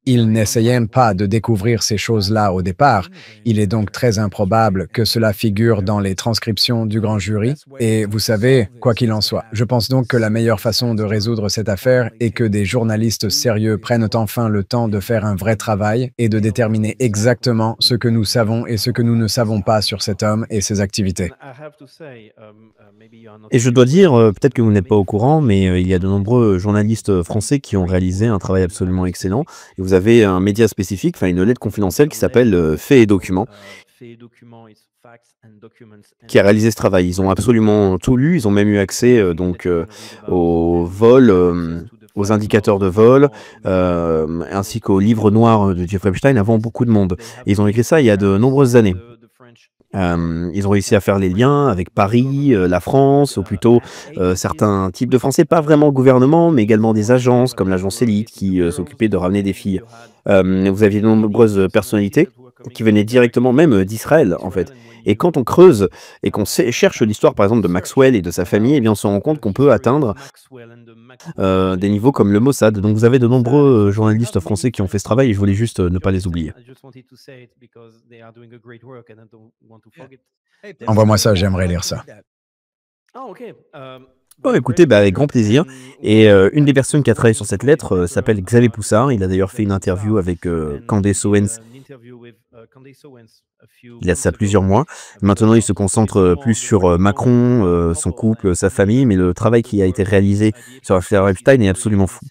Ils n'essayaient pas de découvrir ces choses-là au départ. Il est donc très improbable que cela figure dans les transcriptions du grand jury. Et vous savez, quoi qu'il en soit, je pense donc que la meilleure façon de résoudre cette affaire est que des journalistes sérieux prennent enfin le temps de faire un vrai travail et de déterminer exactement ce que nous savons et ce que nous ne savons pas sur cet homme et ses activités. Et je dois dire, peut-être que vous n'êtes pas au courant, mais il y a de nombreux journalistes français qui ont réalisé un travail absolument excellent. Et vous avez un média spécifique, enfin une lettre confidentielle qui s'appelle Faits et Documents, qui a réalisé ce travail. Ils ont absolument tout lu, ils ont même eu accès au vol, aux indicateurs de vol, ainsi qu'au livre noir de Jeffrey Epstein avant beaucoup de monde. Et ils ont écrit ça il y a de nombreuses années. Ils ont réussi à faire les liens avec Paris, la France, ou plutôt certains types de Français, pas vraiment le gouvernement, mais également des agences comme l'agence Elite qui s'occupait de ramener des filles. Vous aviez de nombreuses personnalités qui venaient directement même d'Israël, en fait. Et quand on creuse et qu'on cherche l'histoire, par exemple, de Maxwell et de sa famille, eh bien, on se rend compte qu'on peut atteindre des niveaux comme le Mossad. Donc vous avez de nombreux journalistes français qui ont fait ce travail et je voulais juste ne pas les oublier. Envoie-moi ça, j'aimerais lire ça. Oh, écoutez, bah, avec grand plaisir. Et une des personnes qui a travaillé sur cette lettre s'appelle Xavier Poussard. Il a d'ailleurs fait une interview avec Candace Owens il y a de ça plusieurs mois. Maintenant, il se concentre plus sur Macron, son couple, sa famille, mais le travail qui a été réalisé sur l'affaire Epstein est absolument fou.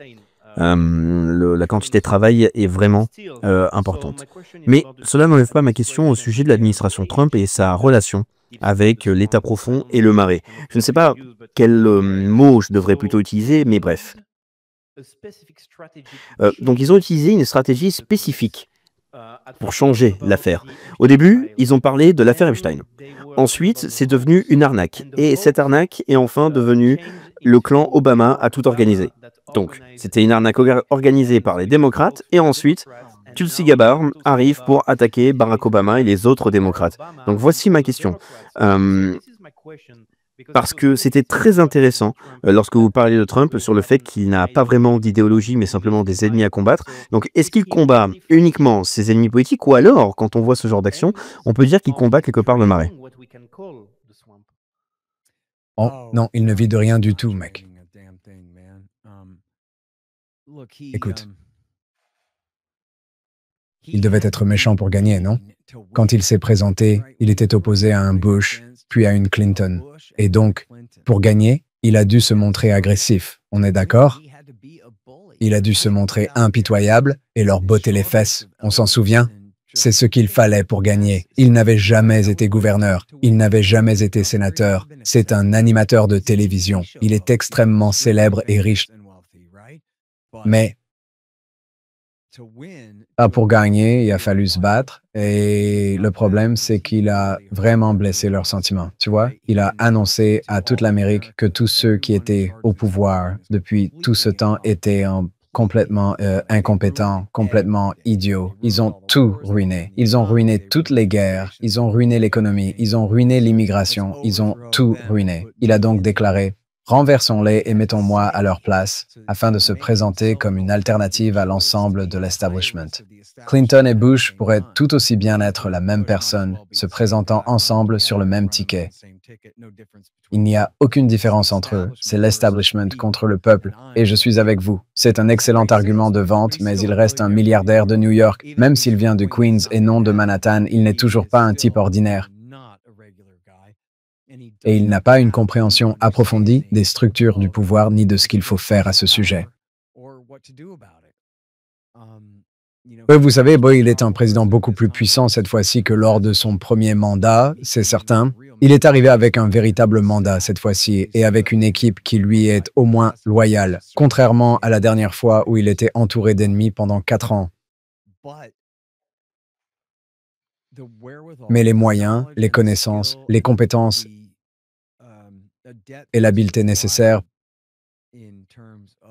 La quantité de travail est vraiment importante. Mais cela n'enlève pas ma question au sujet de l'administration Trump et sa relation avec l'État profond et le marais. Je ne sais pas quel mot je devrais plutôt utiliser, mais bref. Donc ils ont utilisé une stratégie spécifique pour changer l'affaire. Au début, ils ont parlé de l'affaire Epstein. Ensuite, c'est devenu une arnaque. Et cette arnaque est enfin devenue le clan Obama a tout organisé. Donc, c'était une arnaque organisée par les démocrates. Et ensuite, Tulsi Gabbard arrive pour attaquer Barack Obama et les autres démocrates. Donc, voici ma question. Parce que c'était très intéressant lorsque vous parliez de Trump sur le fait qu'il n'a pas vraiment d'idéologie, mais simplement des ennemis à combattre. Donc, est-ce qu'il combat uniquement ses ennemis politiques ou alors, quand on voit ce genre d'action, on peut dire qu'il combat quelque part le marais? Oh, non, il ne vit de rien du tout, mec. Écoute, il devait être méchant pour gagner, non? Quand il s'est présenté, il était opposé à un Bush, puis à une Clinton. Et donc, pour gagner, il a dû se montrer agressif. On est d'accord? Il a dû se montrer impitoyable et leur botter les fesses. On s'en souvient? C'est ce qu'il fallait pour gagner. Il n'avait jamais été gouverneur. Il n'avait jamais été sénateur. C'est un animateur de télévision. Il est extrêmement célèbre et riche. Mais pour gagner, il a fallu se battre. Et le problème, c'est qu'il a vraiment blessé leurs sentiments. Tu vois, il a annoncé à toute l'Amérique que tous ceux qui étaient au pouvoir depuis tout ce temps étaient complètement incompétents, complètement idiots. Ils ont tout ruiné. Ils ont ruiné toutes les guerres. Ils ont ruiné l'économie. Ils ont ruiné l'immigration. Ils ont tout ruiné. Il a donc déclaré: renversons-les et mettons-moi à leur place, afin de se présenter comme une alternative à l'ensemble de l'establishment. Clinton et Bush pourraient tout aussi bien être la même personne, se présentant ensemble sur le même ticket. Il n'y a aucune différence entre eux. C'est l'establishment contre le peuple. Et je suis avec vous. C'est un excellent argument de vente, mais il reste un milliardaire de New York. Même s'il vient du Queens et non de Manhattan, il n'est toujours pas un type ordinaire. Et il n'a pas une compréhension approfondie des structures du pouvoir ni de ce qu'il faut faire à ce sujet. Vous savez, il est un président beaucoup plus puissant cette fois-ci que lors de son premier mandat, c'est certain. Il est arrivé avec un véritable mandat cette fois-ci et avec une équipe qui lui est au moins loyale, contrairement à la dernière fois où il était entouré d'ennemis pendant 4 ans. Mais les moyens, les connaissances, les compétences et l'habileté nécessaires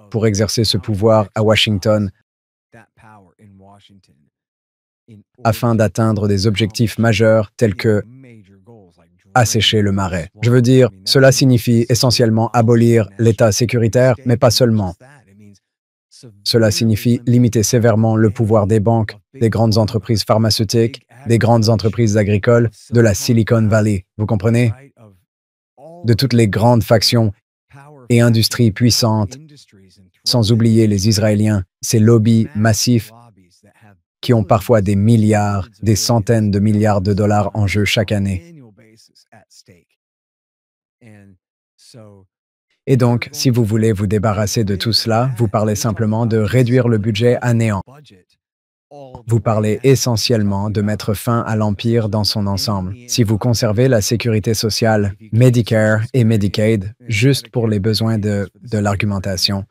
pour exercer ce pouvoir à Washington afin d'atteindre des objectifs majeurs tels que assécher le marais. Je veux dire, cela signifie essentiellement abolir l'État sécuritaire, mais pas seulement. Cela signifie limiter sévèrement le pouvoir des banques, des grandes entreprises pharmaceutiques, des grandes entreprises agricoles, de la Silicon Valley, vous comprenez? De toutes les grandes factions et industries puissantes, sans oublier les Israéliens, ces lobbies massifs qui ont parfois des milliards, des centaines de milliards de dollars en jeu chaque année. Et donc, si vous voulez vous débarrasser de tout cela, vous parlez simplement de réduire le budget à néant. Vous parlez essentiellement de mettre fin à l'empire dans son ensemble. Si vous conservez la sécurité sociale, Medicare et Medicaid, juste pour les besoins de l'argumentation,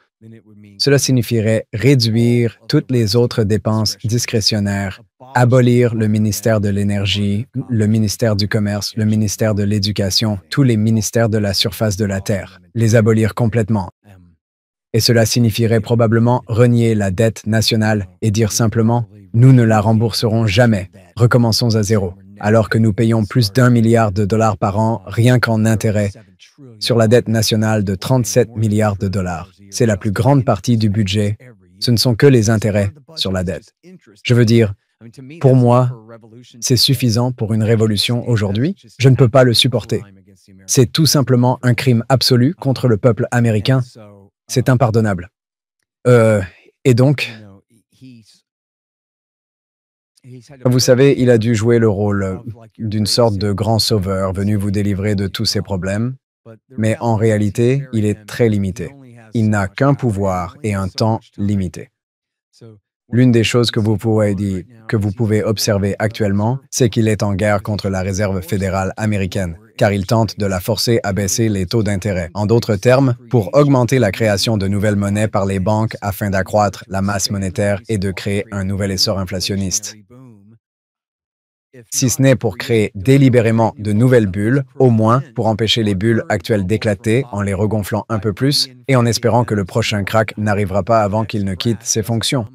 cela signifierait réduire toutes les autres dépenses discrétionnaires, abolir le ministère de l'Énergie, le ministère du Commerce, le ministère de l'Éducation, tous les ministères de la surface de la Terre, les abolir complètement. Et cela signifierait probablement renier la dette nationale et dire simplement « nous ne la rembourserons jamais, recommençons à zéro », alors que nous payons plus d'1 milliard de dollars par an rien qu'en intérêts sur la dette nationale de 37 milliards de dollars. C'est la plus grande partie du budget. Ce ne sont que les intérêts sur la dette. Je veux dire, pour moi, c'est suffisant pour une révolution aujourd'hui. Je ne peux pas le supporter. C'est tout simplement un crime absolu contre le peuple américain. C'est impardonnable. Et donc, vous savez, il a dû jouer le rôle d'une sorte de grand sauveur venu vous délivrer de tous ces problèmes, mais en réalité, il est très limité. Il n'a qu'un pouvoir et un temps limité. L'une des choses que vous pouvez observer actuellement, c'est qu'il est en guerre contre la Réserve fédérale américaine, car il tente de la forcer à baisser les taux d'intérêt. En d'autres termes, pour augmenter la création de nouvelles monnaies par les banques afin d'accroître la masse monétaire et de créer un nouvel essor inflationniste. Si ce n'est pour créer délibérément de nouvelles bulles, au moins pour empêcher les bulles actuelles d'éclater en les regonflant un peu plus et en espérant que le prochain crack n'arrivera pas avant qu'il ne quitte ses fonctions.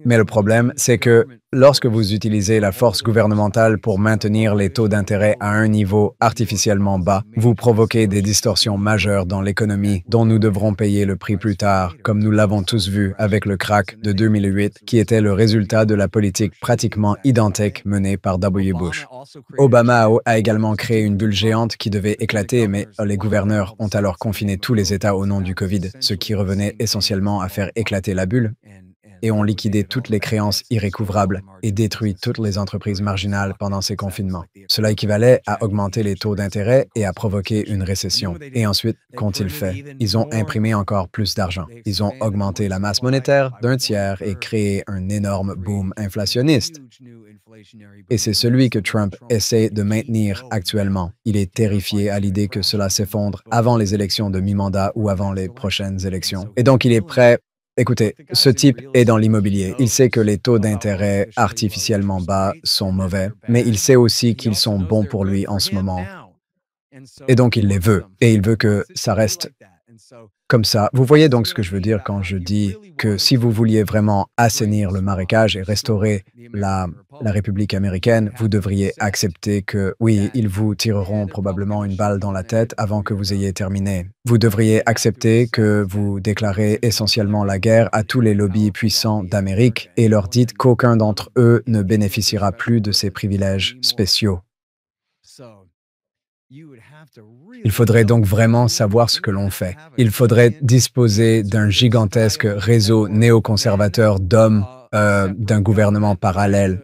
Mais le problème, c'est que lorsque vous utilisez la force gouvernementale pour maintenir les taux d'intérêt à un niveau artificiellement bas, vous provoquez des distorsions majeures dans l'économie dont nous devrons payer le prix plus tard, comme nous l'avons tous vu avec le crack de 2008, qui était le résultat de la politique pratiquement identique menée par W. Bush. Obama a également créé une bulle géante qui devait éclater, mais les gouverneurs ont alors confiné tous les États au nom du COVID, ce qui revenait essentiellement à faire éclater la bulle, et ont liquidé toutes les créances irrécouvrables et détruit toutes les entreprises marginales pendant ces confinements. Cela équivalait à augmenter les taux d'intérêt et à provoquer une récession. Et ensuite, qu'ont-ils fait? Ils ont imprimé encore plus d'argent. Ils ont augmenté la masse monétaire d'un tiers et créé un énorme boom inflationniste. Et c'est celui que Trump essaie de maintenir actuellement. Il est terrifié à l'idée que cela s'effondre avant les élections de mi-mandat ou avant les prochaines élections. Et donc, il est prêt. Écoutez, ce type est dans l'immobilier. Il sait que les taux d'intérêt artificiellement bas sont mauvais, mais il sait aussi qu'ils sont bons pour lui en ce moment. Et donc, il les veut. Et il veut que ça reste comme ça. Vous voyez donc ce que je veux dire quand je dis que si vous vouliez vraiment assainir le marécage et restaurer la République américaine, vous devriez accepter que, oui, ils vous tireront probablement une balle dans la tête avant que vous ayez terminé. Vous devriez accepter que vous déclarez essentiellement la guerre à tous les lobbies puissants d'Amérique et leur dites qu'aucun d'entre eux ne bénéficiera plus de ces privilèges spéciaux. Il faudrait donc vraiment savoir ce que l'on fait. Il faudrait disposer d'un gigantesque réseau néoconservateur d'hommes, d'un gouvernement parallèle,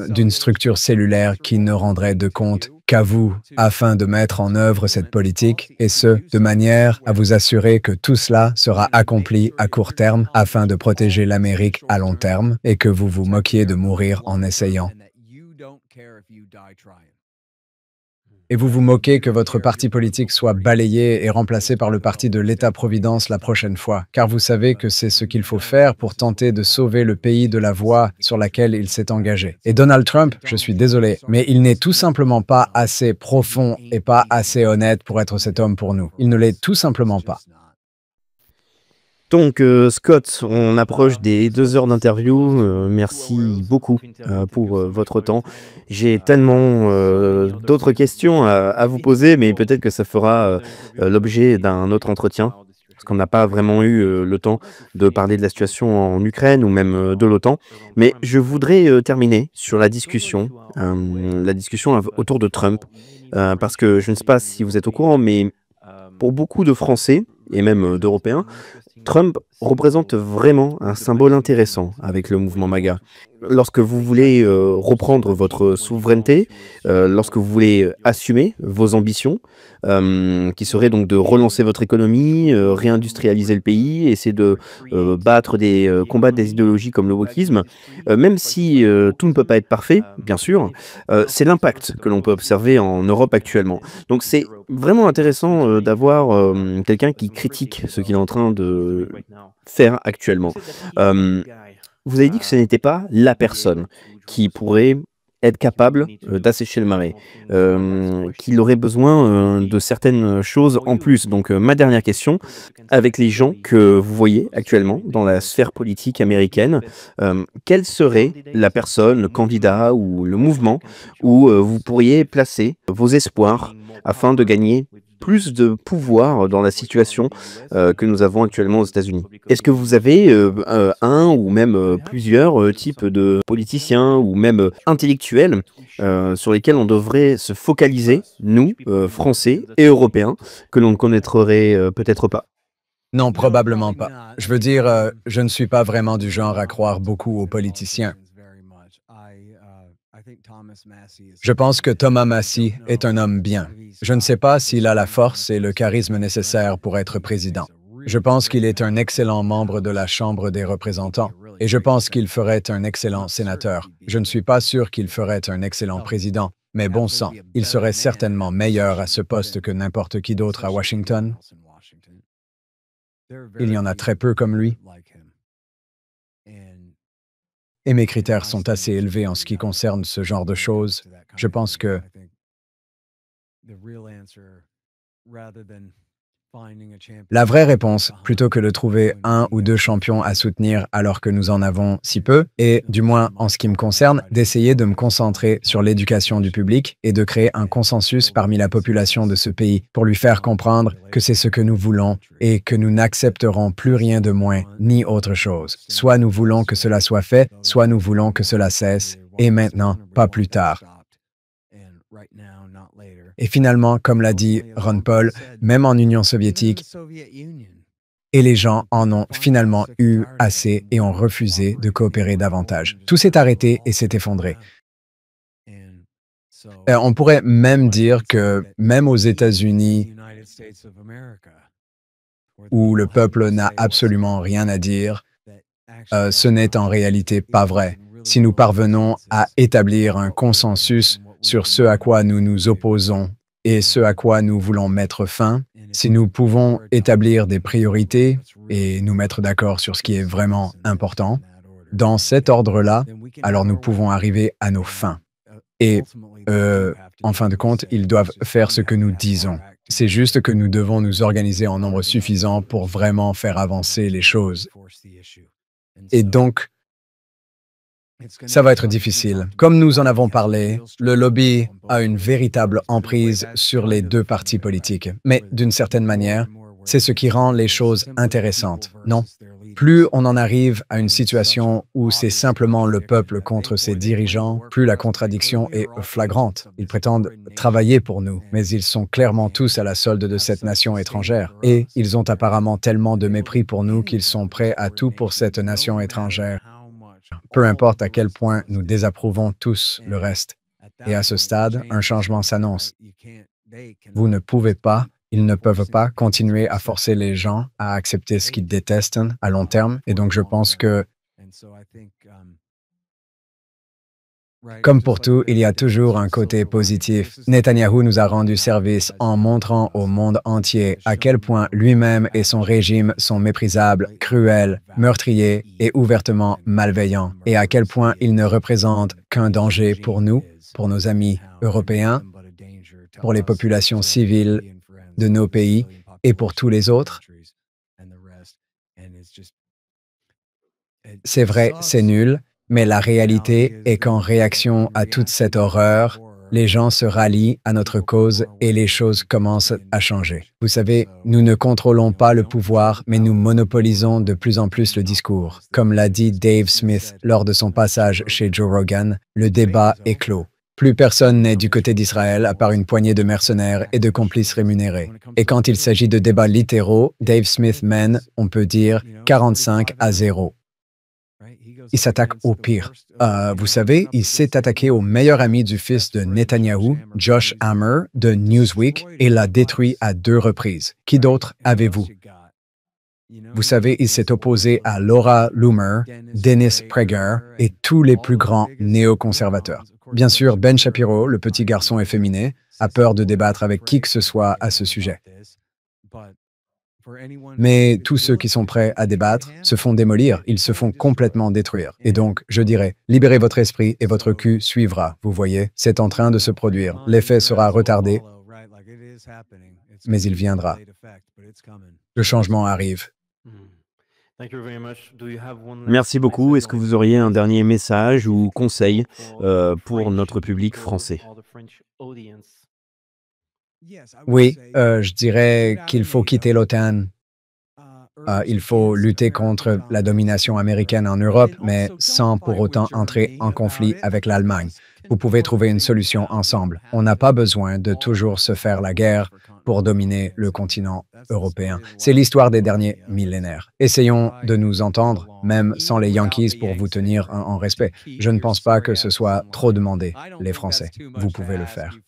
d'une structure cellulaire qui ne rendrait de compte qu'à vous afin de mettre en œuvre cette politique, et ce, de manière à vous assurer que tout cela sera accompli à court terme afin de protéger l'Amérique à long terme et que vous vous moquiez de mourir en essayant. Et vous vous moquez que votre parti politique soit balayé et remplacé par le parti de l'État-providence la prochaine fois, car vous savez que c'est ce qu'il faut faire pour tenter de sauver le pays de la voie sur laquelle il s'est engagé. Et Donald Trump, je suis désolé, mais il n'est tout simplement pas assez profond et pas assez honnête pour être cet homme pour nous. Il ne l'est tout simplement pas. Donc, Scott, on approche des 2 heures d'interview. Merci beaucoup pour votre temps. J'ai tellement d'autres questions à vous poser, mais peut-être que ça fera l'objet d'un autre entretien. parce qu'on n'a pas vraiment eu le temps de parler de la situation en Ukraine ou même de l'OTAN. Mais je voudrais terminer sur la discussion autour de Trump, parce que je ne sais pas si vous êtes au courant, mais pour beaucoup de Français et même d'Européens, Trump représente vraiment un symbole intéressant avec le mouvement MAGA. Lorsque vous voulez reprendre votre souveraineté, lorsque vous voulez assumer vos ambitions, qui seraient donc de relancer votre économie, réindustrialiser le pays, essayer de combattre des idéologies comme le wokisme, même si tout ne peut pas être parfait, bien sûr, c'est l'impact que l'on peut observer en Europe actuellement. Donc c'est vraiment intéressant d'avoir quelqu'un qui critique ce qu'il est en train de faire actuellement. Euh, Vous avez dit que ce n'était pas la personne qui pourrait être capable d'assécher le marais, qu'il aurait besoin de certaines choses en plus. Donc ma dernière question, avec les gens que vous voyez actuellement dans la sphère politique américaine, quelle serait la personne, le candidat ou le mouvement où vous pourriez placer vos espoirs afin de gagner plus de pouvoir dans la situation que nous avons actuellement aux États-Unis. Est-ce que vous avez un ou même plusieurs types de politiciens ou même intellectuels sur lesquels on devrait se focaliser, nous, Français et Européens, que l'on ne connaîtrait peut-être pas? Non, probablement pas. Je veux dire, je ne suis pas vraiment du genre à croire beaucoup aux politiciens. Je pense que Thomas Massie est un homme bien. Je ne sais pas s'il a la force et le charisme nécessaires pour être président. Je pense qu'il est un excellent membre de la Chambre des représentants et je pense qu'il ferait un excellent sénateur. Je ne suis pas sûr qu'il ferait un excellent président, mais bon sang, il serait certainement meilleur à ce poste que n'importe qui d'autre à Washington. Il y en a très peu comme lui. Et mes critères sont assez élevés en ce qui concerne ce genre de choses. Je pense que la vraie réponse, plutôt que de trouver un ou deux champions à soutenir alors que nous en avons si peu, est, du moins en ce qui me concerne, d'essayer de me concentrer sur l'éducation du public et de créer un consensus parmi la population de ce pays pour lui faire comprendre que c'est ce que nous voulons et que nous n'accepterons plus rien de moins ni autre chose. Soit nous voulons que cela soit fait, soit nous voulons que cela cesse, et maintenant, pas plus tard. Et finalement, comme l'a dit Ron Paul, même en Union soviétique, et les gens en ont finalement eu assez et ont refusé de coopérer davantage. Tout s'est arrêté et s'est effondré. On pourrait même dire que même aux États-Unis, où le peuple n'a absolument rien à dire, ce n'est en réalité pas vrai. Si nous parvenons à établir un consensus sur ce à quoi nous nous opposons et ce à quoi nous voulons mettre fin, si nous pouvons établir des priorités et nous mettre d'accord sur ce qui est vraiment important, dans cet ordre-là, alors nous pouvons arriver à nos fins. Et, en fin de compte, ils doivent faire ce que nous disons. C'est juste que nous devons nous organiser en nombre suffisant pour vraiment faire avancer les choses. Et donc, ça va être difficile. Comme nous en avons parlé, le lobby a une véritable emprise sur les deux partis politiques. Mais d'une certaine manière, c'est ce qui rend les choses intéressantes, non? Plus on en arrive à une situation où c'est simplement le peuple contre ses dirigeants, plus la contradiction est flagrante. Ils prétendent travailler pour nous, mais ils sont clairement tous à la solde de cette nation étrangère. Et ils ont apparemment tellement de mépris pour nous qu'ils sont prêts à tout pour cette nation étrangère. Peu importe à quel point nous désapprouvons tous le reste. Et à ce stade, un changement s'annonce. Vous ne pouvez pas, ils ne peuvent pas continuer à forcer les gens à accepter ce qu'ils détestent à long terme. Et donc, je pense que, comme pour tout, il y a toujours un côté positif. Netanyahou nous a rendu service en montrant au monde entier à quel point lui-même et son régime sont méprisables, cruels, meurtriers et ouvertement malveillants, et à quel point ils ne représentent qu'un danger pour nous, pour nos amis européens, pour les populations civiles de nos pays et pour tous les autres. C'est vrai, c'est nul, mais la réalité est qu'en réaction à toute cette horreur, Les gens se rallient à notre cause et les choses commencent à changer. Vous savez, nous ne contrôlons pas le pouvoir, mais nous monopolisons de plus en plus le discours. Comme l'a dit Dave Smith lors de son passage chez Joe Rogan, le débat est clos. Plus personne n'est du côté d'Israël à part une poignée de mercenaires et de complices rémunérés. Et quand il s'agit de débats littéraux, Dave Smith mène, on peut dire, 45-0. Il s'attaque au pire. Vous savez, il s'est attaqué au meilleur ami du fils de Netanyahou, Josh Hammer, de Newsweek, et l'a détruit à 2 reprises. Qui d'autre avez-vous? Vous savez, il s'est opposé à Laura Loomer, Dennis Prager et tous les plus grands néoconservateurs. Bien sûr, Ben Shapiro, le petit garçon efféminé, a peur de débattre avec qui que ce soit à ce sujet. Mais tous ceux qui sont prêts à débattre se font démolir, ils se font complètement détruire. Et donc, je dirais, libérez votre esprit et votre cul suivra. Vous voyez, c'est en train de se produire. L'effet sera retardé, mais il viendra. Le changement arrive. Merci beaucoup. Est-ce que vous auriez un dernier message ou conseil pour notre public français? Oui, je dirais qu'il faut quitter l'OTAN. Il faut lutter contre la domination américaine en Europe, mais sans pour autant entrer en conflit avec l'Allemagne. Vous pouvez trouver une solution ensemble. On n'a pas besoin de toujours se faire la guerre pour dominer le continent européen. C'est l'histoire des derniers millénaires. Essayons de nous entendre, même sans les Yankees, pour vous tenir en respect. Je ne pense pas que ce soit trop demandé, les Français. Vous pouvez le faire.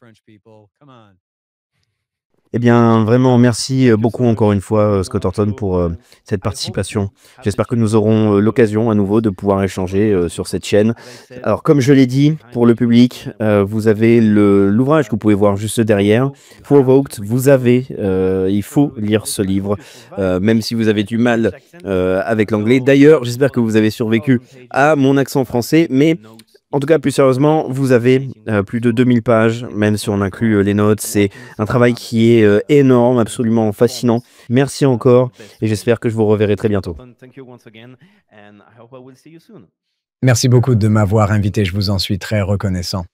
Eh bien, vraiment, merci beaucoup encore une fois, Scott Horton, pour cette participation. J'espère que nous aurons l'occasion à nouveau de pouvoir échanger sur cette chaîne. Alors, comme je l'ai dit, pour le public, vous avez l'ouvrage que vous pouvez voir juste derrière. Provoked, il faut lire ce livre, même si vous avez du mal avec l'anglais. D'ailleurs, j'espère que vous avez survécu à mon accent français, mais en tout cas, plus sérieusement, vous avez plus de 2000 pages, même si on inclut les notes. C'est un travail qui est énorme, absolument fascinant. Merci encore et j'espère que je vous reverrai très bientôt. Merci beaucoup de m'avoir invité, je vous en suis très reconnaissant.